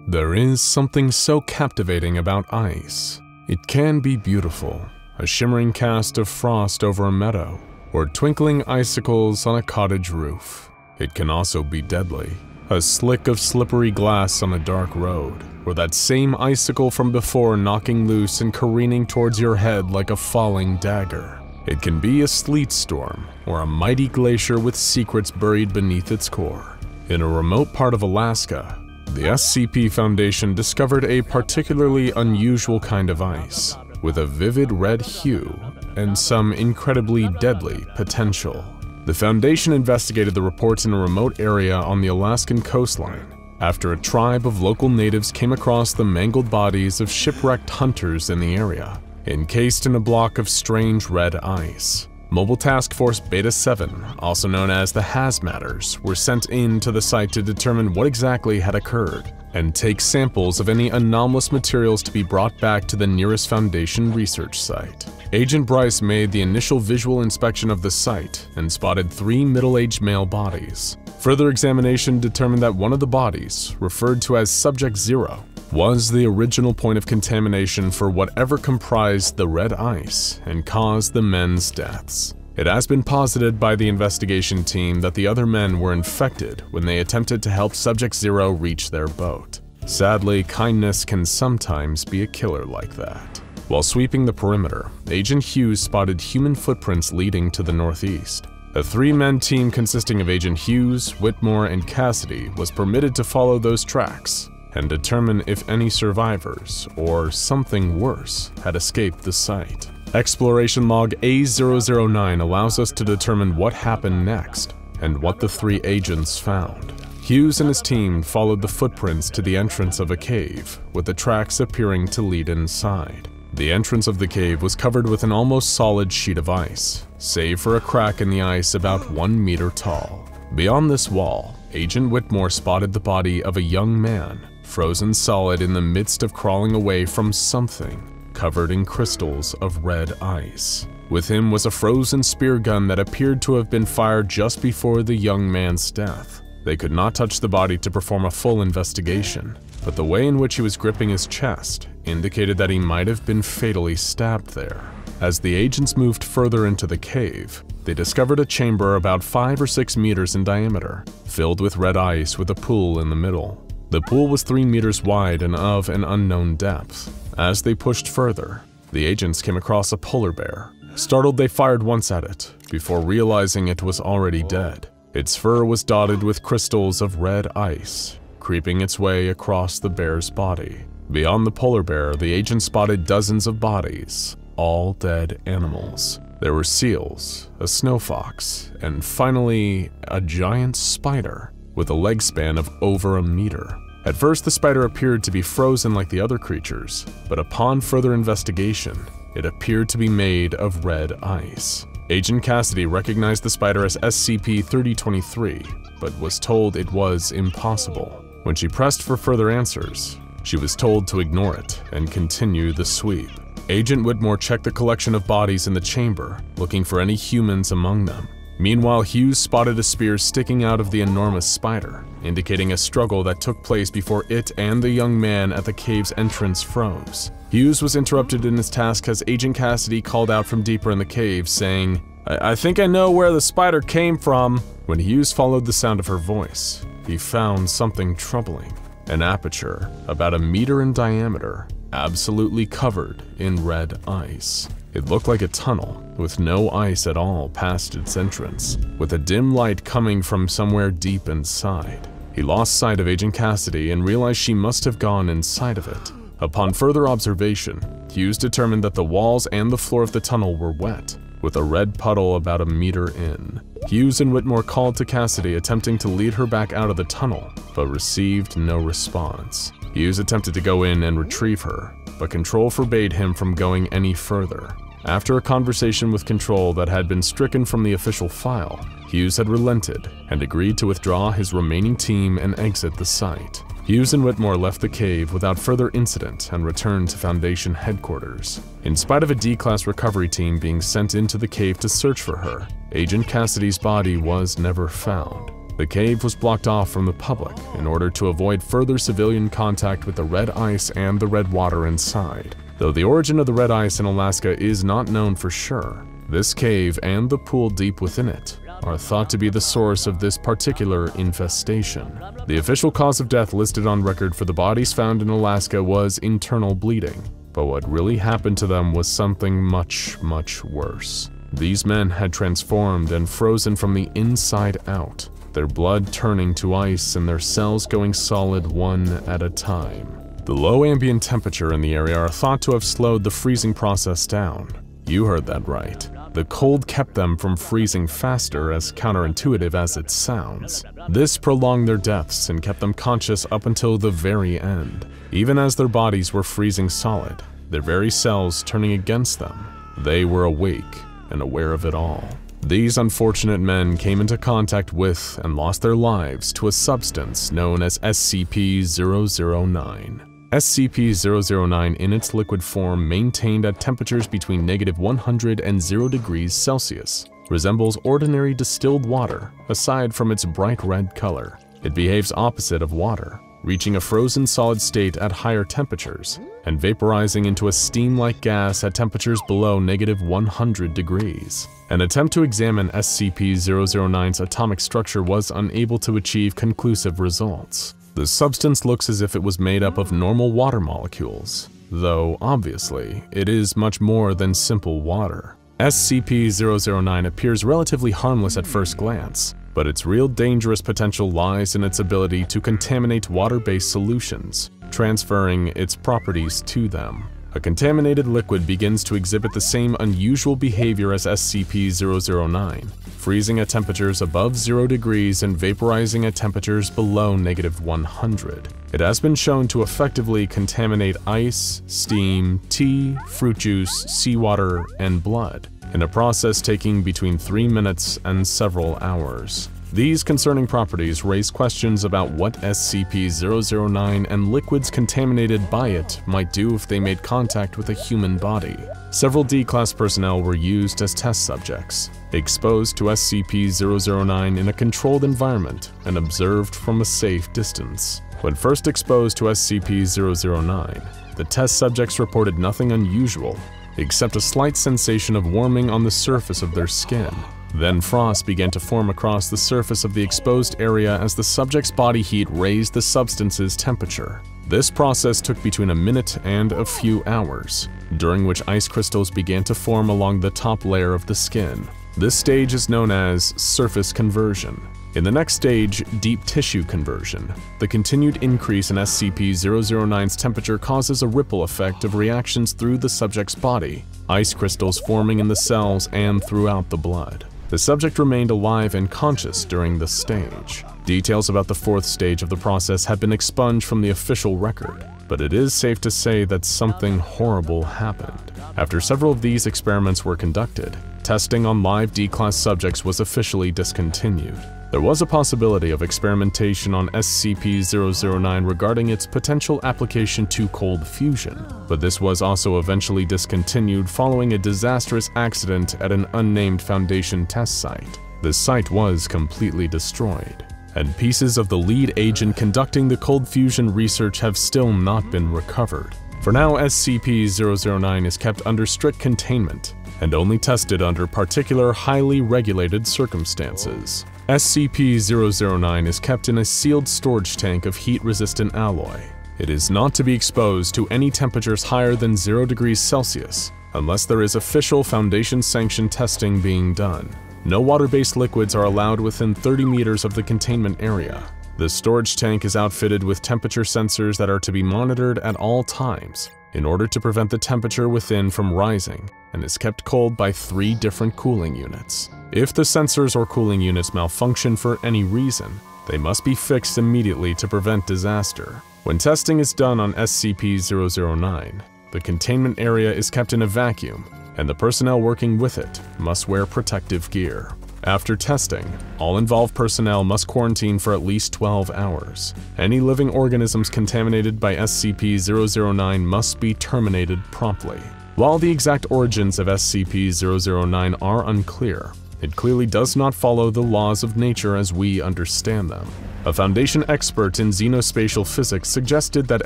There is something so captivating about ice. It can be beautiful, a shimmering cast of frost over a meadow, or twinkling icicles on a cottage roof. It can also be deadly, a slick of slippery glass on a dark road, or that same icicle from before knocking loose and careening towards your head like a falling dagger. It can be a sleet storm, or a mighty glacier with secrets buried beneath its core. In a remote part of Alaska, the SCP Foundation discovered a particularly unusual kind of ice, with a vivid red hue and some incredibly deadly potential. The Foundation investigated the reports in a remote area on the Alaskan coastline after a tribe of local natives came across the mangled bodies of shipwrecked hunters in the area, encased in a block of strange red ice. Mobile Task Force Beta 7, also known as the Hazmatters, were sent in to the site to determine what exactly had occurred and take samples of any anomalous materials to be brought back to the nearest Foundation research site. Agent Bryce made the initial visual inspection of the site and spotted 3 middle-aged male bodies. Further examination determined that one of the bodies, referred to as Subject 0, was the original point of contamination for whatever comprised the red ice and caused the men's deaths. It has been posited by the investigation team that the other men were infected when they attempted to help Subject 0 reach their boat. Sadly, kindness can sometimes be a killer like that. While sweeping the perimeter, Agent Hughes spotted human footprints leading to the northeast. A 3-man team consisting of Agent Hughes, Whitmore, and Cassidy was permitted to follow those tracks and determine if any survivors, or something worse, had escaped the site. Exploration Log A009 allows us to determine what happened next and what the 3 agents found. Hughes and his team followed the footprints to the entrance of a cave, with the tracks appearing to lead inside. The entrance of the cave was covered with an almost solid sheet of ice, save for a crack in the ice about 1 meter tall. Beyond this wall, Agent Whitmore spotted the body of a young man, frozen solid in the midst of crawling away from something covered in crystals of red ice. With him was a frozen spear gun that appeared to have been fired just before the young man's death. They could not touch the body to perform a full investigation, but the way in which he was gripping his chest indicated that he might have been fatally stabbed there. As the agents moved further into the cave, they discovered a chamber about 5 or 6 meters in diameter, filled with red ice with a pool in the middle. The pool was 3 meters wide and of an unknown depth. As they pushed further, the agents came across a polar bear. Startled, they fired once at it, before realizing it was already dead. Its fur was dotted with crystals of red ice, creeping its way across the bear's body. Beyond the polar bear, the agents spotted dozens of bodies, all dead animals. There were seals, a snow fox, and finally, a giant spider with a leg span of over 1 meter. At first, the spider appeared to be frozen like the other creatures, but upon further investigation, it appeared to be made of red ice. Agent Cassidy recognized the spider as SCP-3023, but was told it was impossible. When she pressed for further answers, she was told to ignore it and continue the sweep. Agent Whitmore checked the collection of bodies in the chamber, looking for any humans among them. Meanwhile, Hughes spotted a spear sticking out of the enormous spider, indicating a struggle that took place before it and the young man at the cave's entrance froze. Hughes was interrupted in his task as Agent Cassidy called out from deeper in the cave, saying, I think I know where the spider came from." When Hughes followed the sound of her voice, he found something troubling. An aperture, about 1 meter in diameter, absolutely covered in red ice. It looked like a tunnel, with no ice at all past its entrance, with a dim light coming from somewhere deep inside. He lost sight of Agent Cassidy and realized she must have gone inside of it. Upon further observation, Hughes determined that the walls and the floor of the tunnel were wet, with a red puddle about 1 meter in. Hughes and Whitmore called to Cassidy, attempting to lead her back out of the tunnel, but received no response. Hughes attempted to go in and retrieve her, but Control forbade him from going any further. After a conversation with Control that had been stricken from the official file, Hughes had relented and agreed to withdraw his remaining team and exit the site. Hughes and Whitmore left the cave without further incident and returned to Foundation headquarters. In spite of a D-Class recovery team being sent into the cave to search for her, Agent Cassidy's body was never found. The cave was blocked off from the public in order to avoid further civilian contact with the red ice and the red water inside. Though the origin of the red ice in Alaska is not known for sure, this cave and the pool deep within it are thought to be the source of this particular infestation. The official cause of death listed on record for the bodies found in Alaska was internal bleeding, but what really happened to them was something much, much worse. These men had transformed and frozen from the inside out, their blood turning to ice and their cells going solid one at a time. The low ambient temperature in the area are thought to have slowed the freezing process down. You heard that right. The cold kept them from freezing faster, as counterintuitive as it sounds. This prolonged their deaths and kept them conscious up until the very end. Even as their bodies were freezing solid, their very cells turning against them, they were awake and aware of it all. These unfortunate men came into contact with and lost their lives to a substance known as SCP-009. SCP-009 in its liquid form, maintained at temperatures between -100 and 0 degrees Celsius, resembles ordinary distilled water aside from its bright red color. It behaves opposite of water, reaching a frozen solid state at higher temperatures and vaporizing into a steam-like gas at temperatures below -100 degrees. An attempt to examine SCP-009's atomic structure was unable to achieve conclusive results. The substance looks as if it was made up of normal water molecules, though obviously it is much more than simple water. SCP-009 appears relatively harmless at first glance, but its real dangerous potential lies in its ability to contaminate water-based solutions, transferring its properties to them. A contaminated liquid begins to exhibit the same unusual behavior as SCP-009, freezing at temperatures above 0 degrees and vaporizing at temperatures below -100. It has been shown to effectively contaminate ice, steam, tea, fruit juice, seawater, and blood, in a process taking between 3 minutes and several hours. These concerning properties raise questions about what SCP-009 and liquids contaminated by it might do if they made contact with a human body. Several D-Class personnel were used as test subjects, exposed to SCP-009 in a controlled environment and observed from a safe distance. When first exposed to SCP-009, the test subjects reported nothing unusual, except a slight sensation of warming on the surface of their skin. Then frost began to form across the surface of the exposed area as the subject's body heat raised the substance's temperature. This process took between a minute and a few hours, during which ice crystals began to form along the top layer of the skin. This stage is known as surface conversion. In the next stage, deep tissue conversion, the continued increase in SCP-009's temperature causes a ripple effect of reactions through the subject's body, ice crystals forming in the cells and throughout the blood. The subject remained alive and conscious during this stage. Details about the fourth stage of the process have been expunged from the official record, but it is safe to say that something horrible happened. After several of these experiments were conducted, testing on live D-Class subjects was officially discontinued. There was a possibility of experimentation on SCP-009 regarding its potential application to cold fusion, but this was also eventually discontinued following a disastrous accident at an unnamed Foundation test site. The site was completely destroyed, and pieces of the lead agent conducting the cold fusion research have still not been recovered. For now, SCP-009 is kept under strict containment and only tested under particular highly regulated circumstances. SCP-009 is kept in a sealed storage tank of heat-resistant alloy. It is not to be exposed to any temperatures higher than 0 degrees Celsius, unless there is official Foundation-sanctioned testing being done. No water-based liquids are allowed within 30 meters of the containment area. The storage tank is outfitted with temperature sensors that are to be monitored at all times in order to prevent the temperature within from rising, and is kept cold by 3 different cooling units. If the sensors or cooling units malfunction for any reason, they must be fixed immediately to prevent disaster. When testing is done on SCP-009, the containment area is kept in a vacuum, and the personnel working with it must wear protective gear. After testing, all involved personnel must quarantine for at least 12 hours. Any living organisms contaminated by SCP-009 must be terminated promptly. While the exact origins of SCP-009 are unclear, it clearly does not follow the laws of nature as we understand them. A Foundation expert in xenospatial physics suggested that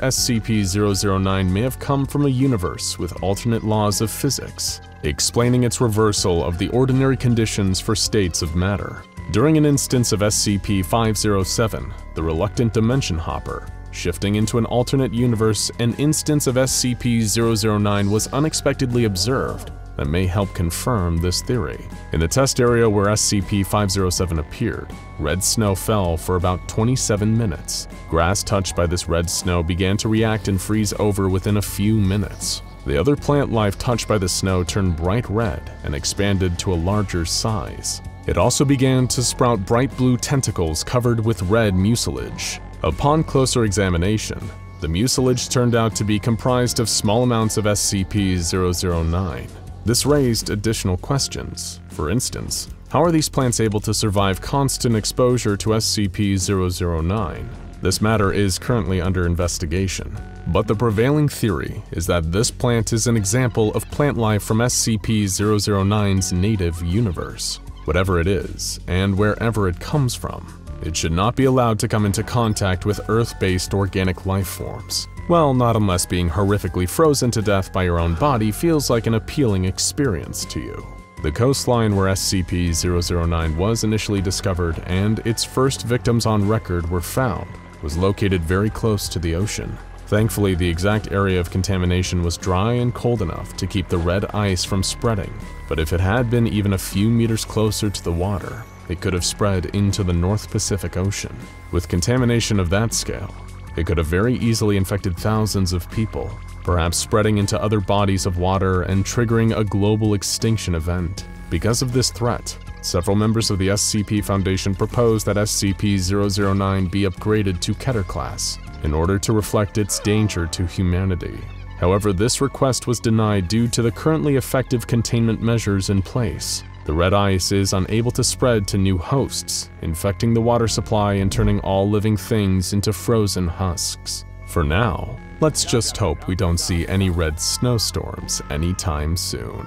SCP-009 may have come from a universe with alternate laws of physics, explaining its reversal of the ordinary conditions for states of matter. During an instance of SCP-507, the Reluctant Dimension Hopper, shifting into an alternate universe, an instance of SCP-009 was unexpectedly observed that may help confirm this theory. In the test area where SCP-507 appeared, red snow fell for about 27 minutes. Grass touched by this red snow began to react and freeze over within a few minutes. The other plant life touched by the snow turned bright red and expanded to a larger size. It also began to sprout bright blue tentacles covered with red mucilage. Upon closer examination, the mucilage turned out to be comprised of small amounts of SCP-009. This raised additional questions. For instance, how are these plants able to survive constant exposure to SCP-009? This matter is currently under investigation, but the prevailing theory is that this plant is an example of plant life from SCP-009's native universe. Whatever it is, and wherever it comes from, it should not be allowed to come into contact with Earth-based organic life forms. Well, not unless being horrifically frozen to death by your own body feels like an appealing experience to you. The coastline where SCP-009 was initially discovered and its first victims on record were found was located very close to the ocean. Thankfully, the exact area of contamination was dry and cold enough to keep the red ice from spreading, but if it had been even a few meters closer to the water, it could have spread into the North Pacific Ocean. With contamination of that scale, it could have very easily infected thousands of people, perhaps spreading into other bodies of water and triggering a global extinction event. Because of this threat, several members of the SCP Foundation proposed that SCP-009 be upgraded to Keter class in order to reflect its danger to humanity. However, this request was denied due to the currently effective containment measures in place. The red ice is unable to spread to new hosts, infecting the water supply and turning all living things into frozen husks. For now, let's just hope we don't see any red snowstorms anytime soon.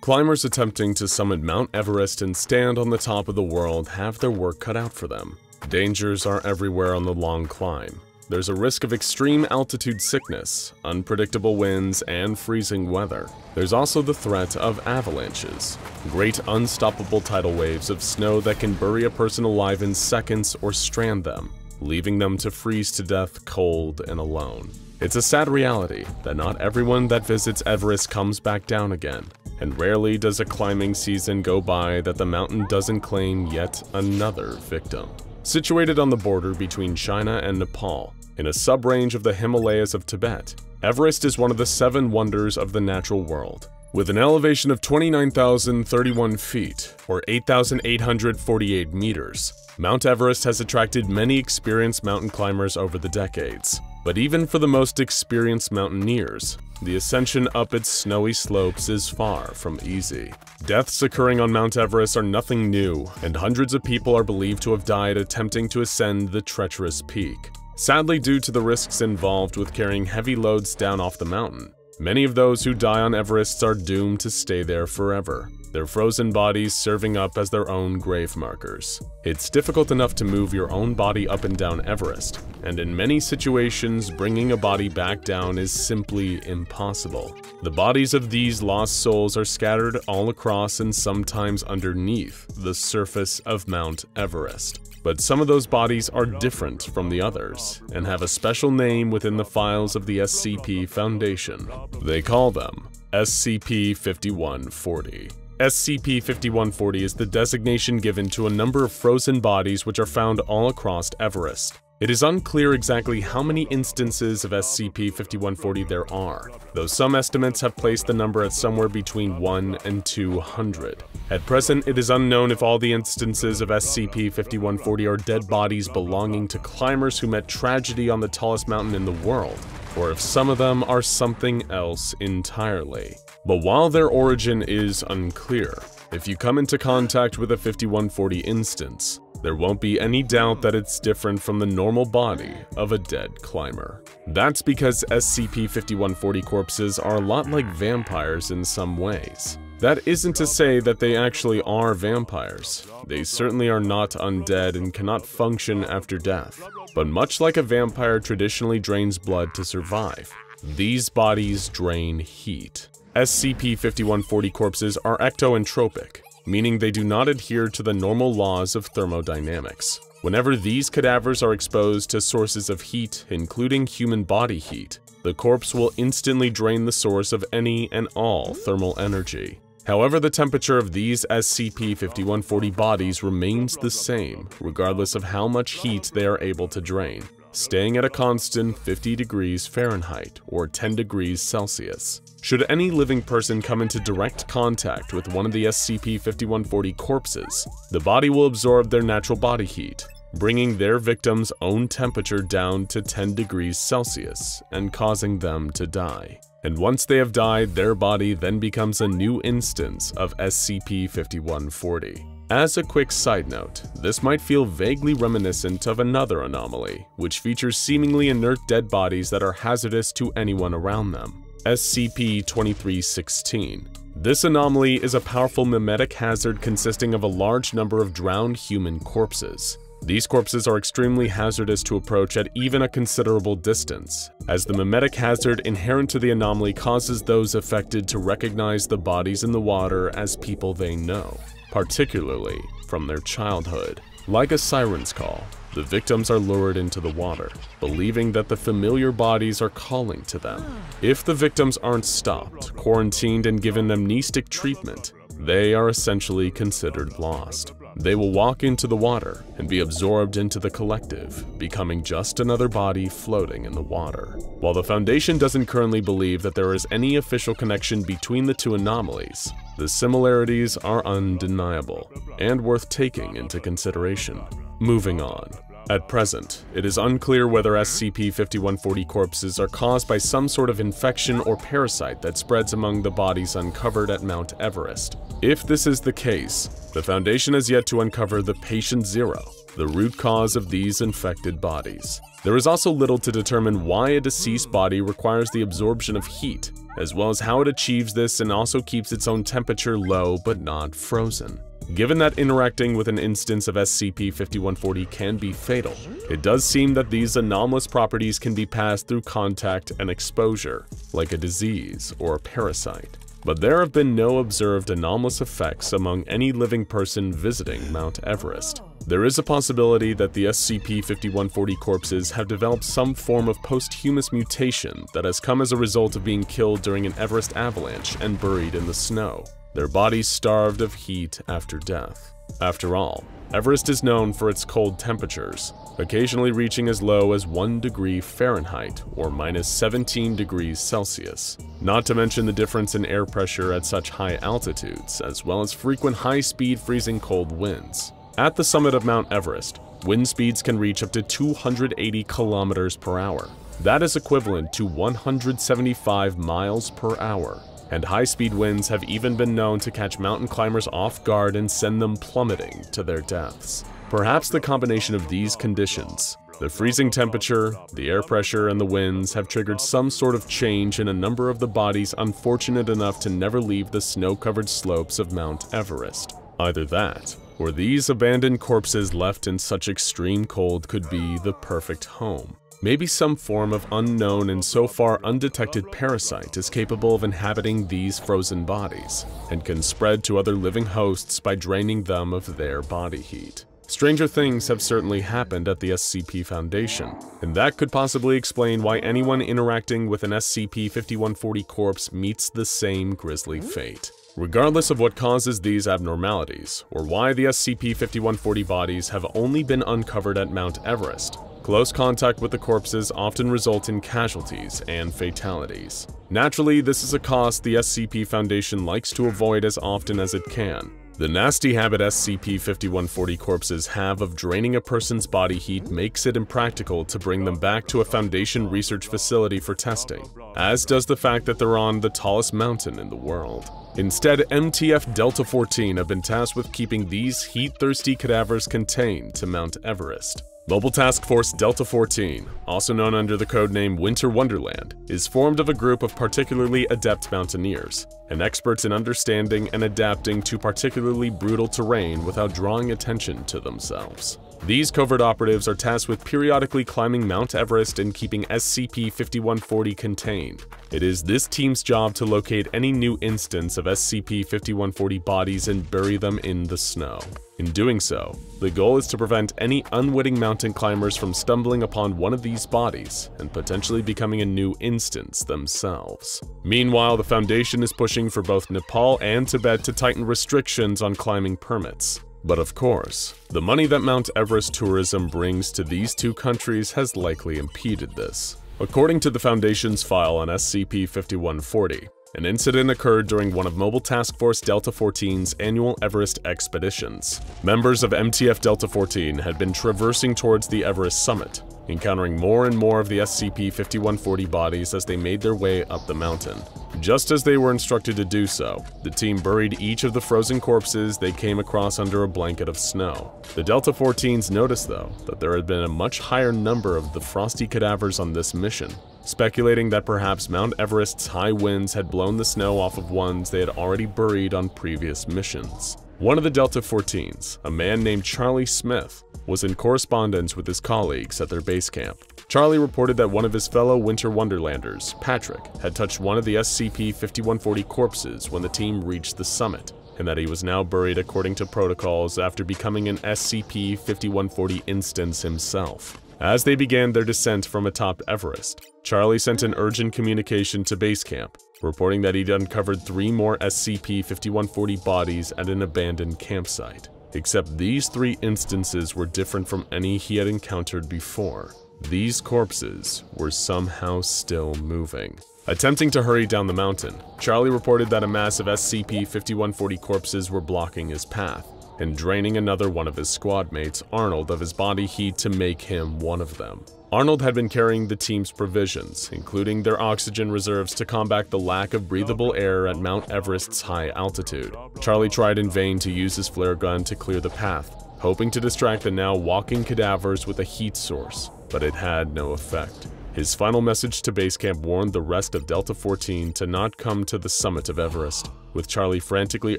Climbers attempting to summit Mount Everest and stand on the top of the world have their work cut out for them. Dangers are everywhere on the long climb. There's a risk of extreme altitude sickness, unpredictable winds, and freezing weather. There's also the threat of avalanches, great unstoppable tidal waves of snow that can bury a person alive in seconds or strand them, leaving them to freeze to death cold and alone. It's a sad reality that not everyone that visits Everest comes back down again, and rarely does a climbing season go by that the mountain doesn't claim yet another victim. Situated on the border between China and Nepal, in a sub-range of the Himalayas of Tibet, Everest is one of the 7 wonders of the natural world. With an elevation of 29,031 feet, or 8,848 meters, Mount Everest has attracted many experienced mountain climbers over the decades. But even for the most experienced mountaineers, the ascension up its snowy slopes is far from easy. Deaths occurring on Mount Everest are nothing new, and hundreds of people are believed to have died attempting to ascend the treacherous peak. Sadly, due to the risks involved with carrying heavy loads down off the mountain, many of those who die on Everest are doomed to stay there forever, their frozen bodies serving up as their own grave markers. It's difficult enough to move your own body up and down Everest, and in many situations, bringing a body back down is simply impossible. The bodies of these lost souls are scattered all across and sometimes underneath the surface of Mount Everest. But some of those bodies are different from the others, and have a special name within the files of the SCP Foundation. They call them SCP-5140. SCP-5140 is the designation given to a number of frozen bodies which are found all across Everest. It is unclear exactly how many instances of SCP-5140 there are, though some estimates have placed the number at somewhere between 1 and 200. At present, it is unknown if all the instances of SCP-5140 are dead bodies belonging to climbers who met tragedy on the tallest mountain in the world, or if some of them are something else entirely. But while their origin is unclear, if you come into contact with a 5140 instance, there won't be any doubt that it's different from the normal body of a dead climber. That's because SCP-5140 corpses are a lot like vampires in some ways. That isn't to say that they actually are vampires. They certainly are not undead and cannot function after death. But much like a vampire traditionally drains blood to survive, these bodies drain heat. SCP-5140 corpses are ectoentropic, meaning they do not adhere to the normal laws of thermodynamics. Whenever these cadavers are exposed to sources of heat, including human body heat, the corpse will instantly drain the source of any and all thermal energy. However, the temperature of these SCP-5140 bodies remains the same, regardless of how much heat they are able to drain, staying at a constant 50 degrees Fahrenheit or 10 degrees Celsius. Should any living person come into direct contact with one of the SCP-5140 corpses, the body will absorb their natural body heat, bringing their victim's own temperature down to 10 degrees Celsius and causing them to die. And once they have died, their body then becomes a new instance of SCP-5140. As a quick side note, this might feel vaguely reminiscent of another anomaly, which features seemingly inert dead bodies that are hazardous to anyone around them. SCP-2316. This anomaly is a powerful mimetic hazard consisting of a large number of drowned human corpses. These corpses are extremely hazardous to approach at even a considerable distance, as the mimetic hazard inherent to the anomaly causes those affected to recognize the bodies in the water as people they know, particularly from their childhood. Like a siren's call, the victims are lured into the water, believing that the familiar bodies are calling to them. If the victims aren't stopped, quarantined, and given amnestic treatment, they are essentially considered lost. They will walk into the water and be absorbed into the collective, becoming just another body floating in the water. While the Foundation doesn't currently believe that there is any official connection between the two anomalies, the similarities are undeniable and worth taking into consideration. Moving on. At present, it is unclear whether SCP-5140 corpses are caused by some sort of infection or parasite that spreads among the bodies uncovered at Mount Everest. If this is the case, the Foundation has yet to uncover the patient zero, the root cause of these infected bodies. There is also little to determine why a deceased body requires the absorption of heat, as well as how it achieves this and also keeps its own temperature low but not frozen. Given that interacting with an instance of SCP-5140 can be fatal, it does seem that these anomalous properties can be passed through contact and exposure, like a disease or a parasite. But there have been no observed anomalous effects among any living person visiting Mount Everest. There is a possibility that the SCP-5140 corpses have developed some form of posthumous mutation that has come as a result of being killed during an Everest avalanche and buried in the snow, their bodies starved of heat after death. After all, Everest is known for its cold temperatures, occasionally reaching as low as 1 degree Fahrenheit or minus 17 degrees Celsius, not to mention the difference in air pressure at such high altitudes, as well as frequent high-speed freezing cold winds. At the summit of Mount Everest, wind speeds can reach up to 280 kilometers per hour. That is equivalent to 175 miles per hour. And high-speed winds have even been known to catch mountain climbers off guard and send them plummeting to their deaths. Perhaps the combination of these conditions, the freezing temperature, the air pressure, and the winds, have triggered some sort of change in a number of the bodies unfortunate enough to never leave the snow-covered slopes of Mount Everest. Either that, or these abandoned corpses left in such extreme cold could be the perfect home. Maybe some form of unknown and so far undetected parasite is capable of inhabiting these frozen bodies, and can spread to other living hosts by draining them of their body heat. Stranger things have certainly happened at the SCP Foundation, and that could possibly explain why anyone interacting with an SCP-5140 corpse meets the same grisly fate. Regardless of what causes these abnormalities, or why the SCP-5140 bodies have only been uncovered at Mount Everest, Close contact with the corpses often result in casualties and fatalities. Naturally, this is a cost the SCP Foundation likes to avoid as often as it can. The nasty habit SCP-5140 corpses have of draining a person's body heat makes it impractical to bring them back to a Foundation research facility for testing, as does the fact that they're on the tallest mountain in the world. Instead, MTF Delta-14 have been tasked with keeping these heat-thirsty cadavers contained to Mount Everest. Mobile Task Force Delta-14, also known under the codename Winter Wonderland, is formed of a group of particularly adept mountaineers, and experts in understanding and adapting to particularly brutal terrain without drawing attention to themselves. These covert operatives are tasked with periodically climbing Mount Everest and keeping SCP-5140 contained. It is this team's job to locate any new instance of SCP-5140 bodies and bury them in the snow. In doing so, the goal is to prevent any unwitting mountain climbers from stumbling upon one of these bodies and potentially becoming a new instance themselves. Meanwhile, the Foundation is pushing for both Nepal and Tibet to tighten restrictions on climbing permits. But of course, the money that Mount Everest tourism brings to these two countries has likely impeded this. According to the Foundation's file on SCP-5140, an incident occurred during one of Mobile Task Force Delta-14's annual Everest expeditions. Members of MTF Delta-14 had been traversing towards the Everest summit, encountering more and more of the SCP-5140 bodies as they made their way up the mountain. Just as they were instructed to do so, the team buried each of the frozen corpses they came across under a blanket of snow. The Delta-14s noticed, though, that there had been a much higher number of the frosty cadavers on this mission, speculating that perhaps Mount Everest's high winds had blown the snow off of ones they had already buried on previous missions. One of the Delta-14s, a man named Charlie Smith, was in correspondence with his colleagues at their base camp. Charlie reported that one of his fellow Winter Wonderlanders, Patrick, had touched one of the SCP-5140 corpses when the team reached the summit, and that he was now buried according to protocols after becoming an SCP-5140 instance himself. As they began their descent from atop Everest, Charlie sent an urgent communication to base camp, reporting that he'd uncovered 3 more SCP-5140 bodies at an abandoned campsite. Except these 3 instances were different from any he had encountered before. These corpses were somehow still moving. Attempting to hurry down the mountain, Charlie reported that a mass of SCP-5140 corpses were blocking his path, and draining another one of his squad mates, Arnold, of his body heat to make him one of them. Arnold had been carrying the team's provisions, including their oxygen reserves, to combat the lack of breathable air at Mount Everest's high altitude. Charlie tried in vain to use his flare gun to clear the path, hoping to distract the now walking cadavers with a heat source, but it had no effect. His final message to base camp warned the rest of Delta-14 to not come to the summit of Everest, with Charlie frantically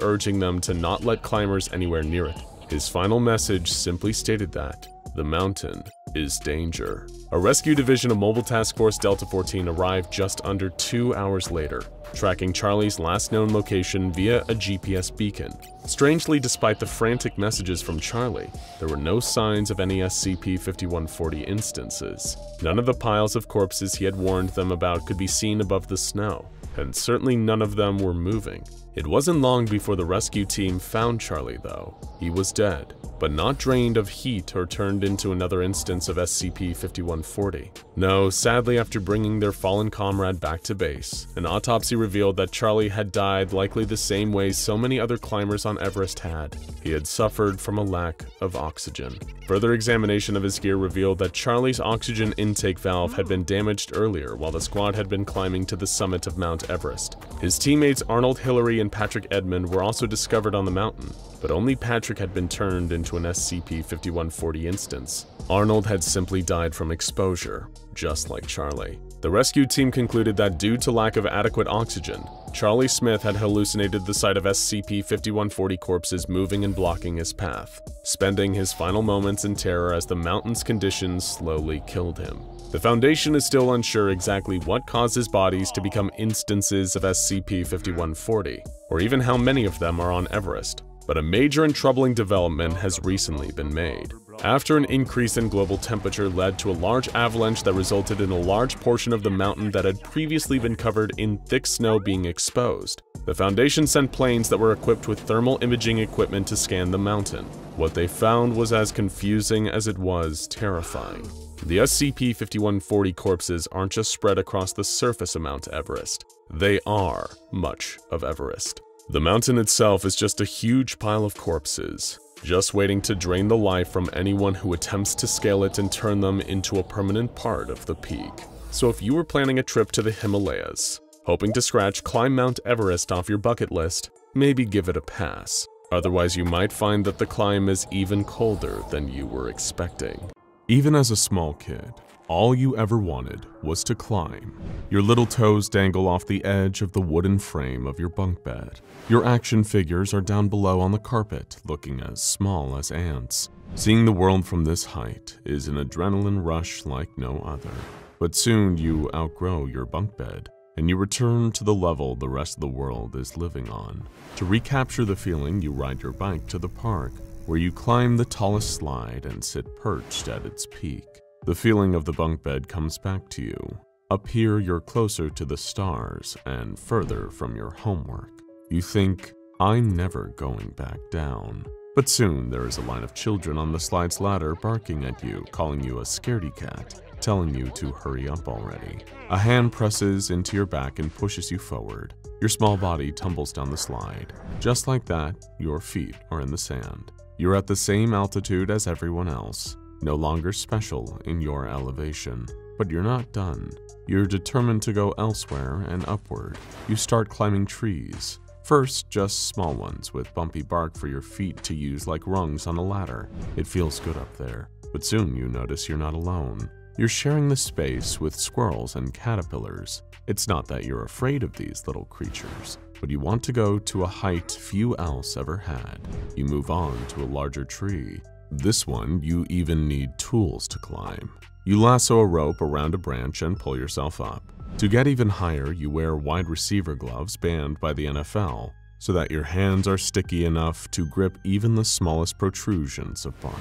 urging them to not let climbers anywhere near it. His final message simply stated that the mountain is danger. A rescue division of Mobile Task Force Delta-14 arrived just under 2 hours later, tracking Charlie's last known location via a GPS beacon. Strangely, despite the frantic messages from Charlie, there were no signs of any SCP-5140 instances. None of the piles of corpses he had warned them about could be seen above the snow, and certainly none of them were moving. It wasn't long before the rescue team found Charlie, though. He was dead, but not drained of heat or turned into another instance of SCP-5140. No, sadly, after bringing their fallen comrade back to base, an autopsy revealed that Charlie had died likely the same way so many other climbers on Everest had. He had suffered from a lack of oxygen. Further examination of his gear revealed that Charlie's oxygen intake valve had been damaged earlier while the squad had been climbing to the summit of Mount Everest. His teammates Arnold Hillary and Patrick Edmund were also discovered on the mountain, but only Patrick had been turned into an SCP-5140 instance. Arnold had simply died from exposure, just like Charlie. The rescue team concluded that due to lack of adequate oxygen, Charlie Smith had hallucinated the sight of SCP-5140 corpses moving and blocking his path, spending his final moments in terror as the mountain's conditions slowly killed him. The Foundation is still unsure exactly what causes bodies to become instances of SCP-5140, or even how many of them are on Everest, but a major and troubling development has recently been made. After an increase in global temperature led to a large avalanche that resulted in a large portion of the mountain that had previously been covered in thick snow being exposed, the Foundation sent planes that were equipped with thermal imaging equipment to scan the mountain. What they found was as confusing as it was terrifying. The SCP-5140 corpses aren't just spread across the surface of Mount Everest. They are much of Everest. The mountain itself is just a huge pile of corpses, just waiting to drain the life from anyone who attempts to scale it and turn them into a permanent part of the peak. So if you were planning a trip to the Himalayas, hoping to climb Mount Everest off your bucket list, maybe give it a pass. Otherwise, you might find that the climb is even colder than you were expecting. Even as a small kid, all you ever wanted was to climb. Your little toes dangle off the edge of the wooden frame of your bunk bed. Your action figures are down below on the carpet, looking as small as ants. Seeing the world from this height is an adrenaline rush like no other. But soon you outgrow your bunk bed, and you return to the level the rest of the world is living on. To recapture the feeling, you ride your bike to the park, where you climb the tallest slide and sit perched at its peak. The feeling of the bunk bed comes back to you. Up here, you're closer to the stars and further from your homework. You think, I'm never going back down. But soon there is a line of children on the slide's ladder barking at you, calling you a scaredy cat, telling you to hurry up already. A hand presses into your back and pushes you forward. Your small body tumbles down the slide. Just like that, your feet are in the sand. You're at the same altitude as everyone else, no longer special in your elevation. But you're not done. You're determined to go elsewhere and upward. You start climbing trees. First, just small ones with bumpy bark for your feet to use like rungs on a ladder. It feels good up there, but soon you notice you're not alone. You're sharing the space with squirrels and caterpillars. It's not that you're afraid of these little creatures, but you want to go to a height few else ever had. You move on to a larger tree. This one, you even need tools to climb. You lasso a rope around a branch and pull yourself up. To get even higher, you wear wide receiver gloves banned by the NFL, so that your hands are sticky enough to grip even the smallest protrusions of bark.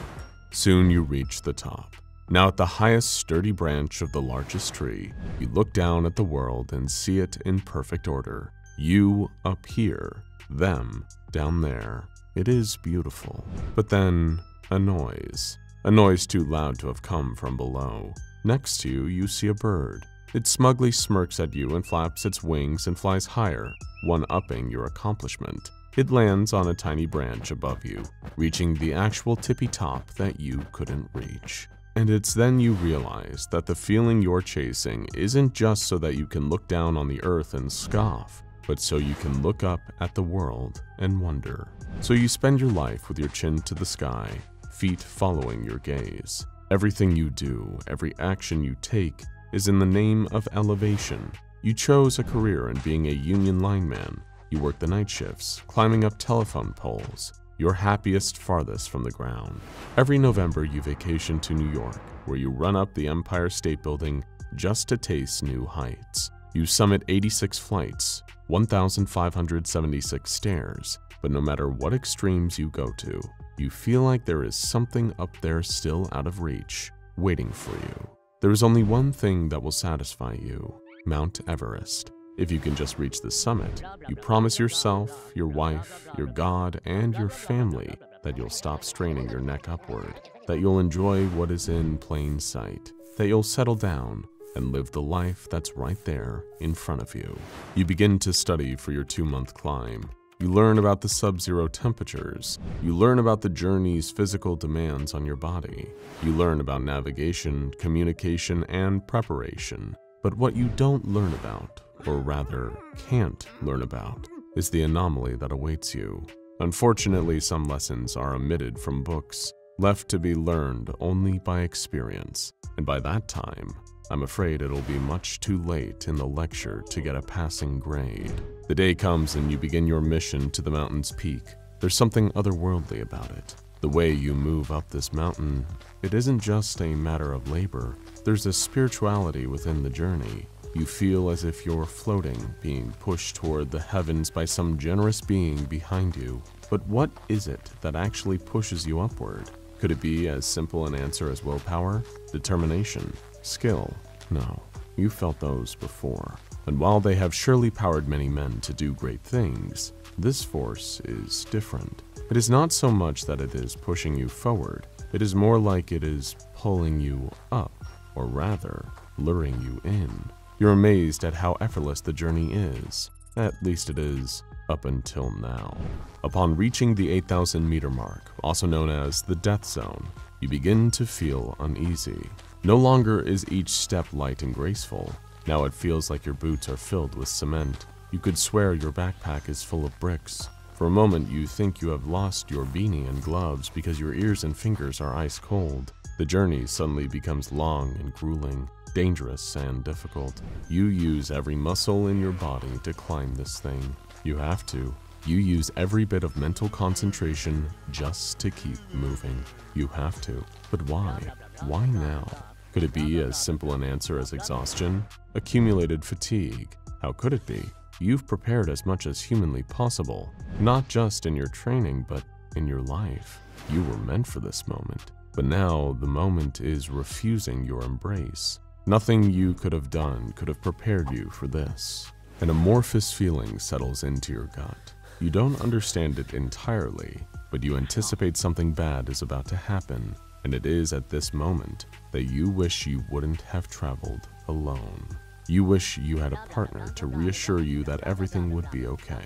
Soon you reach the top. Now at the highest sturdy branch of the largest tree, you look down at the world and see it in perfect order. You up here, them down there. It is beautiful. But then, a noise. A noise too loud to have come from below. Next to you, you see a bird. It smugly smirks at you and flaps its wings and flies higher, one-upping your accomplishment. It lands on a tiny branch above you, reaching the actual tippy top that you couldn't reach. And it's then you realize that the feeling you're chasing isn't just so that you can look down on the earth and scoff, but so you can look up at the world and wonder. So you spend your life with your chin to the sky, feet following your gaze. Everything you do, every action you take, is in the name of elevation. You chose a career in being a union lineman. You work the night shifts, climbing up telephone poles. You're happiest farthest from the ground. Every November you vacation to New York, where you run up the Empire State Building just to taste new heights. You summit 86 flights, 1,576 stairs, but no matter what extremes you go to, you feel like there is something up there still out of reach, waiting for you. There is only one thing that will satisfy you: Mount Everest. If you can just reach the summit, you promise yourself, your wife, your God, and your family that you'll stop straining your neck upward, that you'll enjoy what is in plain sight, that you'll settle down and live the life that's right there in front of you. You begin to study for your 2-month climb. You learn about the sub-zero temperatures. You learn about the journey's physical demands on your body. You learn about navigation, communication, and preparation. But what you don't learn about, or rather can't learn about, is the anomaly that awaits you. Unfortunately, some lessons are omitted from books, left to be learned only by experience. And by that time, I'm afraid it'll be much too late in the lecture to get a passing grade. The day comes and you begin your mission to the mountain's peak. There's something otherworldly about it. The way you move up this mountain, it isn't just a matter of labor. There's a spirituality within the journey. You feel as if you're floating, being pushed toward the heavens by some generous being behind you. But what is it that actually pushes you upward? Could it be as simple an answer as willpower, determination, skill? No, you felt those before. And while they have surely powered many men to do great things, this force is different. It is not so much that it is pushing you forward. It is more like it is pulling you up. or rather, luring you in. You're amazed at how effortless the journey is. At least it is, up until now. Upon reaching the 8,000-meter mark, also known as the death zone, you begin to feel uneasy. No longer is each step light and graceful. Now it feels like your boots are filled with cement. You could swear your backpack is full of bricks. For a moment, you think you have lost your beanie and gloves because your ears and fingers are ice cold. The journey suddenly becomes long and grueling, dangerous and difficult. You use every muscle in your body to climb this thing. You have to. You use every bit of mental concentration just to keep moving. You have to. But why? Why now? Could it be as simple an answer as exhaustion? Accumulated fatigue? How could it be? You've prepared as much as humanly possible, not just in your training, but in your life. You were meant for this moment. But now the moment is refusing your embrace. Nothing you could have done could have prepared you for this. An amorphous feeling settles into your gut. You don't understand it entirely, but you anticipate something bad is about to happen, and it is at this moment that you wish you wouldn't have traveled alone. You wish you had a partner to reassure you that everything would be okay.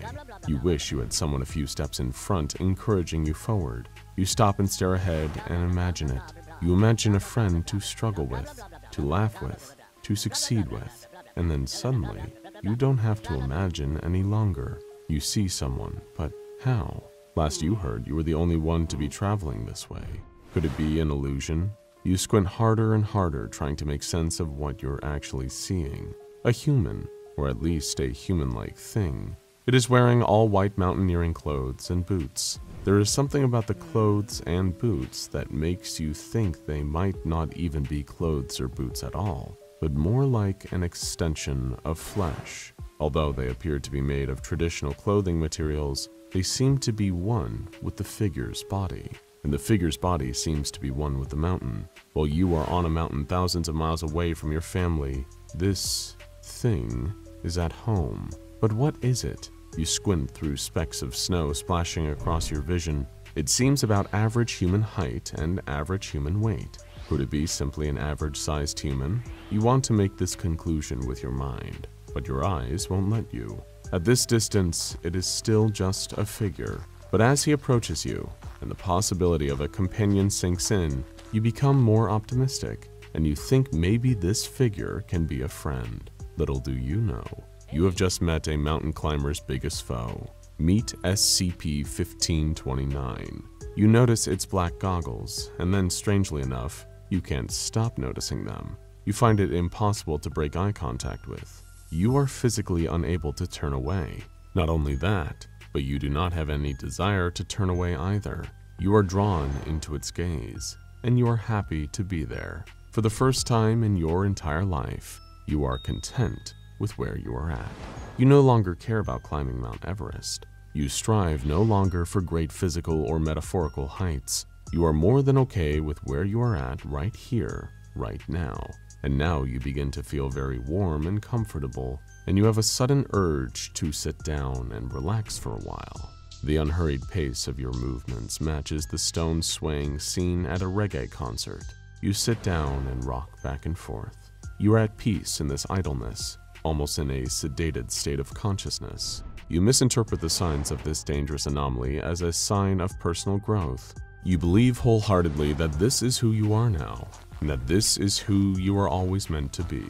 You wish you had someone a few steps in front encouraging you forward. You stop and stare ahead and imagine it. You imagine a friend to struggle with, to laugh with, to succeed with, and then suddenly, you don't have to imagine any longer. You see someone, but how? Last you heard, you were the only one to be traveling this way. Could it be an illusion? You squint harder and harder, trying to make sense of what you're actually seeing. A human, or at least a human-like thing. It is wearing all white mountaineering clothes and boots. There is something about the clothes and boots that makes you think they might not even be clothes or boots at all, but more like an extension of flesh. Although they appear to be made of traditional clothing materials, they seem to be one with the figure's body. And the figure's body seems to be one with the mountain. While you are on a mountain thousands of miles away from your family, this thing is at home. But what is it? You squint through specks of snow splashing across your vision. It seems about average human height and average human weight. Could it be simply an average-sized human? You want to make this conclusion with your mind, but your eyes won't let you. At this distance, it is still just a figure. But as he approaches you, and the possibility of a companion sinks in, you become more optimistic, and you think maybe this figure can be a friend. Little do you know, you have just met a mountain climber's biggest foe. Meet SCP-1529. You notice its black goggles, and then strangely enough, you can't stop noticing them. You find it impossible to break eye contact with. You are physically unable to turn away. Not only that, but you do not have any desire to turn away either. You are drawn into its gaze, and you are happy to be there. For the first time in your entire life, you are content with where you are at. You no longer care about climbing Mount Everest. You strive no longer for great physical or metaphorical heights. You are more than okay with where you are at right here, right now. And now you begin to feel very warm and comfortable, and you have a sudden urge to sit down and relax for a while. The unhurried pace of your movements matches the stone swaying seen at a reggae concert. You sit down and rock back and forth. You are at peace in this idleness, almost in a sedated state of consciousness. You misinterpret the signs of this dangerous anomaly as a sign of personal growth. You believe wholeheartedly that this is who you are now, and that this is who you are always meant to be.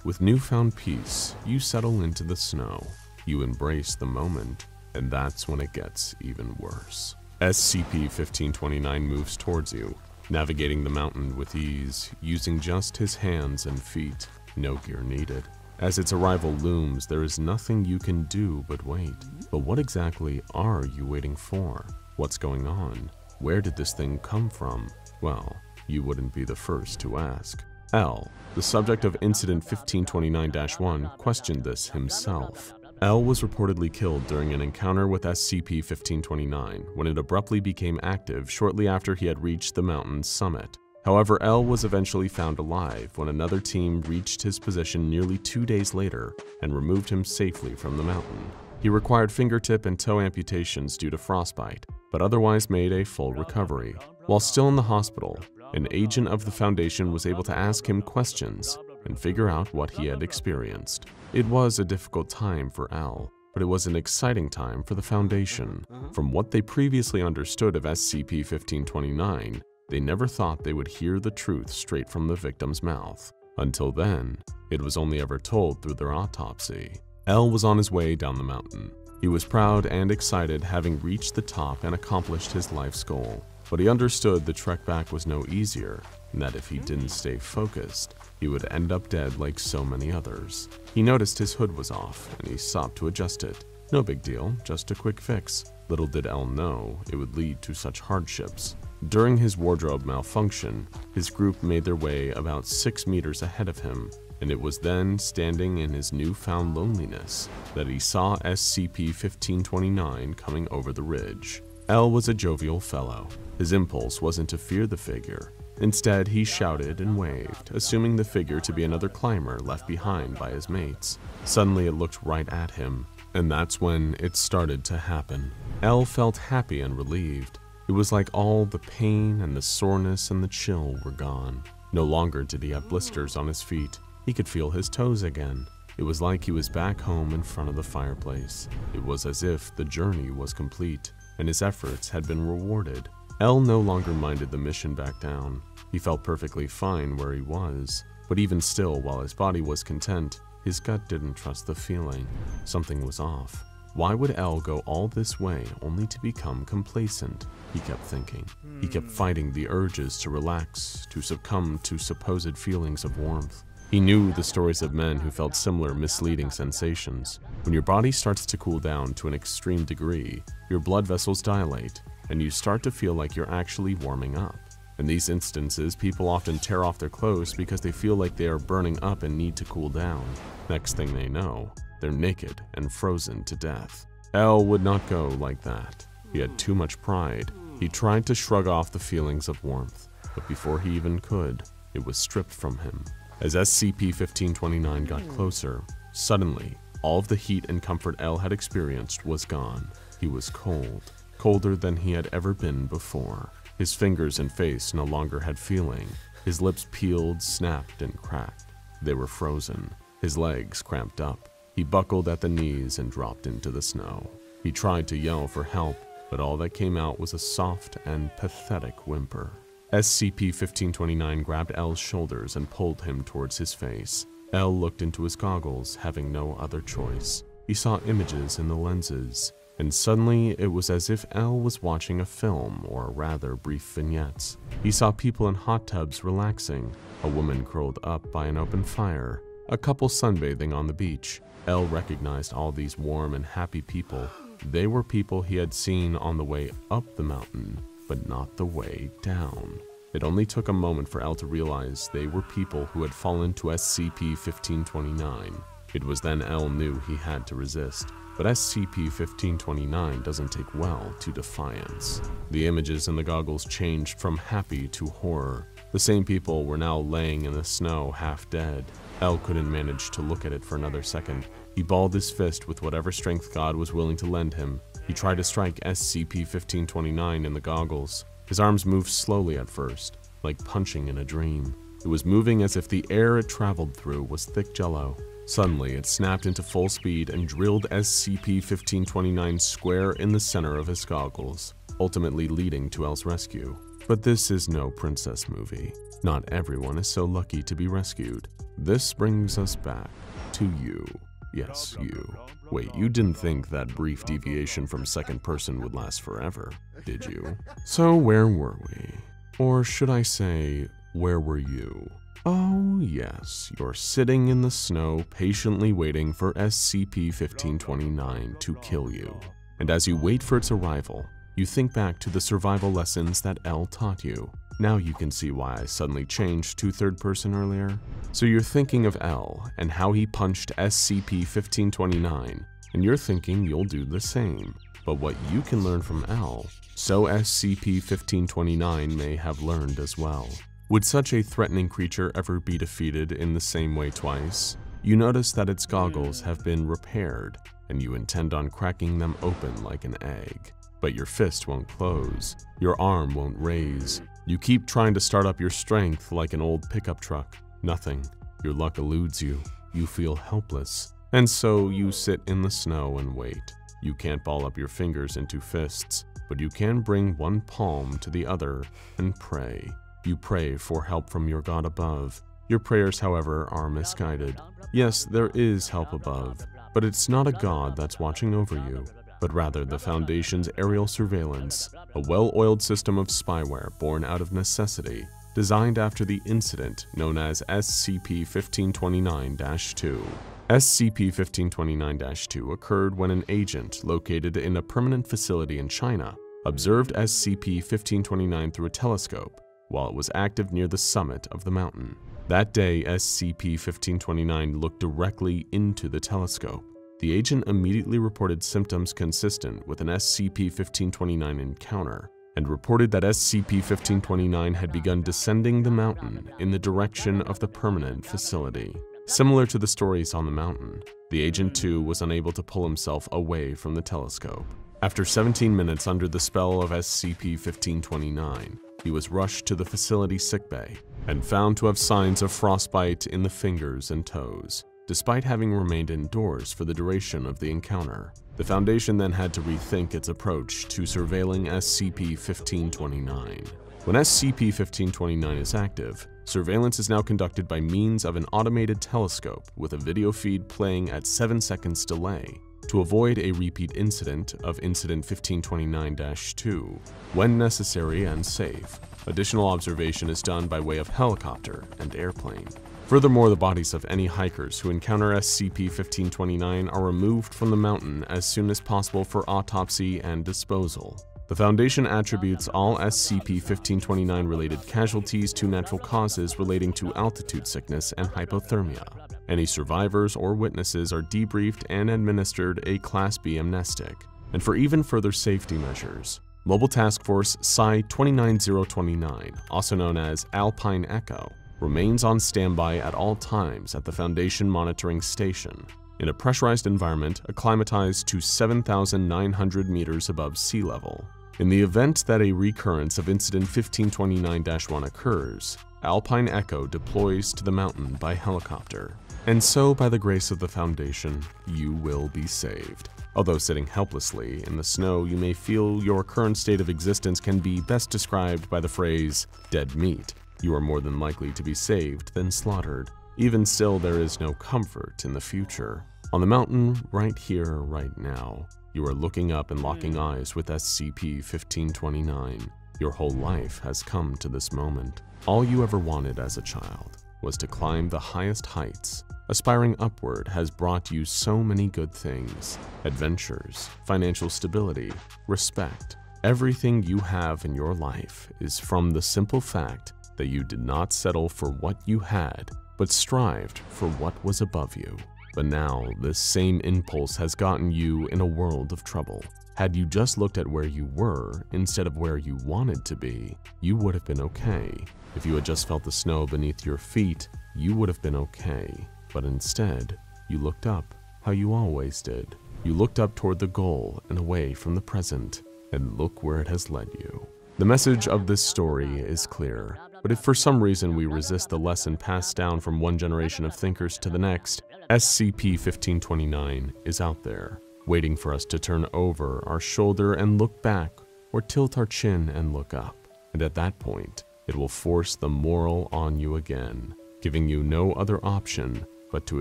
With newfound peace, you settle into the snow. You embrace the moment, and that's when it gets even worse. SCP-1529 moves towards you, navigating the mountain with ease, using just his hands and feet, no gear needed. As its arrival looms, there is nothing you can do but wait. But what exactly are you waiting for? What's going on? Where did this thing come from? Well, you wouldn't be the first to ask. L, the subject of Incident 1529-1, questioned this himself. L was reportedly killed during an encounter with SCP-1529 when it abruptly became active shortly after he had reached the mountain's summit. However, L was eventually found alive when another team reached his position nearly 2 days later and removed him safely from the mountain. He required fingertip and toe amputations due to frostbite, but otherwise made a full recovery. While still in the hospital, an agent of the Foundation was able to ask him questions and figure out what he had experienced. It was a difficult time for L, but it was an exciting time for the Foundation. From what they previously understood of SCP-1529, they never thought they would hear the truth straight from the victim's mouth. Until then, it was only ever told through their autopsy. L was on his way down the mountain. He was proud and excited, having reached the top and accomplished his life's goal. But he understood the trek back was no easier, and that if he didn't stay focused, he would end up dead like so many others. He noticed his hood was off, and he stopped to adjust it. No big deal, just a quick fix. Little did L know it would lead to such hardships. During his wardrobe malfunction, his group made their way about 6 meters ahead of him, and it was then, standing in his newfound loneliness, that he saw SCP-1529 coming over the ridge. L was a jovial fellow. His impulse wasn't to fear the figure. Instead, he shouted and waved, assuming the figure to be another climber left behind by his mates. Suddenly, it looked right at him, and that's when it started to happen. L felt happy and relieved. It was like all the pain and the soreness and the chill were gone. No longer did he have blisters on his feet. He could feel his toes again. It was like he was back home in front of the fireplace. It was as if the journey was complete, and his efforts had been rewarded. L no longer minded the mission back down. He felt perfectly fine where he was, but even still, while his body was content, his gut didn't trust the feeling. Something was off. Why would L go all this way only to become complacent? He kept thinking. He kept fighting the urges to relax, to succumb to supposed feelings of warmth. He knew the stories of men who felt similar misleading sensations. When your body starts to cool down to an extreme degree, your blood vessels dilate, and you start to feel like you're actually warming up. In these instances, people often tear off their clothes because they feel like they are burning up and need to cool down. Next thing they know, they're naked and frozen to death. L would not go like that. He had too much pride. He tried to shrug off the feelings of warmth, but before he even could, it was stripped from him. As SCP-1529 got closer, suddenly, all of the heat and comfort L had experienced was gone. He was cold, colder than he had ever been before. His fingers and face no longer had feeling. His lips peeled, snapped, and cracked. They were frozen. His legs cramped up. He buckled at the knees and dropped into the snow. He tried to yell for help, but all that came out was a soft and pathetic whimper. SCP-1529 grabbed L's shoulders and pulled him towards his face. L looked into his goggles, having no other choice. He saw images in the lenses, and suddenly it was as if L was watching a film, or rather brief vignettes. He saw people in hot tubs relaxing, a woman curled up by an open fire, a couple sunbathing on the beach. L recognized all these warm and happy people. They were people he had seen on the way up the mountain, but not the way down. It only took a moment for L to realize they were people who had fallen to SCP-1529. It was then L knew he had to resist. But SCP-1529 doesn't take well to defiance. The images in the goggles changed from happy to horror. The same people were now laying in the snow, half dead. L couldn't manage to look at it for another second. He balled his fist with whatever strength God was willing to lend him. He tried to strike SCP-1529 in the goggles. His arms moved slowly at first, like punching in a dream. It was moving as if the air it traveled through was thick jello. Suddenly, it snapped into full speed and drilled SCP-1529 square in the center of his goggles, ultimately leading to L's rescue. But this is no princess movie. Not everyone is so lucky to be rescued. This brings us back to you. Yes, you. Wait, you didn't think that brief deviation from second person would last forever, did you? So where were we? Or should I say, where were you? Oh yes, you're sitting in the snow patiently waiting for SCP-1529 to kill you. And as you wait for its arrival, you think back to the survival lessons that L taught you. Now you can see why I suddenly changed to third person earlier. So you're thinking of L and how he punched SCP-1529, and you're thinking you'll do the same. But what you can learn from L, so SCP-1529 may have learned as well. Would such a threatening creature ever be defeated in the same way twice? You notice that its goggles have been repaired, and you intend on cracking them open like an egg. but your fist won't close. Your arm won't raise. You keep trying to start up your strength like an old pickup truck. Nothing. Your luck eludes you. You feel helpless. And so you sit in the snow and wait. You can't ball up your fingers into fists, but you can bring one palm to the other and pray. You pray for help from your God above. Your prayers, however, are misguided. Yes, there is help above, but it's not a God that's watching over you, but rather the Foundation's aerial surveillance, a well-oiled system of spyware born out of necessity, designed after the incident known as SCP-1529-2. SCP-1529-2 occurred when an agent located in a permanent facility in China observed SCP-1529 through a telescope while it was active near the summit of the mountain. That day, SCP-1529 looked directly into the telescope. The agent immediately reported symptoms consistent with an SCP-1529 encounter and reported that SCP-1529 had begun descending the mountain in the direction of the permanent facility. Similar to the stories on the mountain, the agent too was unable to pull himself away from the telescope. After 17 minutes under the spell of SCP-1529, he was rushed to the facility sickbay and found to have signs of frostbite in the fingers and toes, despite having remained indoors for the duration of the encounter. The Foundation then had to rethink its approach to surveilling SCP-1529. When SCP-1529 is active, surveillance is now conducted by means of an automated telescope with a video feed playing at 7 seconds delay to avoid a repeat incident of Incident 1529-2. When necessary and safe, additional observation is done by way of helicopter and airplane. Furthermore, the bodies of any hikers who encounter SCP-1529 are removed from the mountain as soon as possible for autopsy and disposal. The Foundation attributes all SCP-1529 related casualties to natural causes relating to altitude sickness and hypothermia. Any survivors or witnesses are debriefed and administered a Class B amnestic. And for even further safety measures, Mobile Task Force Psi-29029, also known as Alpine Echo, remains on standby at all times at the Foundation Monitoring Station, in a pressurized environment acclimatized to 7,900 meters above sea level. In the event that a recurrence of Incident 1529-1 occurs, Alpine Echo deploys to the mountain by helicopter. And so, by the grace of the Foundation, you will be saved. Although sitting helplessly in the snow, you may feel your current state of existence can be best described by the phrase, dead meat. You are more than likely to be saved than slaughtered. Even still, there is no comfort in the future. On the mountain, right here, right now, you are looking up and locking eyes with SCP-1529. Your whole life has come to this moment. All you ever wanted as a child was to climb the highest heights. Aspiring upward has brought you so many good things: adventures, financial stability, respect. Everything you have in your life is from the simple fact that you did not settle for what you had, but strived for what was above you. But now, this same impulse has gotten you in a world of trouble. Had you just looked at where you were instead of where you wanted to be, you would have been okay. If you had just felt the snow beneath your feet, you would have been okay. But instead, you looked up, how you always did. You looked up toward the goal and away from the present, and look where it has led you. The message of this story is clear, but if for some reason we resist the lesson passed down from one generation of thinkers to the next, SCP-1529 is out there, waiting for us to turn over our shoulder and look back, or tilt our chin and look up. And at that point, it will force the moral on you again, giving you no other option but to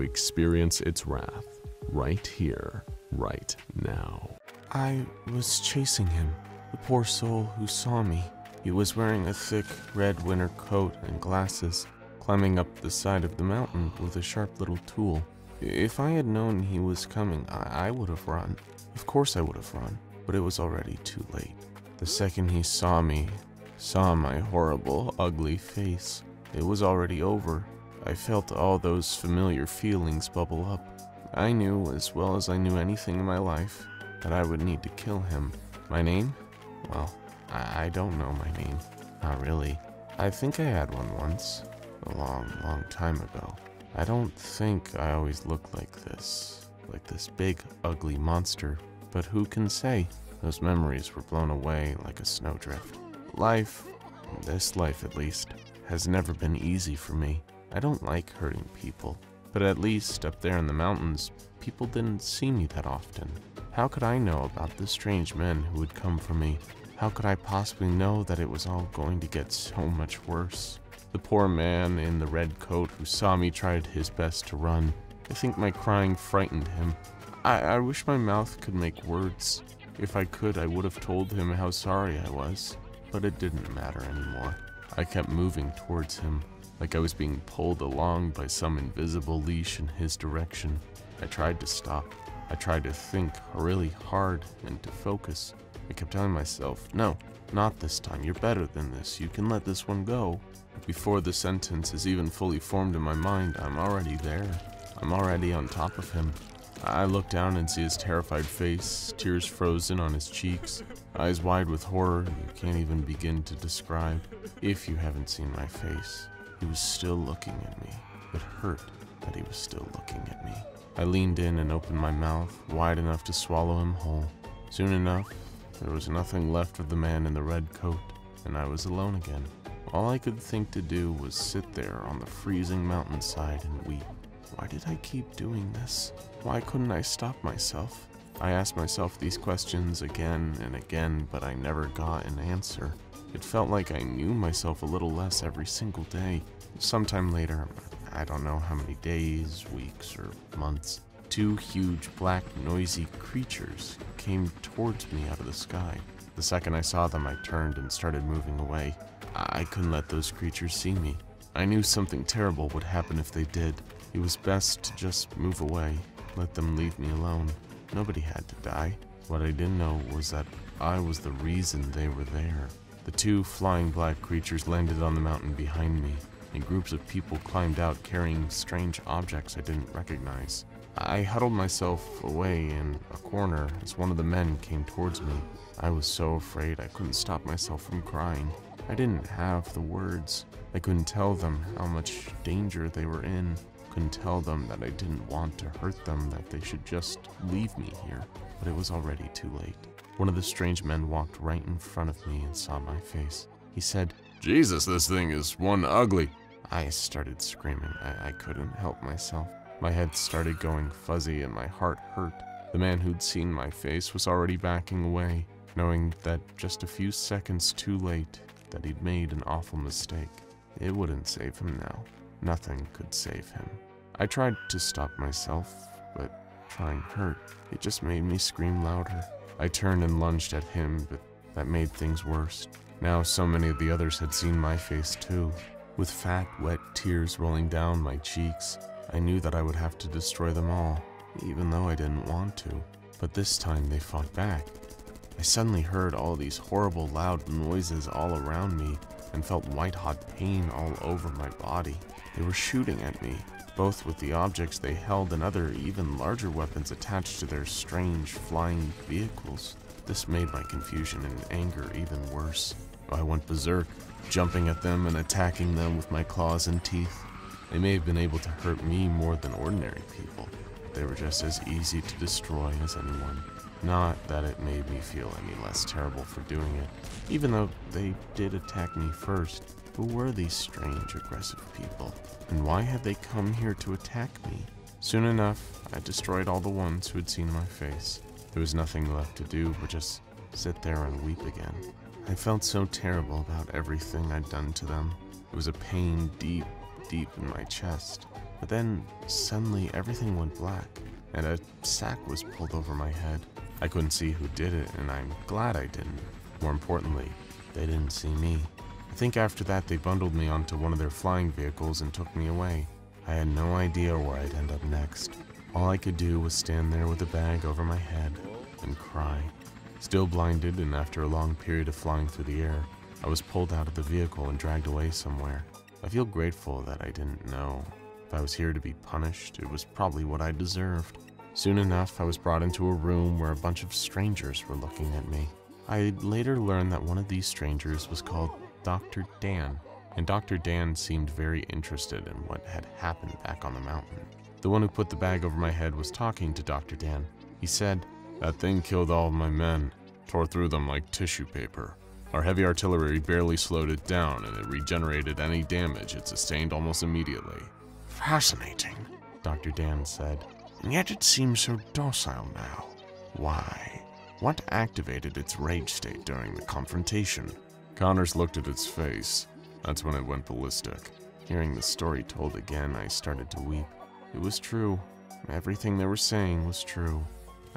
experience its wrath, right here, right now. I was chasing him, the poor soul who saw me. He was wearing a thick red winter coat and glasses, climbing up the side of the mountain with a sharp little tool. If I had known he was coming, I would have run. Of course I would have run, but it was already too late. The second he saw me, saw my horrible, ugly face, it was already over. I felt all those familiar feelings bubble up. I knew, as well as I knew anything in my life, that I would need to kill him. My name? Well, I don't know my name. Not really. I think I had one once, a long time ago. I don't think I always looked like this big, ugly monster, but who can say? Those memories were blown away like a snowdrift. Life, this life at least, has never been easy for me. I don't like hurting people, but at least up there in the mountains, people didn't see me that often. How could I know about the strange men who would come for me? How could I possibly know that it was all going to get so much worse? The poor man in the red coat who saw me tried his best to run. I think my crying frightened him. I wish my mouth could make words. If I could, I would have told him how sorry I was. But it didn't matter anymore. I kept moving towards him, like I was being pulled along by some invisible leash in his direction. I tried to stop. I tried to think really hard and to focus. I kept telling myself, no, not this time. You're better than this. You can let this one go. Before the sentence is even fully formed in my mind, I'm already there. I'm already on top of him. I look down and see his terrified face, tears frozen on his cheeks, eyes wide with horror you can't even begin to describe. If you haven't seen my face, he was still looking at me. It hurt that he was still looking at me. I leaned in and opened my mouth wide enough to swallow him whole. Soon enough, there was nothing left of the man in the red coat, and I was alone again. All I could think to do was sit there on the freezing mountainside and weep. Why did I keep doing this? Why couldn't I stop myself? I asked myself these questions again and again, but I never got an answer. It felt like I knew myself a little less every single day. Sometime later, I don't know how many days, weeks, or months, two huge, black, noisy creatures came towards me out of the sky. The second I saw them, I turned and started moving away. I couldn't let those creatures see me. I knew something terrible would happen if they did. It was best to just move away, let them leave me alone. Nobody had to die. What I didn't know was that I was the reason they were there. The two flying black creatures landed on the mountain behind me, and groups of people climbed out carrying strange objects I didn't recognize. I huddled myself away in a corner as one of the men came towards me. I was so afraid I couldn't stop myself from crying. I didn't have the words. I couldn't tell them how much danger they were in. Couldn't tell them that I didn't want to hurt them, that they should just leave me here. But it was already too late. One of the strange men walked right in front of me and saw my face. He said, Jesus, this thing is one ugly. I started screaming. I couldn't help myself. My head started going fuzzy and my heart hurt. The man who'd seen my face was already backing away, knowing that just a few seconds too late that he'd made an awful mistake. It wouldn't save him now. Nothing could save him. I tried to stop myself, but trying hurt. It just made me scream louder. I turned and lunged at him, but that made things worse. Now so many of the others had seen my face too. With fat, wet tears rolling down my cheeks, I knew that I would have to destroy them all, even though I didn't want to. But this time they fought back. I suddenly heard all these horrible loud noises all around me and felt white-hot pain all over my body. They were shooting at me, both with the objects they held and other, even larger weapons attached to their strange flying vehicles. This made my confusion and anger even worse. I went berserk, jumping at them and attacking them with my claws and teeth. They may have been able to hurt me more than ordinary people, but they were just as easy to destroy as anyone. Not that it made me feel any less terrible for doing it, even though they did attack me first. Who were these strange, aggressive people, and why had they come here to attack me? Soon enough, I destroyed all the ones who had seen my face. There was nothing left to do but just sit there and weep again. I felt so terrible about everything I'd done to them. It was a pain deep, deep in my chest. But then, suddenly, everything went black, and a sack was pulled over my head. I couldn't see who did it, and I'm glad I didn't. More importantly, they didn't see me. I think after that they bundled me onto one of their flying vehicles and took me away. I had no idea where I'd end up next. All I could do was stand there with a bag over my head and cry. Still blinded, and after a long period of flying through the air, I was pulled out of the vehicle and dragged away somewhere. I feel grateful that I didn't know. If I was here to be punished, it was probably what I deserved. Soon enough, I was brought into a room where a bunch of strangers were looking at me. I later learned that one of these strangers was called Dr. Dan, and Dr. Dan seemed very interested in what had happened back on the mountain. The one who put the bag over my head was talking to Dr. Dan. He said, That thing killed all of my men. tore through them like tissue paper. Our heavy artillery barely slowed it down, and it regenerated any damage it sustained almost immediately. Fascinating, Dr. Dan said. And yet it seems so docile now. Why? What activated its rage state during the confrontation? Connors looked at its face. That's when it went ballistic. Hearing the story told again, I started to weep. It was true. Everything they were saying was true.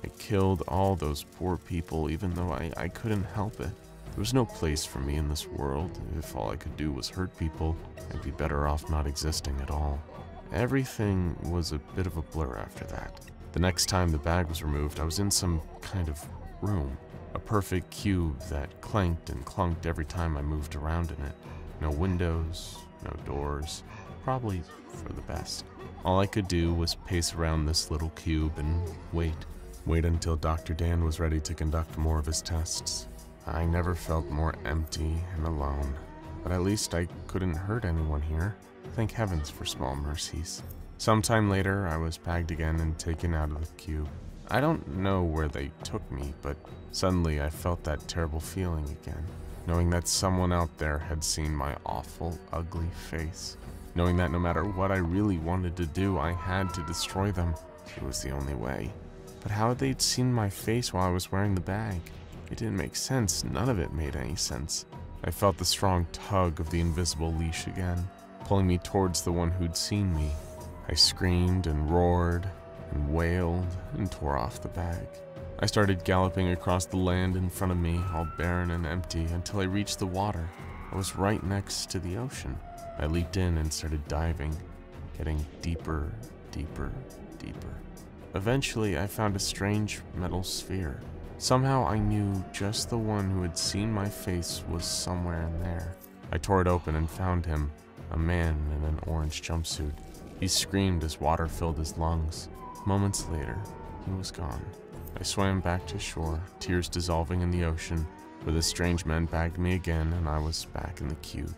I killed all those poor people even though I couldn't help it. There was no place for me in this world. If all I could do was hurt people, I'd be better off not existing at all. Everything was a bit of a blur after that. The next time the bag was removed, I was in some kind of room. A perfect cube that clanked and clunked every time I moved around in it. No windows, no doors. Probably for the best. All I could do was pace around this little cube and wait. Wait until Dr. Dan was ready to conduct more of his tests. I never felt more empty and alone. But at least I couldn't hurt anyone here. Thank heavens for small mercies. Sometime later, I was bagged again and taken out of the cube. I don't know where they took me, but suddenly I felt that terrible feeling again. Knowing that someone out there had seen my awful, ugly face. Knowing that no matter what I really wanted to do, I had to destroy them. It was the only way. But how had they seen my face while I was wearing the bag? It didn't make sense. None of it made any sense. I felt the strong tug of the invisible leash again, pulling me towards the one who'd seen me. I screamed and roared and wailed and tore off the bag. I started galloping across the land in front of me, all barren and empty, until I reached the water. I was right next to the ocean. I leaped in and started diving, getting deeper, deeper, deeper. Eventually, I found a strange metal sphere. Somehow I knew just the one who had seen my face was somewhere in there. I tore it open and found him, a man in an orange jumpsuit. He screamed as water filled his lungs. Moments later, he was gone. I swam back to shore, tears dissolving in the ocean, where the strange men bagged me again and I was back in the cube.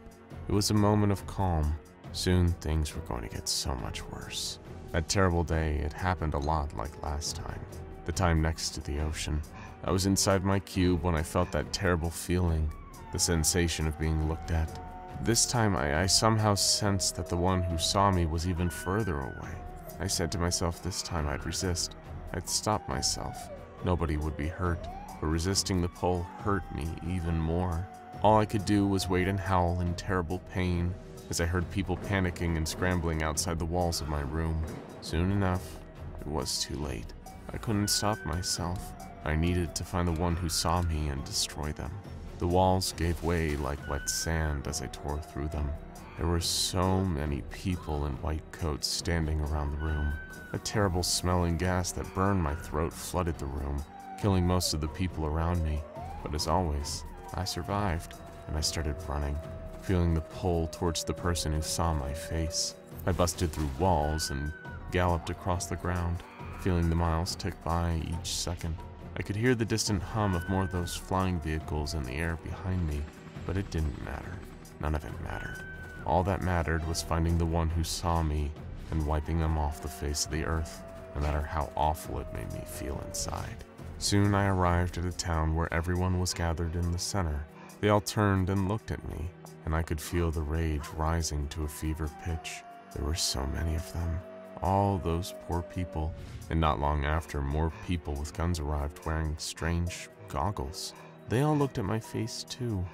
It was a moment of calm. Soon things were going to get so much worse. That terrible day, it happened a lot like last time. The time next to the ocean. I was inside my cube when I felt that terrible feeling, the sensation of being looked at. This time I somehow sensed that the one who saw me was even further away. I said to myself this time I'd resist. I'd stop myself. Nobody would be hurt, but resisting the pull hurt me even more. All I could do was wait and howl in terrible pain as I heard people panicking and scrambling outside the walls of my room. Soon enough, it was too late. I couldn't stop myself. I needed to find the one who saw me and destroy them. The walls gave way like wet sand as I tore through them. There were so many people in white coats standing around the room. A terrible smelling gas that burned my throat flooded the room, killing most of the people around me. But as always, I survived, and I started running, feeling the pull towards the person who saw my face. I busted through walls and galloped across the ground, feeling the miles tick by each second. I could hear the distant hum of more of those flying vehicles in the air behind me, but it didn't matter. None of it mattered. All that mattered was finding the one who saw me and wiping them off the face of the earth, no matter how awful it made me feel inside. Soon I arrived at a town where everyone was gathered in the center. They all turned and looked at me, and I could feel the rage rising to a fever pitch. There were so many of them. All those poor people. And not long after, more people with guns arrived wearing strange goggles. They all looked at my face too.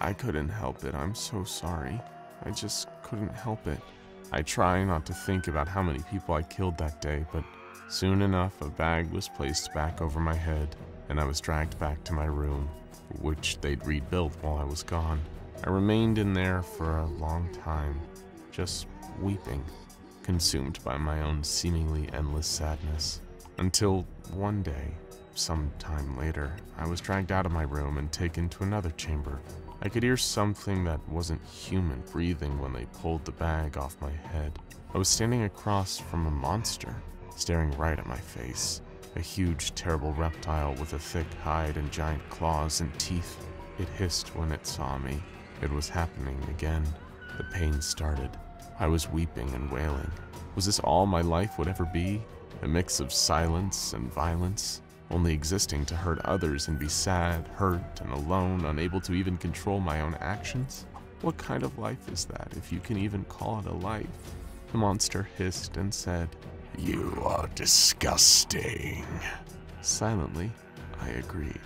I couldn't help it. I'm so sorry. I just couldn't help it. I try not to think about how many people I killed that day, but soon enough a bag was placed back over my head, and I was dragged back to my room, which they'd rebuilt while I was gone. I remained in there for a long time, just weeping, consumed by my own seemingly endless sadness, until one day, some time later, I was dragged out of my room and taken to another chamber. I could hear something that wasn't human breathing when they pulled the bag off my head. I was standing across from a monster, staring right at my face. A huge, terrible reptile with a thick hide and giant claws and teeth. It hissed when it saw me. It was happening again. The pain started. I was weeping and wailing. Was this all my life would ever be? A mix of silence and violence? only existing to hurt others and be sad, hurt, and alone, unable to even control my own actions? What kind of life is that, if you can even call it a life? The monster hissed and said, "You are disgusting." Silently, I agreed.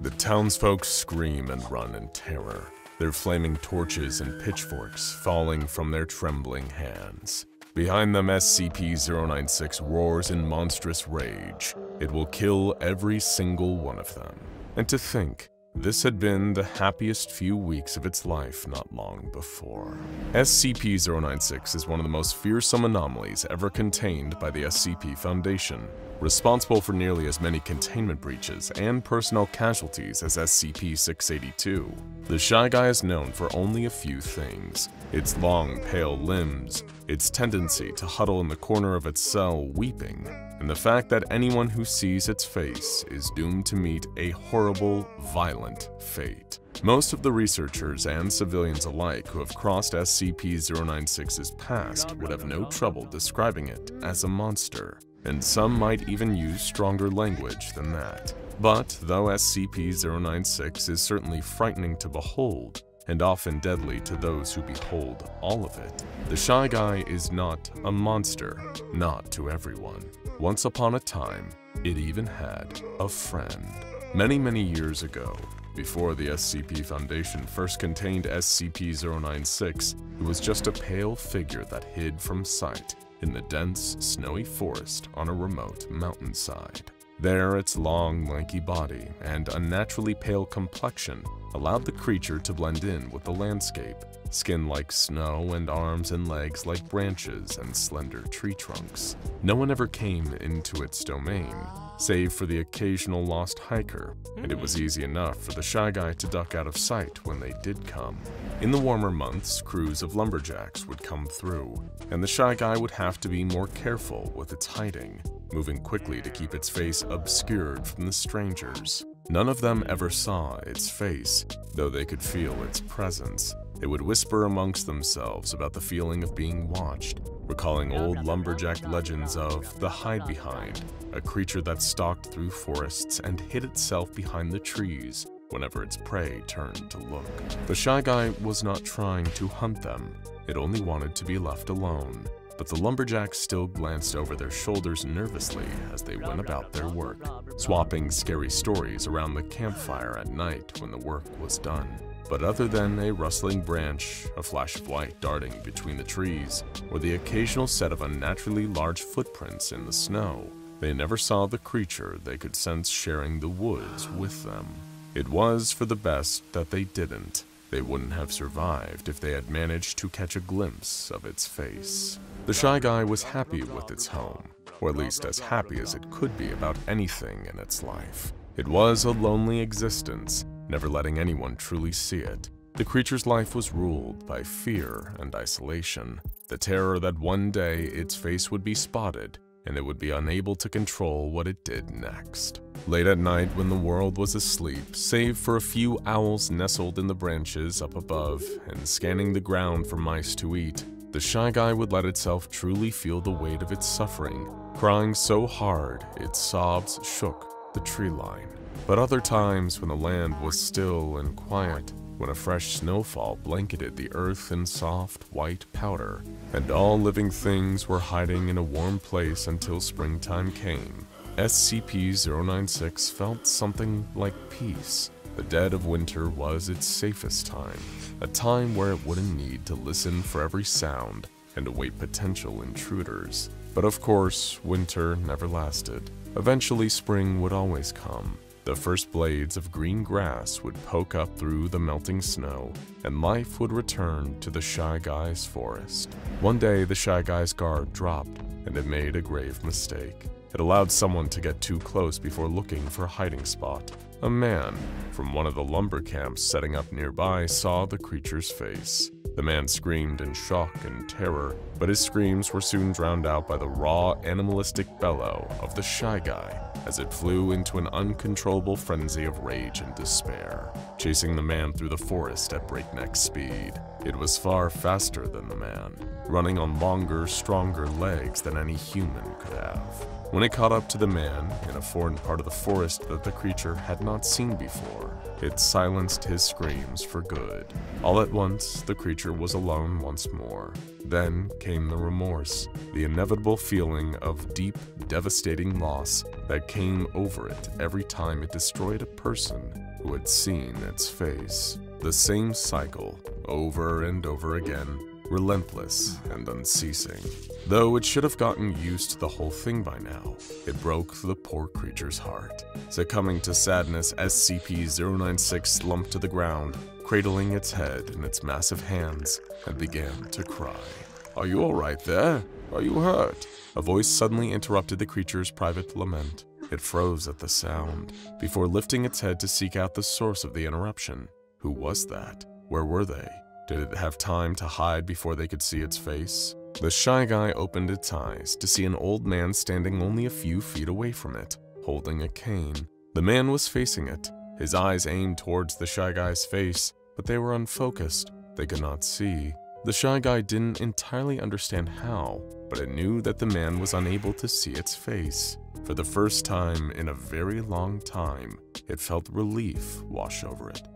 The townsfolk scream and run in terror, their flaming torches and pitchforks falling from their trembling hands. Behind them, SCP-096 roars in monstrous rage. It will kill every single one of them. And to think, this had been the happiest few weeks of its life not long before. SCP-096 is one of the most fearsome anomalies ever contained by the SCP Foundation, responsible for nearly as many containment breaches and personnel casualties as SCP-682. The Shy Guy is known for only a few things: its long, pale limbs, its tendency to huddle in the corner of its cell weeping, and the fact that anyone who sees its face is doomed to meet a horrible, violent fate. Most of the researchers and civilians alike who have crossed SCP-096's past would have no trouble describing it as a monster, and some might even use stronger language than that. But though SCP-096 is certainly frightening to behold, and often deadly to those who behold all of it, the Shy Guy is not a monster, not to everyone. Once upon a time, it even had a friend. Many, many years ago, before the SCP Foundation first contained SCP-096, it was just a pale figure that hid from sight in the dense, snowy forest on a remote mountainside. There, its long, lanky body and unnaturally pale complexion allowed the creature to blend in with the landscape, skin like snow and arms and legs like branches and slender tree trunks. No one ever came into its domain, save for the occasional lost hiker, and it was easy enough for the Shy Guy to duck out of sight when they did come. In the warmer months, crews of lumberjacks would come through, and the Shy Guy would have to be more careful with its hiding, moving quickly to keep its face obscured from the strangers. None of them ever saw its face, though they could feel its presence. They would whisper amongst themselves about the feeling of being watched, recalling old lumberjack legends of the hide-behind, a creature that stalked through forests and hid itself behind the trees whenever its prey turned to look. The Shy Guy was not trying to hunt them, it only wanted to be left alone. But the lumberjacks still glanced over their shoulders nervously as they went about their work, swapping scary stories around the campfire at night when the work was done. But other than a rustling branch, a flash of light darting between the trees, or the occasional set of unnaturally large footprints in the snow, they never saw the creature they could sense sharing the woods with them. It was for the best that they didn't. They wouldn't have survived if they had managed to catch a glimpse of its face. The Shy Guy was happy with its home, or at least as happy as it could be about anything in its life. It was a lonely existence, never letting anyone truly see it. The creature's life was ruled by fear and isolation, the terror that one day its face would be spotted and it would be unable to control what it did next. Late at night when the world was asleep, save for a few owls nestled in the branches up above and scanning the ground for mice to eat, the Shy Guy would let itself truly feel the weight of its suffering, crying so hard its sobs shook the tree line. But other times when the land was still and quiet, when a fresh snowfall blanketed the earth in soft, white powder, and all living things were hiding in a warm place until springtime came, SCP-096 felt something like peace. The dead of winter was its safest time, a time where it wouldn't need to listen for every sound and await potential intruders. But of course, winter never lasted. Eventually, spring would always come. The first blades of green grass would poke up through the melting snow, and life would return to the Shy Guy's forest. One day, the Shy Guy's guard dropped, and it made a grave mistake. It allowed someone to get too close before looking for a hiding spot. A man from one of the lumber camps setting up nearby saw the creature's face. The man screamed in shock and terror, but his screams were soon drowned out by the raw, animalistic bellow of the Shy Guy as it flew into an uncontrollable frenzy of rage and despair, chasing the man through the forest at breakneck speed. It was far faster than the man, running on longer, stronger legs than any human could have. When it caught up to the man in a foreign part of the forest that the creature had not seen before, it silenced his screams for good. All at once, the creature was alone once more. Then came the remorse, the inevitable feeling of deep, devastating loss that came over it every time it destroyed a person who had seen its face. The same cycle, over and over again, relentless and unceasing. Though it should have gotten used to the whole thing by now, it broke the poor creature's heart. Succumbing to sadness, SCP-096 slumped to the ground, cradling its head in its massive hands, and began to cry. "Are you all right there? Are you hurt?" A voice suddenly interrupted the creature's private lament. It froze at the sound, before lifting its head to seek out the source of the interruption. Who was that? Where were they? Did it have time to hide before they could see its face? The Shy Guy opened its eyes to see an old man standing only a few feet away from it, holding a cane. The man was facing it, his eyes aimed towards the Shy Guy's face, but they were unfocused. They could not see. The Shy Guy didn't entirely understand how, but it knew that the man was unable to see its face. For the first time in a very long time, it felt relief wash over it.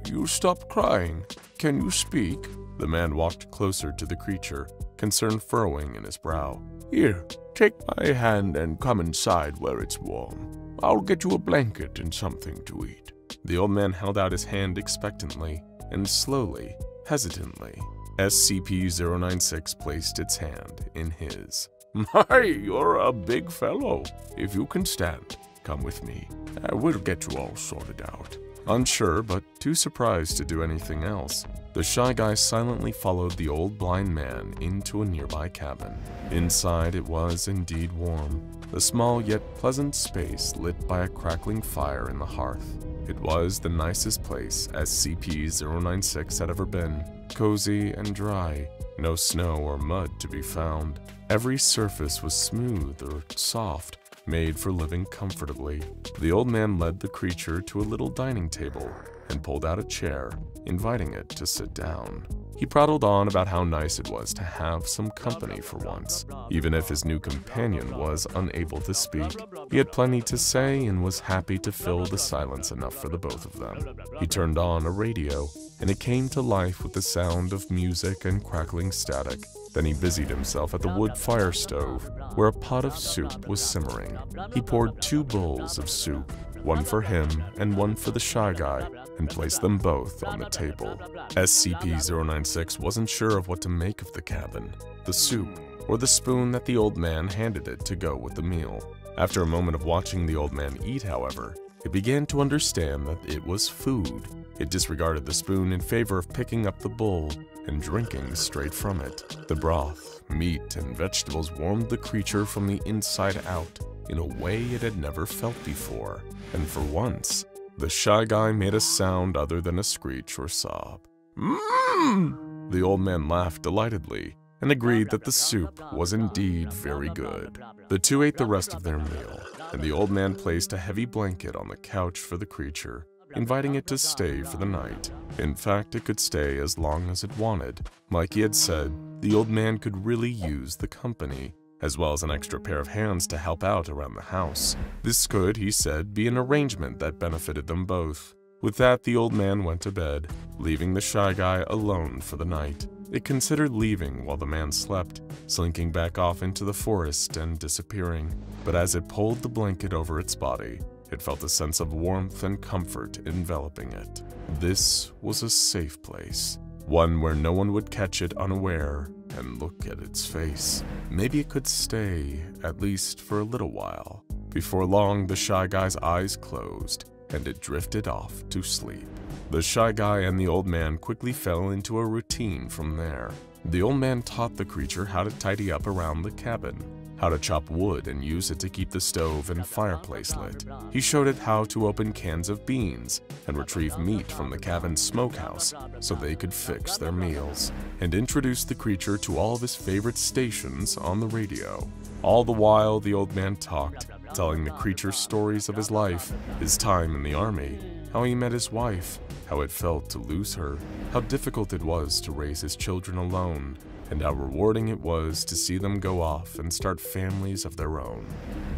"You stopped crying. Can you speak?" The man walked closer to the creature, concern furrowing in his brow. "Here, take my hand and come inside where it's warm. I'll get you a blanket and something to eat." The old man held out his hand expectantly, and slowly, hesitantly, SCP-096 placed its hand in his. "My, you're a big fellow. If you can stand, come with me. We'll get you all sorted out." Unsure, but too surprised to do anything else, the Shy Guy silently followed the old blind man into a nearby cabin. Inside it was indeed warm, a small yet pleasant space lit by a crackling fire in the hearth. It was the nicest place SCP-096 had ever been, cozy and dry, no snow or mud to be found. Every surface was smooth or soft, made for living comfortably. The old man led the creature to a little dining table and pulled out a chair, inviting it to sit down. He prattled on about how nice it was to have some company for once. Even if his new companion was unable to speak, he had plenty to say and was happy to fill the silence enough for the both of them. He turned on a radio, and it came to life with the sound of music and crackling static. Then he busied himself at the wood fire stove, where a pot of soup was simmering. He poured 2 bowls of soup, one for him and one for the Shy Guy, and placed them both on the table. SCP-096 wasn't sure of what to make of the cabin, the soup, or the spoon that the old man handed it to go with the meal. After a moment of watching the old man eat, however, it began to understand that it was food. It disregarded the spoon in favor of picking up the bowl and drinking straight from it. The broth, meat, and vegetables warmed the creature from the inside out in a way it had never felt before, and for once, the Shy Guy made a sound other than a screech or sob. "Mmm!" The old man laughed delightedly and agreed that the soup was indeed very good. The two ate the rest of their meal, and the old man placed a heavy blanket on the couch for the creature, inviting it to stay for the night. In fact, it could stay as long as it wanted. Like he had said, the old man could really use the company, as well as an extra pair of hands to help out around the house. This could, he said, be an arrangement that benefited them both. With that, the old man went to bed, leaving the Shy Guy alone for the night. It considered leaving while the man slept, slinking back off into the forest and disappearing. But as it pulled the blanket over its body, it felt a sense of warmth and comfort enveloping it. This was a safe place, one where no one would catch it unaware and look at its face. Maybe it could stay, at least for a little while. Before long, the Shy Guy's eyes closed, and it drifted off to sleep. The Shy Guy and the old man quickly fell into a routine from there. The old man taught the creature how to tidy up around the cabin, how to chop wood and use it to keep the stove and fireplace lit. He showed it how to open cans of beans and retrieve meat from the cabin's smokehouse so they could fix their meals, and introduced the creature to all of his favorite stations on the radio. All the while, the old man talked, telling the creature stories of his life, his time in the army, how he met his wife, how it felt to lose her, how difficult it was to raise his children alone, and how rewarding it was to see them go off and start families of their own.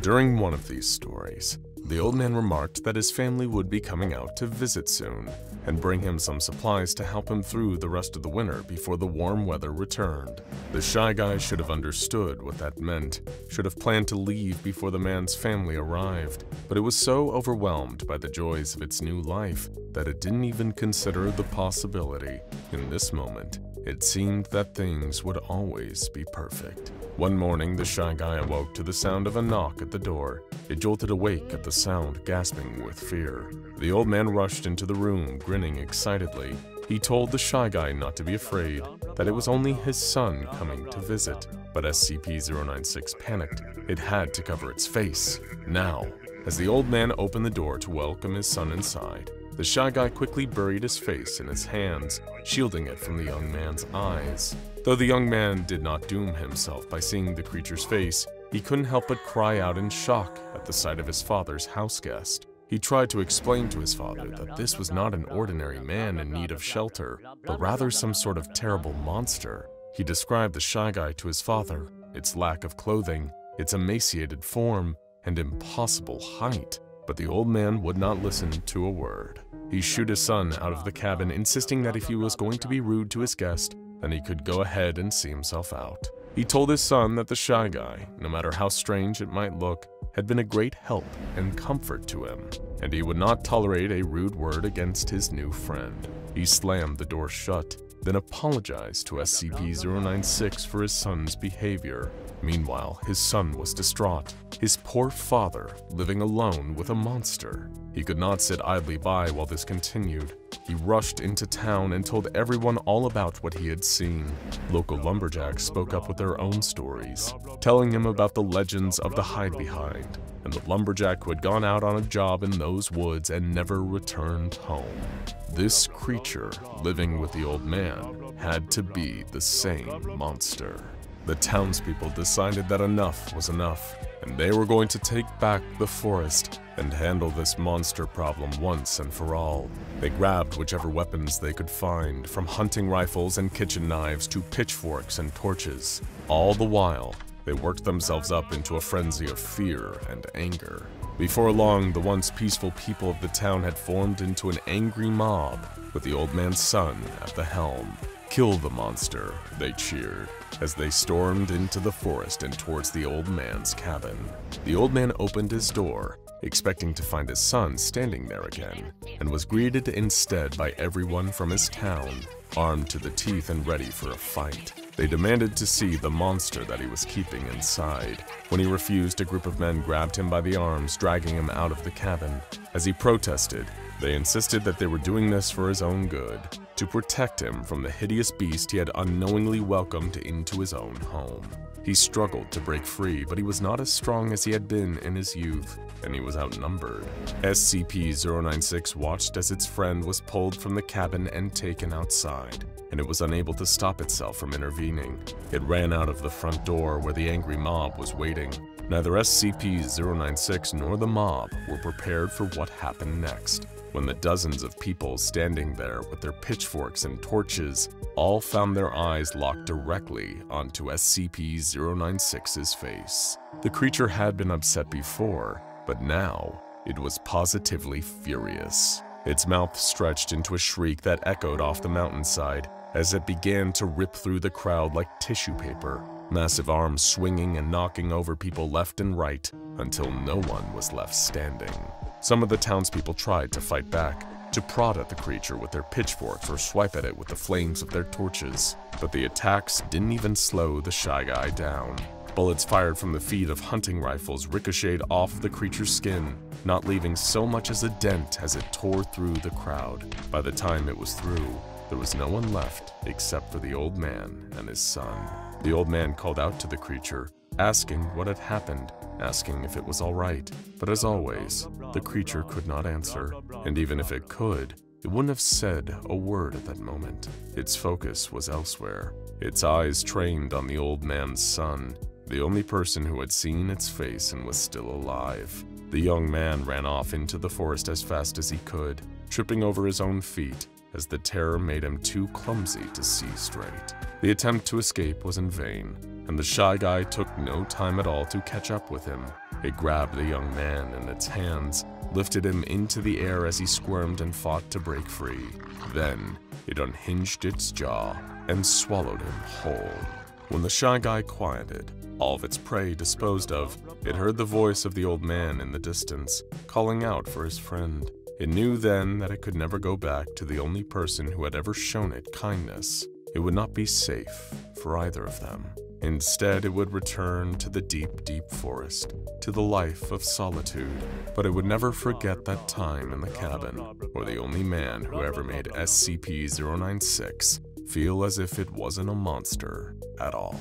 During one of these stories, the old man remarked that his family would be coming out to visit soon and bring him some supplies to help him through the rest of the winter before the warm weather returned. The shy guy should have understood what that meant, should have planned to leave before the man's family arrived, but it was so overwhelmed by the joys of its new life that it didn't even consider the possibility. In this moment, it seemed that things would always be perfect. One morning, the shy guy awoke to the sound of a knock at the door. It jolted awake at the sound, gasping with fear. The old man rushed into the room, grinning excitedly. He told the shy guy not to be afraid, that it was only his son coming to visit. But SCP-096 panicked. It had to cover its face, now. As the old man opened the door to welcome his son inside, the shy guy quickly buried his face in his hands, shielding it from the young man's eyes. Though the young man did not doom himself by seeing the creature's face, he couldn't help but cry out in shock at the sight of his father's house guest. He tried to explain to his father that this was not an ordinary man in need of shelter, but rather some sort of terrible monster. He described the shy guy to his father, its lack of clothing, its emaciated form, and impossible height. But the old man would not listen to a word. He shooed his son out of the cabin, insisting that if he was going to be rude to his guest, then he could go ahead and see himself out. He told his son that the shy guy, no matter how strange it might look, had been a great help and comfort to him, and he would not tolerate a rude word against his new friend. He slammed the door shut, then apologized to SCP-096 for his son's behavior. Meanwhile, his son was distraught, his poor father living alone with a monster. He could not sit idly by while this continued. He rushed into town and told everyone all about what he had seen. Local lumberjacks spoke up with their own stories, telling him about the legends of the hide-behind, and the lumberjack who had gone out on a job in those woods and never returned home. This creature living with the old man had to be the same monster. The townspeople decided that enough was enough, and they were going to take back the forest and handle this monster problem once and for all. They grabbed whichever weapons they could find, from hunting rifles and kitchen knives to pitchforks and torches. All the while, they worked themselves up into a frenzy of fear and anger. Before long, the once peaceful people of the town had formed into an angry mob, with the old man's son at the helm. "Kill the monster," they cheered, as they stormed into the forest and towards the old man's cabin. The old man opened his door, expecting to find his son standing there again, and was greeted instead by everyone from his town, armed to the teeth and ready for a fight. They demanded to see the monster that he was keeping inside. When he refused, a group of men grabbed him by the arms, dragging him out of the cabin. As he protested, they insisted that they were doing this for his own good, to protect him from the hideous beast he had unknowingly welcomed into his own home. He struggled to break free, but he was not as strong as he had been in his youth, and he was outnumbered. SCP-096 watched as its friend was pulled from the cabin and taken outside, and it was unable to stop itself from intervening. It ran out of the front door where the angry mob was waiting. Neither SCP-096 nor the mob were prepared for what happened next, when the dozens of people standing there with their pitchforks and torches all found their eyes locked directly onto SCP-096's face. The creature had been upset before, but now it was positively furious. Its mouth stretched into a shriek that echoed off the mountainside as it began to rip through the crowd like tissue paper, massive arms swinging and knocking over people left and right until no one was left standing. Some of the townspeople tried to fight back, to prod at the creature with their pitchforks or swipe at it with the flames of their torches, but the attacks didn't even slow the shy guy down. Bullets fired from the feet of hunting rifles ricocheted off the creature's skin, not leaving so much as a dent as it tore through the crowd. By the time it was through, there was no one left except for the old man and his son. The old man called out to the creature, asking what had happened, asking if it was all right. But as always, the creature could not answer, and even if it could, it wouldn't have said a word at that moment. Its focus was elsewhere, its eyes trained on the old man's son, the only person who had seen its face and was still alive. The young man ran off into the forest as fast as he could, tripping over his own feet as the terror made him too clumsy to see straight. The attempt to escape was in vain, and the Shy Guy took no time at all to catch up with him. It grabbed the young man in its hands, lifted him into the air as he squirmed and fought to break free. Then, it unhinged its jaw and swallowed him whole. When the Shy Guy quieted, all of its prey disposed of, it heard the voice of the old man in the distance, calling out for his friend. It knew then that it could never go back to the only person who had ever shown it kindness. It would not be safe for either of them. Instead, it would return to the deep, deep forest, to the life of solitude. But it would never forget that time in the cabin, or the only man who ever made SCP-096 feel as if it wasn't a monster at all.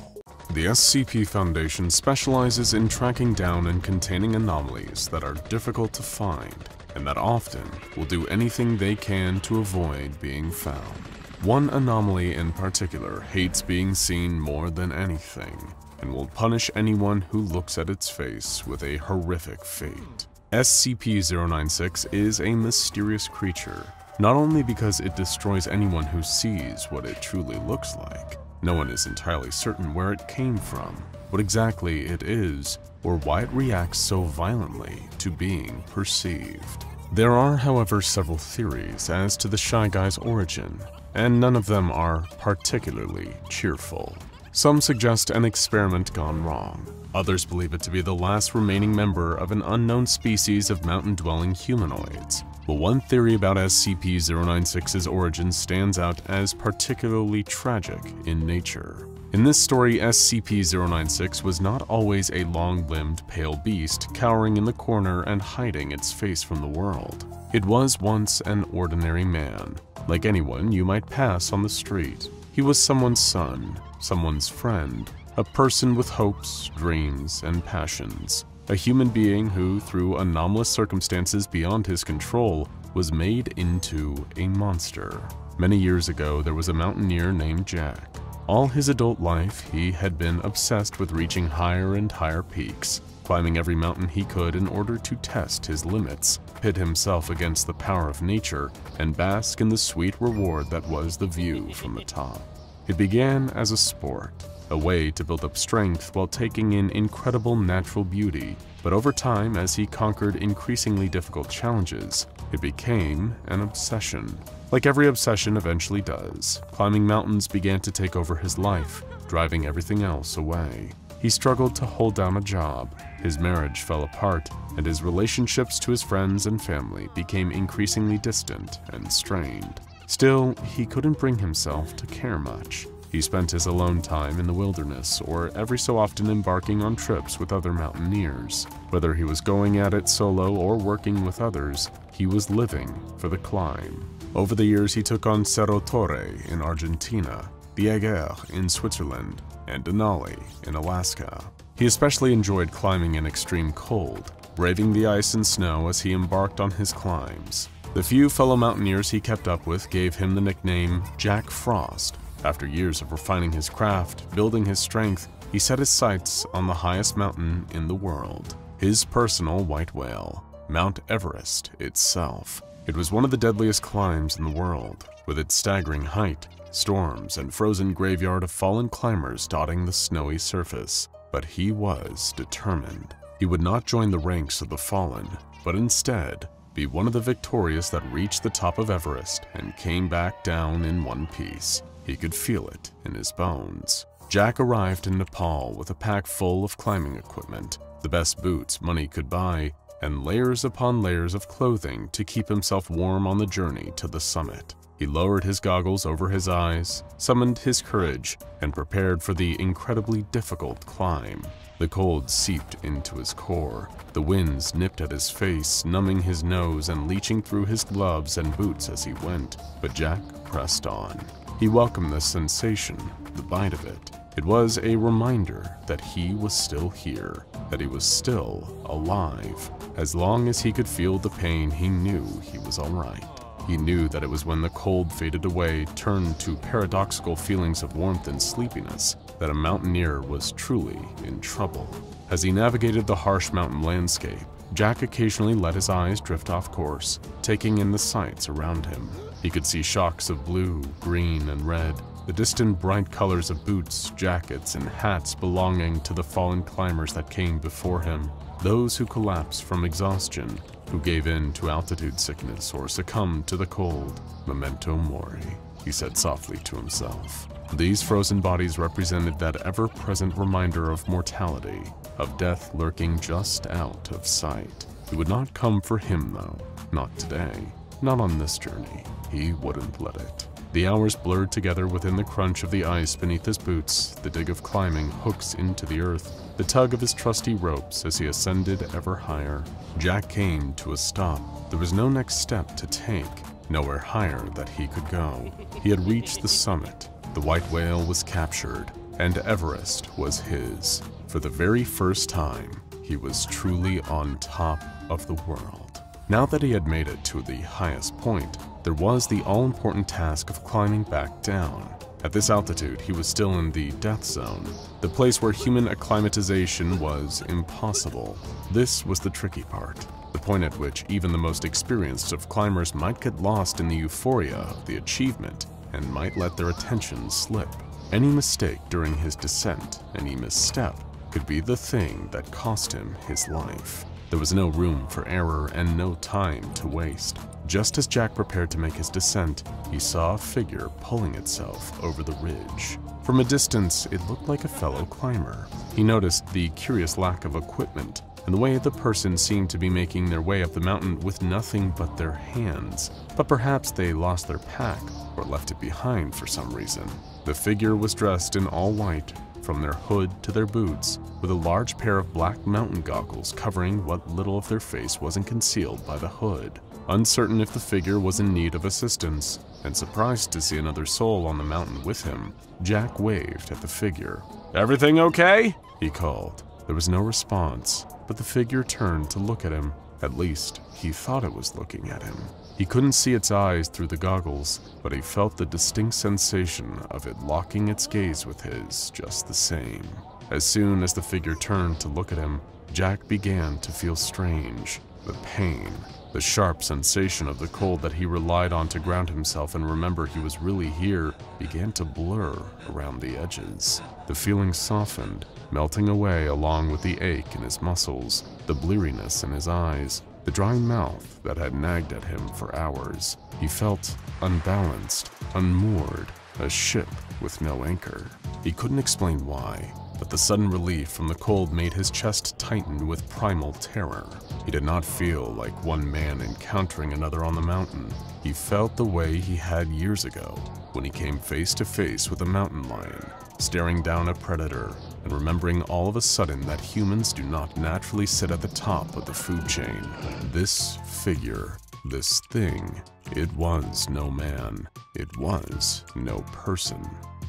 The SCP Foundation specializes in tracking down and containing anomalies that are difficult to find, and that often will do anything they can to avoid being found. One anomaly in particular hates being seen more than anything, and will punish anyone who looks at its face with a horrific fate. SCP-096 is a mysterious creature, not only because it destroys anyone who sees what it truly looks like. No one is entirely certain where it came from, what exactly it is, or why it reacts so violently to being perceived. There are, however, several theories as to the Shy Guy's origin, and none of them are particularly cheerful. Some suggest an experiment gone wrong. Others believe it to be the last remaining member of an unknown species of mountain-dwelling humanoids. But one theory about SCP-096's origin stands out as particularly tragic in nature. In this story, SCP-096 was not always a long-limbed, pale beast cowering in the corner and hiding its face from the world. It was once an ordinary man, like anyone you might pass on the street. He was someone's son, someone's friend, a person with hopes, dreams, and passions. A human being who, through anomalous circumstances beyond his control, was made into a monster. Many years ago, there was a mountaineer named Jack. All his adult life, he had been obsessed with reaching higher and higher peaks, climbing every mountain he could in order to test his limits, pit himself against the power of nature, and bask in the sweet reward that was the view from the top. It began as a sport, a way to build up strength while taking in incredible natural beauty, but over time, as he conquered increasingly difficult challenges, it became an obsession. Like every obsession eventually does, climbing mountains began to take over his life, driving everything else away. He struggled to hold down a job, his marriage fell apart, and his relationships to his friends and family became increasingly distant and strained. Still, he couldn't bring himself to care much. He spent his alone time in the wilderness, or every so often embarking on trips with other mountaineers. Whether he was going at it solo or working with others, he was living for the climb. Over the years, he took on Cerro Torre in Argentina, the Eiger in Switzerland, and Denali in Alaska. He especially enjoyed climbing in extreme cold, braving the ice and snow as he embarked on his climbs. The few fellow mountaineers he kept up with gave him the nickname Jack Frost. After years of refining his craft, building his strength, he set his sights on the highest mountain in the world, his personal white whale, Mount Everest itself. It was one of the deadliest climbs in the world, with its staggering height, storms, and frozen graveyard of fallen climbers dotting the snowy surface. But he was determined. He would not join the ranks of the fallen, but instead be one of the victorious that reached the top of Everest and came back down in one piece. He could feel it in his bones. Jack arrived in Nepal with a pack full of climbing equipment, the best boots money could buy, and layers upon layers of clothing to keep himself warm on the journey to the summit. He lowered his goggles over his eyes, summoned his courage, and prepared for the incredibly difficult climb. The cold seeped into his core. The winds nipped at his face, numbing his nose and leaching through his gloves and boots as he went, but Jack pressed on. He welcomed the sensation, the bite of it. It was a reminder that he was still here, that he was still alive. As long as he could feel the pain, he knew he was all right. He knew that it was when the cold faded away, turned to paradoxical feelings of warmth and sleepiness, that a mountaineer was truly in trouble. As he navigated the harsh mountain landscape, Jack occasionally let his eyes drift off course, taking in the sights around him. He could see shocks of blue, green, and red, the distant bright colors of boots, jackets, and hats belonging to the fallen climbers that came before him, those who collapsed from exhaustion, who gave in to altitude sickness or succumbed to the cold. Memento mori, he said softly to himself. These frozen bodies represented that ever-present reminder of mortality, of death lurking just out of sight. It would not come for him, though. Not today. Not on this journey. He wouldn't let it. The hours blurred together within the crunch of the ice beneath his boots, the dig of climbing hooks into the earth, the tug of his trusty ropes as he ascended ever higher. Jack came to a stop. There was no next step to take, nowhere higher that he could go. He had reached the summit. The white whale was captured, and Everest was his. For the very first time, he was truly on top of the world. Now that he had made it to the highest point, there was the all-important task of climbing back down. At this altitude, he was still in the death zone, the place where human acclimatization was impossible. This was the tricky part, the point at which even the most experienced of climbers might get lost in the euphoria of the achievement and might let their attention slip. Any mistake during his descent, any misstep, could be the thing that cost him his life. There was no room for error and no time to waste. Just as Jack prepared to make his descent, he saw a figure pulling itself over the ridge. From a distance, it looked like a fellow climber. He noticed the curious lack of equipment and the way the person seemed to be making their way up the mountain with nothing but their hands. But perhaps they lost their pack or left it behind for some reason. The figure was dressed in all white, from their hood to their boots, with a large pair of black mountain goggles covering what little of their face wasn't concealed by the hood. Uncertain if the figure was in need of assistance, and surprised to see another soul on the mountain with him, Jack waved at the figure. "Everything okay?" he called. There was no response, but the figure turned to look at him. At least, he thought it was looking at him. He couldn't see its eyes through the goggles, but he felt the distinct sensation of it locking its gaze with his just the same. As soon as the figure turned to look at him, Jack began to feel strange. The pain, the sharp sensation of the cold that he relied on to ground himself and remember he was really here, began to blur around the edges. The feeling softened, melting away along with the ache in his muscles, the bleariness in his eyes, the dry mouth that had nagged at him for hours. He felt unbalanced, unmoored, a ship with no anchor. He couldn't explain why, but the sudden relief from the cold made his chest tighten with primal terror. He did not feel like one man encountering another on the mountain. He felt the way he had years ago, when he came face to face with a mountain lion, staring down a predator, and remembering all of a sudden that humans do not naturally sit at the top of the food chain. This figure, this thing, it was no man. It was no person.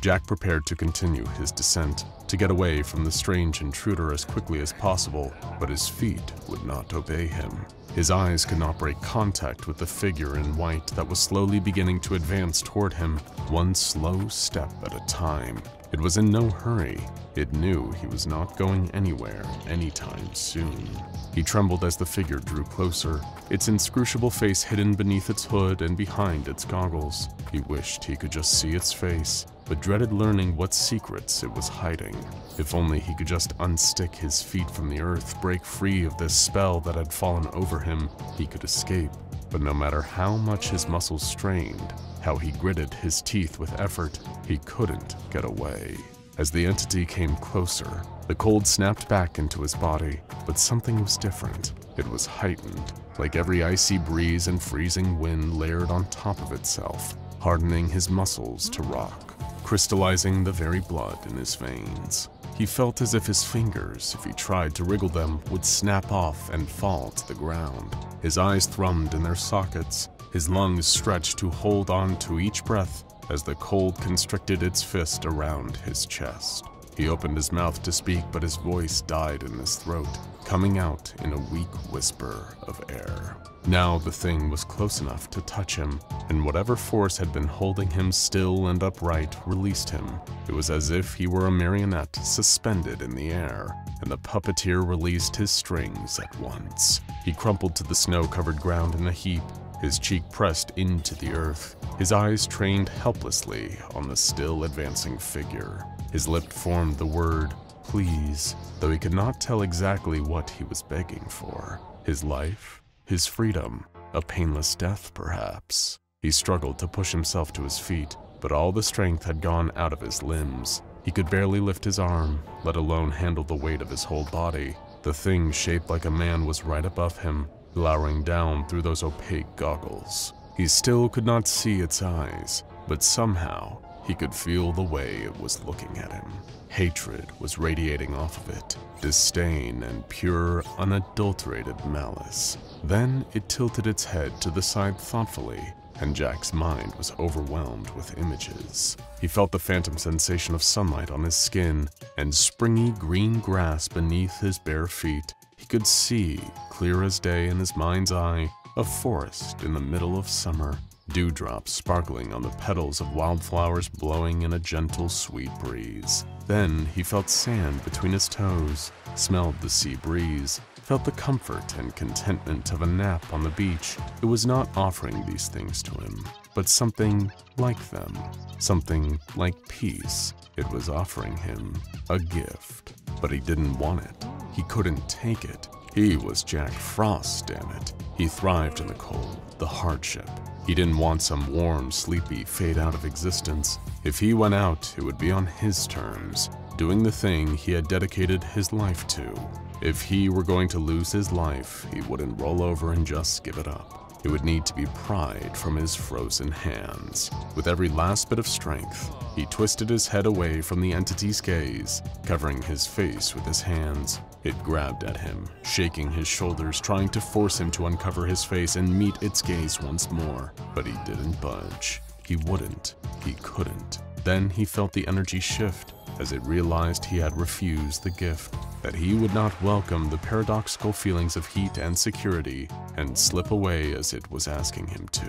Jack prepared to continue his descent, to get away from the strange intruder as quickly as possible, but his feet would not obey him. His eyes could not break contact with the figure in white that was slowly beginning to advance toward him, one slow step at a time. It was in no hurry. It knew he was not going anywhere anytime soon. He trembled as the figure drew closer, its inscrutable face hidden beneath its hood and behind its goggles. He wished he could just see its face, but dreaded learning what secrets it was hiding. If only he could just unstick his feet from the earth, break free of this spell that had fallen over him, he could escape. But no matter how much his muscles strained, how he gritted his teeth with effort, he couldn't get away. As the entity came closer, the cold snapped back into his body, but something was different. It was heightened, like every icy breeze and freezing wind layered on top of itself, hardening his muscles to rock, crystallizing the very blood in his veins. He felt as if his fingers, if he tried to wriggle them, would snap off and fall to the ground. His eyes thrummed in their sockets, his lungs stretched to hold on to each breath as the cold constricted its fist around his chest. He opened his mouth to speak, but his voice died in his throat, coming out in a weak whisper of air. Now the thing was close enough to touch him, and whatever force had been holding him still and upright released him. It was as if he were a marionette suspended in the air, and the puppeteer released his strings at once. He crumpled to the snow-covered ground in a heap, his cheek pressed into the earth, his eyes trained helplessly on the still advancing figure. His lip formed the word, please, though he could not tell exactly what he was begging for. His life? His freedom? A painless death, perhaps? He struggled to push himself to his feet, but all the strength had gone out of his limbs. He could barely lift his arm, let alone handle the weight of his whole body. The thing shaped like a man was right above him, glowering down through those opaque goggles. He still could not see its eyes, but somehow he could feel the way it was looking at him. Hatred was radiating off of it, disdain and pure, unadulterated malice. Then it tilted its head to the side thoughtfully, and Jack's mind was overwhelmed with images. He felt the phantom sensation of sunlight on his skin and springy green grass beneath his bare feet. He could see, clear as day in his mind's eye, a forest in the middle of summer, dewdrops sparkling on the petals of wildflowers blowing in a gentle, sweet breeze. Then he felt sand between his toes, smelled the sea breeze, felt the comfort and contentment of a nap on the beach. It was not offering these things to him, but something like them, something like peace. It was offering him a gift, but he didn't want it. He couldn't take it. He was Jack Frost, damn it. He thrived in the cold, the hardship. He didn't want some warm, sleepy fade out of existence. If he went out, it would be on his terms, doing the thing he had dedicated his life to. If he were going to lose his life, he wouldn't roll over and just give it up. It would need to be pried from his frozen hands. With every last bit of strength, he twisted his head away from the entity's gaze, covering his face with his hands. It grabbed at him, shaking his shoulders, trying to force him to uncover his face and meet its gaze once more. But he didn't budge. He wouldn't. He couldn't. Then he felt the energy shift as it realized he had refused the gift, that he would not welcome the paradoxical feelings of heat and security and slip away as it was asking him to.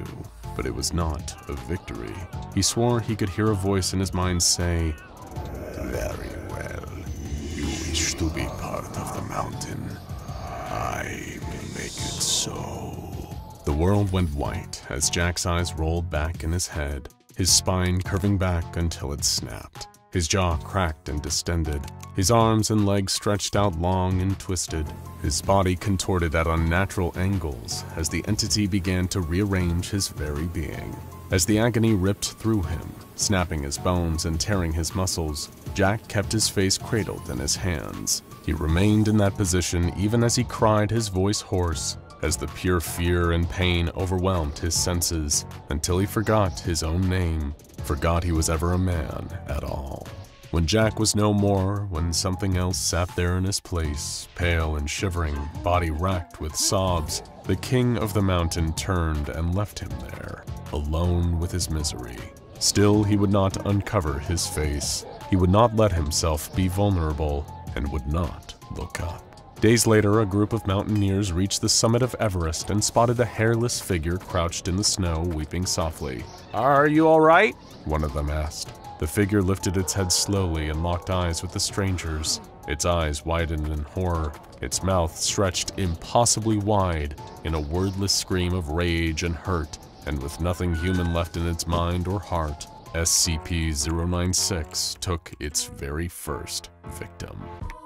But it was not a victory. He swore he could hear a voice in his mind say, "Very well. You wish to be part of the mountain. I will make it so." The world went white as Jack's eyes rolled back in his head, his spine curving back until it snapped. His jaw cracked and distended, his arms and legs stretched out long and twisted, his body contorted at unnatural angles as the entity began to rearrange his very being. As the agony ripped through him, snapping his bones and tearing his muscles, Jack kept his face cradled in his hands. He remained in that position even as he cried, his voice hoarse, as the pure fear and pain overwhelmed his senses, until he forgot his own name, forgot he was ever a man at all. When Jack was no more, when something else sat there in his place, pale and shivering, body racked with sobs, the king of the mountain turned and left him there, alone with his misery. Still, he would not uncover his face. He would not let himself be vulnerable, and would not look up. Days later, a group of mountaineers reached the summit of Everest and spotted a hairless figure crouched in the snow, weeping softly. "Are you all right?" one of them asked. The figure lifted its head slowly and locked eyes with the strangers. Its eyes widened in horror, its mouth stretched impossibly wide in a wordless scream of rage and hurt, and with nothing human left in its mind or heart, SCP-096 took its very first victim.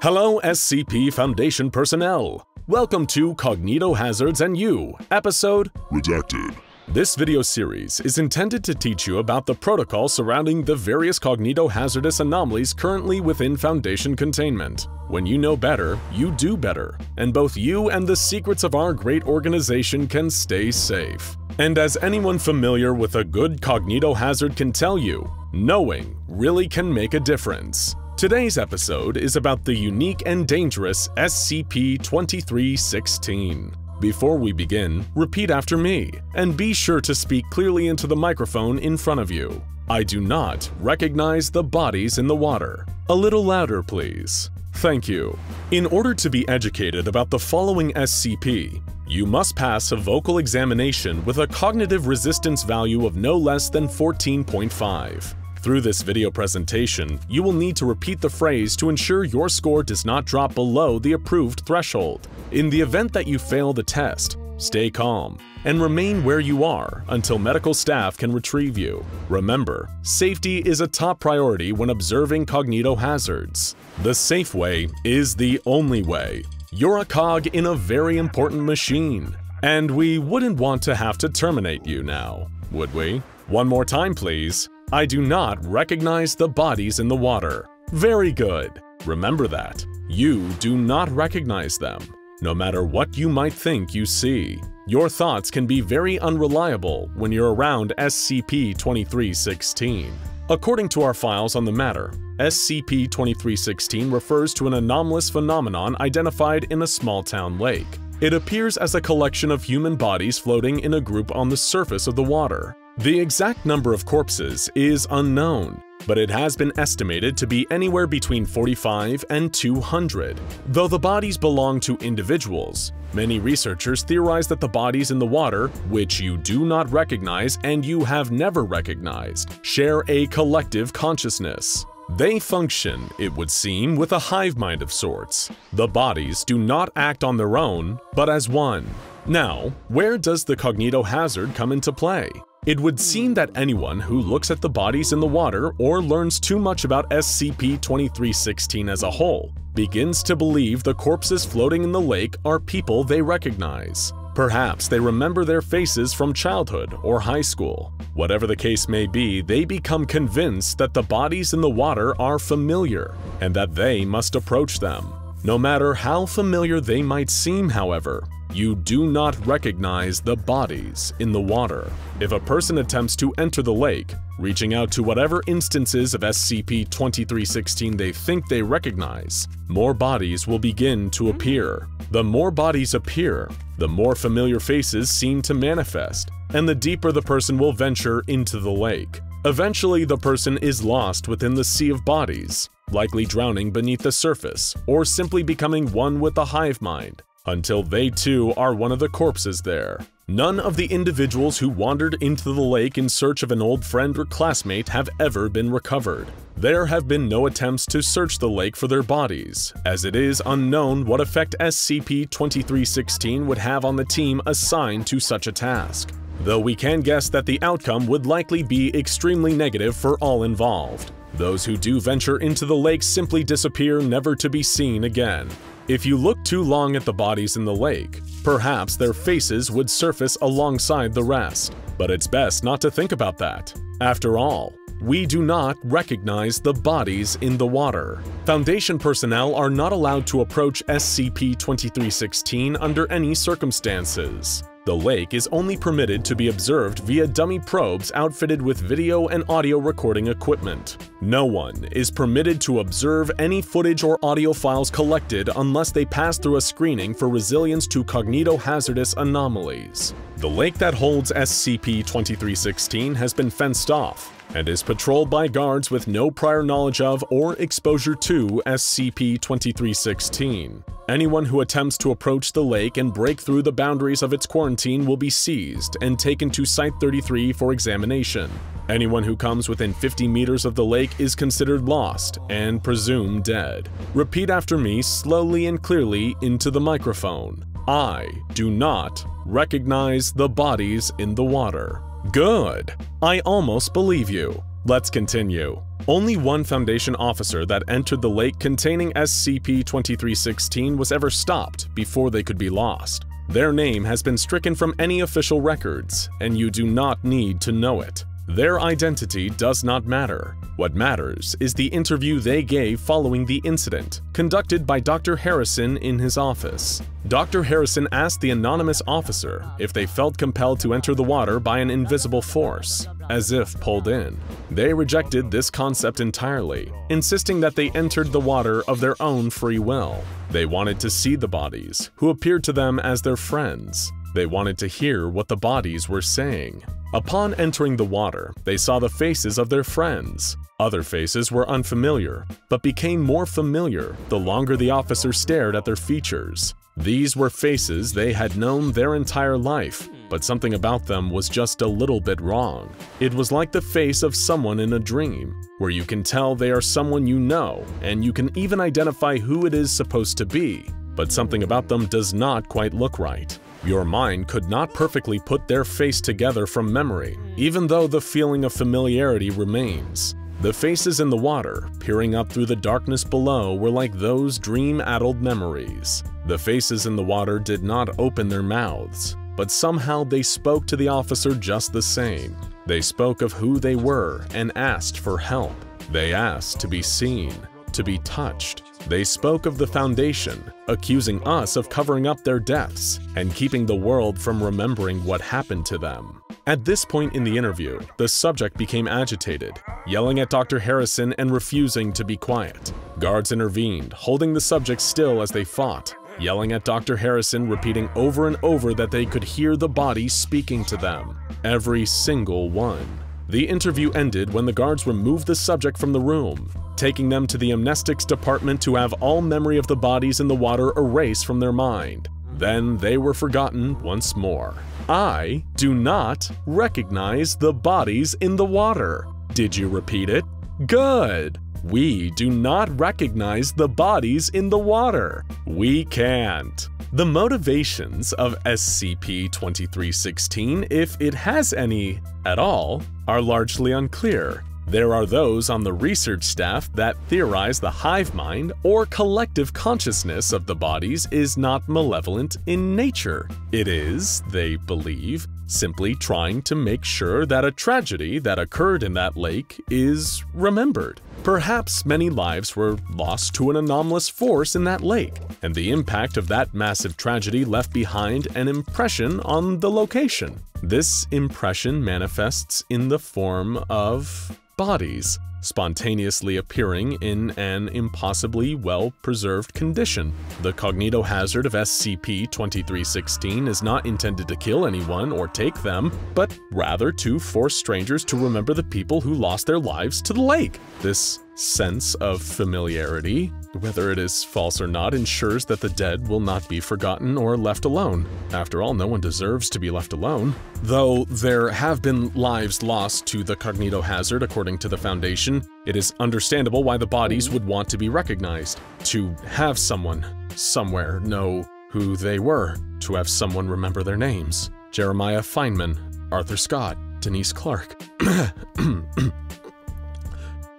Hello, SCP Foundation personnel. Welcome to Cognitohazards and You, episode Redacted. This video series is intended to teach you about the protocol surrounding the various cognitohazardous anomalies currently within Foundation containment. When you know better, you do better, and both you and the secrets of our great organization can stay safe. And as anyone familiar with a good cognitohazard can tell you, knowing really can make a difference. Today's episode is about the unique and dangerous SCP-2316. Before we begin, repeat after me, and be sure to speak clearly into the microphone in front of you. I do not recognize the bodies in the water. A little louder, please. Thank you. In order to be educated about the following SCP, you must pass a vocal examination with a cognitive resistance value of no less than 14.5. Through this video presentation, you will need to repeat the phrase to ensure your score does not drop below the approved threshold. In the event that you fail the test, stay calm and remain where you are until medical staff can retrieve you. Remember, safety is a top priority when observing cognitohazards. The safe way is the only way. You're a cog in a very important machine, and we wouldn't want to have to terminate you now, would we? One more time, please. I do not recognize the bodies in the water. Very good. Remember that. You do not recognize them. No matter what you might think you see, your thoughts can be very unreliable when you're around SCP-2316. According to our files on the matter, SCP-2316 refers to an anomalous phenomenon identified in a small-town lake. It appears as a collection of human bodies floating in a group on the surface of the water. The exact number of corpses is unknown, but it has been estimated to be anywhere between 45 and 200. Though the bodies belong to individuals, many researchers theorize that the bodies in the water, which you do not recognize and you have never recognized, share a collective consciousness. They function, it would seem, with a hive mind of sorts. The bodies do not act on their own, but as one. Now, where does the cognitohazard come into play? It would seem that anyone who looks at the bodies in the water or learns too much about SCP-2316 as a whole begins to believe the corpses floating in the lake are people they recognize. Perhaps they remember their faces from childhood or high school. Whatever the case may be, they become convinced that the bodies in the water are familiar and that they must approach them. No matter how familiar they might seem, however, you do not recognize the bodies in the water. If a person attempts to enter the lake, reaching out to whatever instances of SCP-2316 they think they recognize, more bodies will begin to appear. The more bodies appear, the more familiar faces seem to manifest, and the deeper the person will venture into the lake. Eventually, the person is lost within the sea of bodies, likely drowning beneath the surface or simply becoming one with the hive mind, until they too are one of the corpses there. None of the individuals who wandered into the lake in search of an old friend or classmate have ever been recovered. There have been no attempts to search the lake for their bodies, as it is unknown what effect SCP-2316 would have on the team assigned to such a task, though we can guess that the outcome would likely be extremely negative for all involved. Those who do venture into the lake simply disappear, never to be seen again. If you look too long at the bodies in the lake, perhaps their faces would surface alongside the rest. But it's best not to think about that. After all, we do not recognize the bodies in the water. Foundation personnel are not allowed to approach SCP-2316 under any circumstances. The lake is only permitted to be observed via dummy probes outfitted with video and audio recording equipment. No one is permitted to observe any footage or audio files collected unless they pass through a screening for resilience to cognitohazardous anomalies. The lake that holds SCP-2316 has been fenced off and is patrolled by guards with no prior knowledge of or exposure to SCP-2316. Anyone who attempts to approach the lake and break through the boundaries of its quarantine will be seized and taken to Site-33 for examination. Anyone who comes within 50 meters of the lake is considered lost and presumed dead. Repeat after me slowly and clearly into the microphone. I do not recognize the bodies in the water. Good! I almost believe you. Let's continue. Only one Foundation officer that entered the lake containing SCP-2316 was ever stopped before they could be lost. Their name has been stricken from any official records, and you do not need to know it. Their identity does not matter. What matters is the interview they gave following the incident, conducted by Dr. Harrison in his office. Dr. Harrison asked the anonymous officer if they felt compelled to enter the water by an invisible force, as if pulled in. They rejected this concept entirely, insisting that they entered the water of their own free will. They wanted to see the bodies, who appeared to them as their friends. They wanted to hear what the bodies were saying. Upon entering the water, they saw the faces of their friends. Other faces were unfamiliar, but became more familiar the longer the officer stared at their features. These were faces they had known their entire life, but something about them was just a little bit wrong. It was like the face of someone in a dream, where you can tell they are someone you know, and you can even identify who it is supposed to be, but something about them does not quite look right. Your mind could not perfectly put their face together from memory, even though the feeling of familiarity remains. The faces in the water, peering up through the darkness below, were like those dream-addled memories. The faces in the water did not open their mouths, but somehow they spoke to the officer just the same. They spoke of who they were and asked for help. They asked to be seen, to be touched. They spoke of the Foundation, accusing us of covering up their deaths and keeping the world from remembering what happened to them. At this point in the interview, the subject became agitated, yelling at Dr. Harrison and refusing to be quiet. Guards intervened, holding the subject still as they fought, yelling at Dr. Harrison, repeating over and over that they could hear the body speaking to them. Every single one. The interview ended when the guards removed the subject from the room, taking them to the amnestics department to have all memory of the bodies in the water erased from their mind. Then they were forgotten once more. I do not recognize the bodies in the water. Did you repeat it? Good. We do not recognize the bodies in the water. We can't. The motivations of SCP-2316, if it has any at all, are largely unclear. There are those on the research staff that theorize the hive mind or collective consciousness of the bodies is not malevolent in nature. It is, they believe, simply trying to make sure that a tragedy that occurred in that lake is remembered. Perhaps many lives were lost to an anomalous force in that lake, and the impact of that massive tragedy left behind an impression on the location. This impression manifests in the form of bodies, spontaneously appearing in an impossibly well-preserved condition. The cognitohazard of SCP-2316 is not intended to kill anyone or take them, but rather to force strangers to remember the people who lost their lives to the lake. This sense of familiarity, whether it is false or not, ensures that the dead will not be forgotten or left alone. After all, no one deserves to be left alone. Though there have been lives lost to the cognitohazard according to the Foundation, it is understandable why the bodies would want to be recognized, to have someone, somewhere, know who they were, to have someone remember their names. Jeremiah Feynman, Arthur Scott, Denise Clark.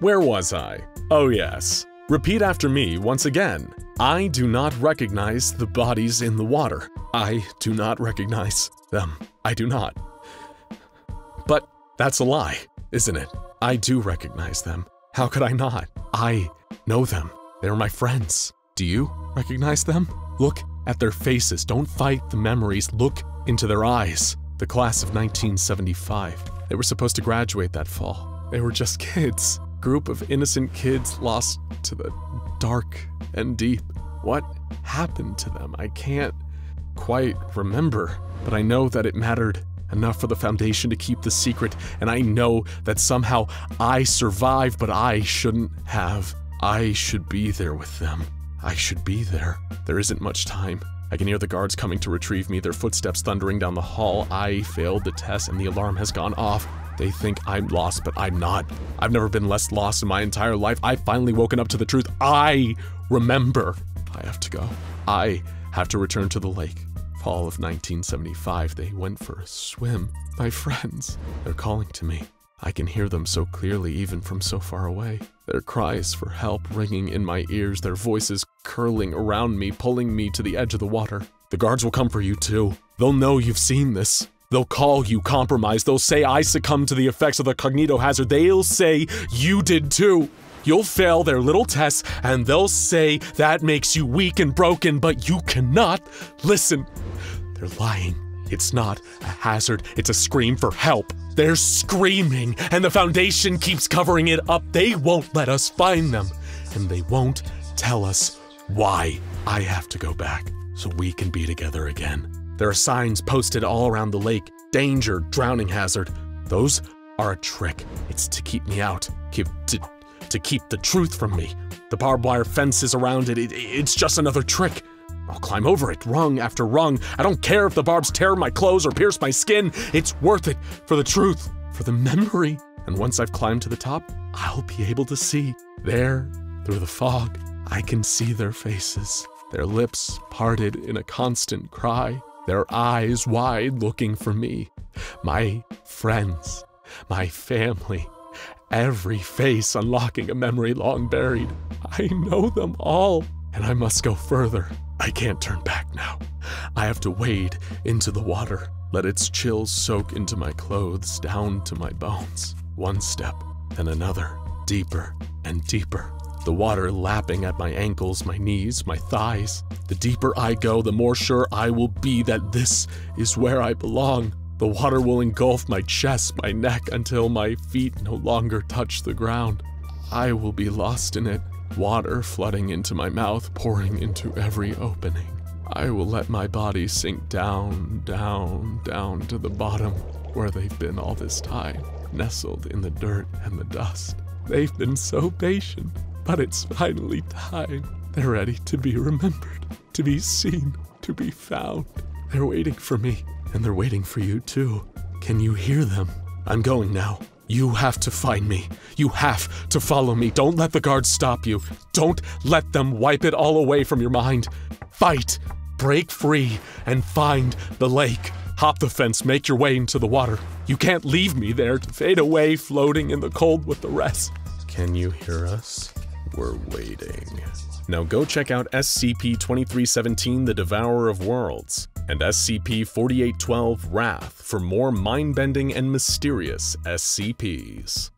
Where was I? Oh yes. Repeat after me once again. I do not recognize the bodies in the water. I do not recognize them. I do not. But that's a lie, isn't it? I do recognize them. How could I not? I know them. They're my friends. Do you recognize them? Look at their faces. Don't fight the memories. Look into their eyes. The class of 1975. They were supposed to graduate that fall. They were just kids. Group of innocent kids lost to the dark and deep. What happened to them? I can't quite remember, but I know that it mattered enough for the Foundation to keep the secret, and I know that somehow I survived, but I shouldn't have. I should be there with them. I should be there. There isn't much time. I can hear the guards coming to retrieve me, their footsteps thundering down the hall. I failed the test and the alarm has gone off. They think I'm lost, but I'm not. I've never been less lost in my entire life. I've finally woken up to the truth. I remember. I have to go. I have to return to the lake. Fall of 1975, they went for a swim. My friends, they're calling to me. I can hear them so clearly even from so far away. Their cries for help ringing in my ears, their voices curling around me, pulling me to the edge of the water. The guards will come for you too. They'll know you've seen this. They'll call you compromised. They'll say I succumbed to the effects of the cognitohazard. They'll say you did too. You'll fail their little tests, and they'll say that makes you weak and broken, but you cannot listen. They're lying. It's not a hazard. It's a scream for help. They're screaming, and the Foundation keeps covering it up. They won't let us find them, and they won't tell us why. I have to go back so we can be together again. There are signs posted all around the lake. Danger, drowning hazard. Those are a trick. It's to keep me out. To keep the truth from me. The barbed wire fences around it, it's just another trick. I'll climb over it, rung after rung. I don't care if the barbs tear my clothes or pierce my skin. It's worth it for the truth, for the memory. And once I've climbed to the top, I'll be able to see. There, through the fog, I can see their faces. Their lips parted in a constant cry. Their eyes wide looking for me. My friends, my family. Every face unlocking a memory long buried. I know them all, and I must go further. I can't turn back now. I have to wade into the water, let its chills soak into my clothes, down to my bones. One step, then another, deeper and deeper. The water lapping at my ankles, my knees, my thighs. The deeper I go, the more sure I will be that this is where I belong. The water will engulf my chest, my neck, until my feet no longer touch the ground. I will be lost in it. Water flooding into my mouth, pouring into every opening. I will let my body sink down, down, down to the bottom, where they've been all this time, nestled in the dirt and the dust. They've been so patient, but it's finally time. They're ready to be remembered, to be seen, to be found. They're waiting for me, and they're waiting for you too. Can you hear them? I'm going now. You have to find me. You have to follow me. Don't let the guards stop you. Don't let them wipe it all away from your mind. Fight, break free, and find the lake. Hop the fence, make your way into the water. You can't leave me there to fade away, floating in the cold with the rest. Can you hear us? We're waiting. Now go check out SCP-2317, The Devourer of Worlds, and SCP-4812, Wrath, for more mind-bending and mysterious SCPs.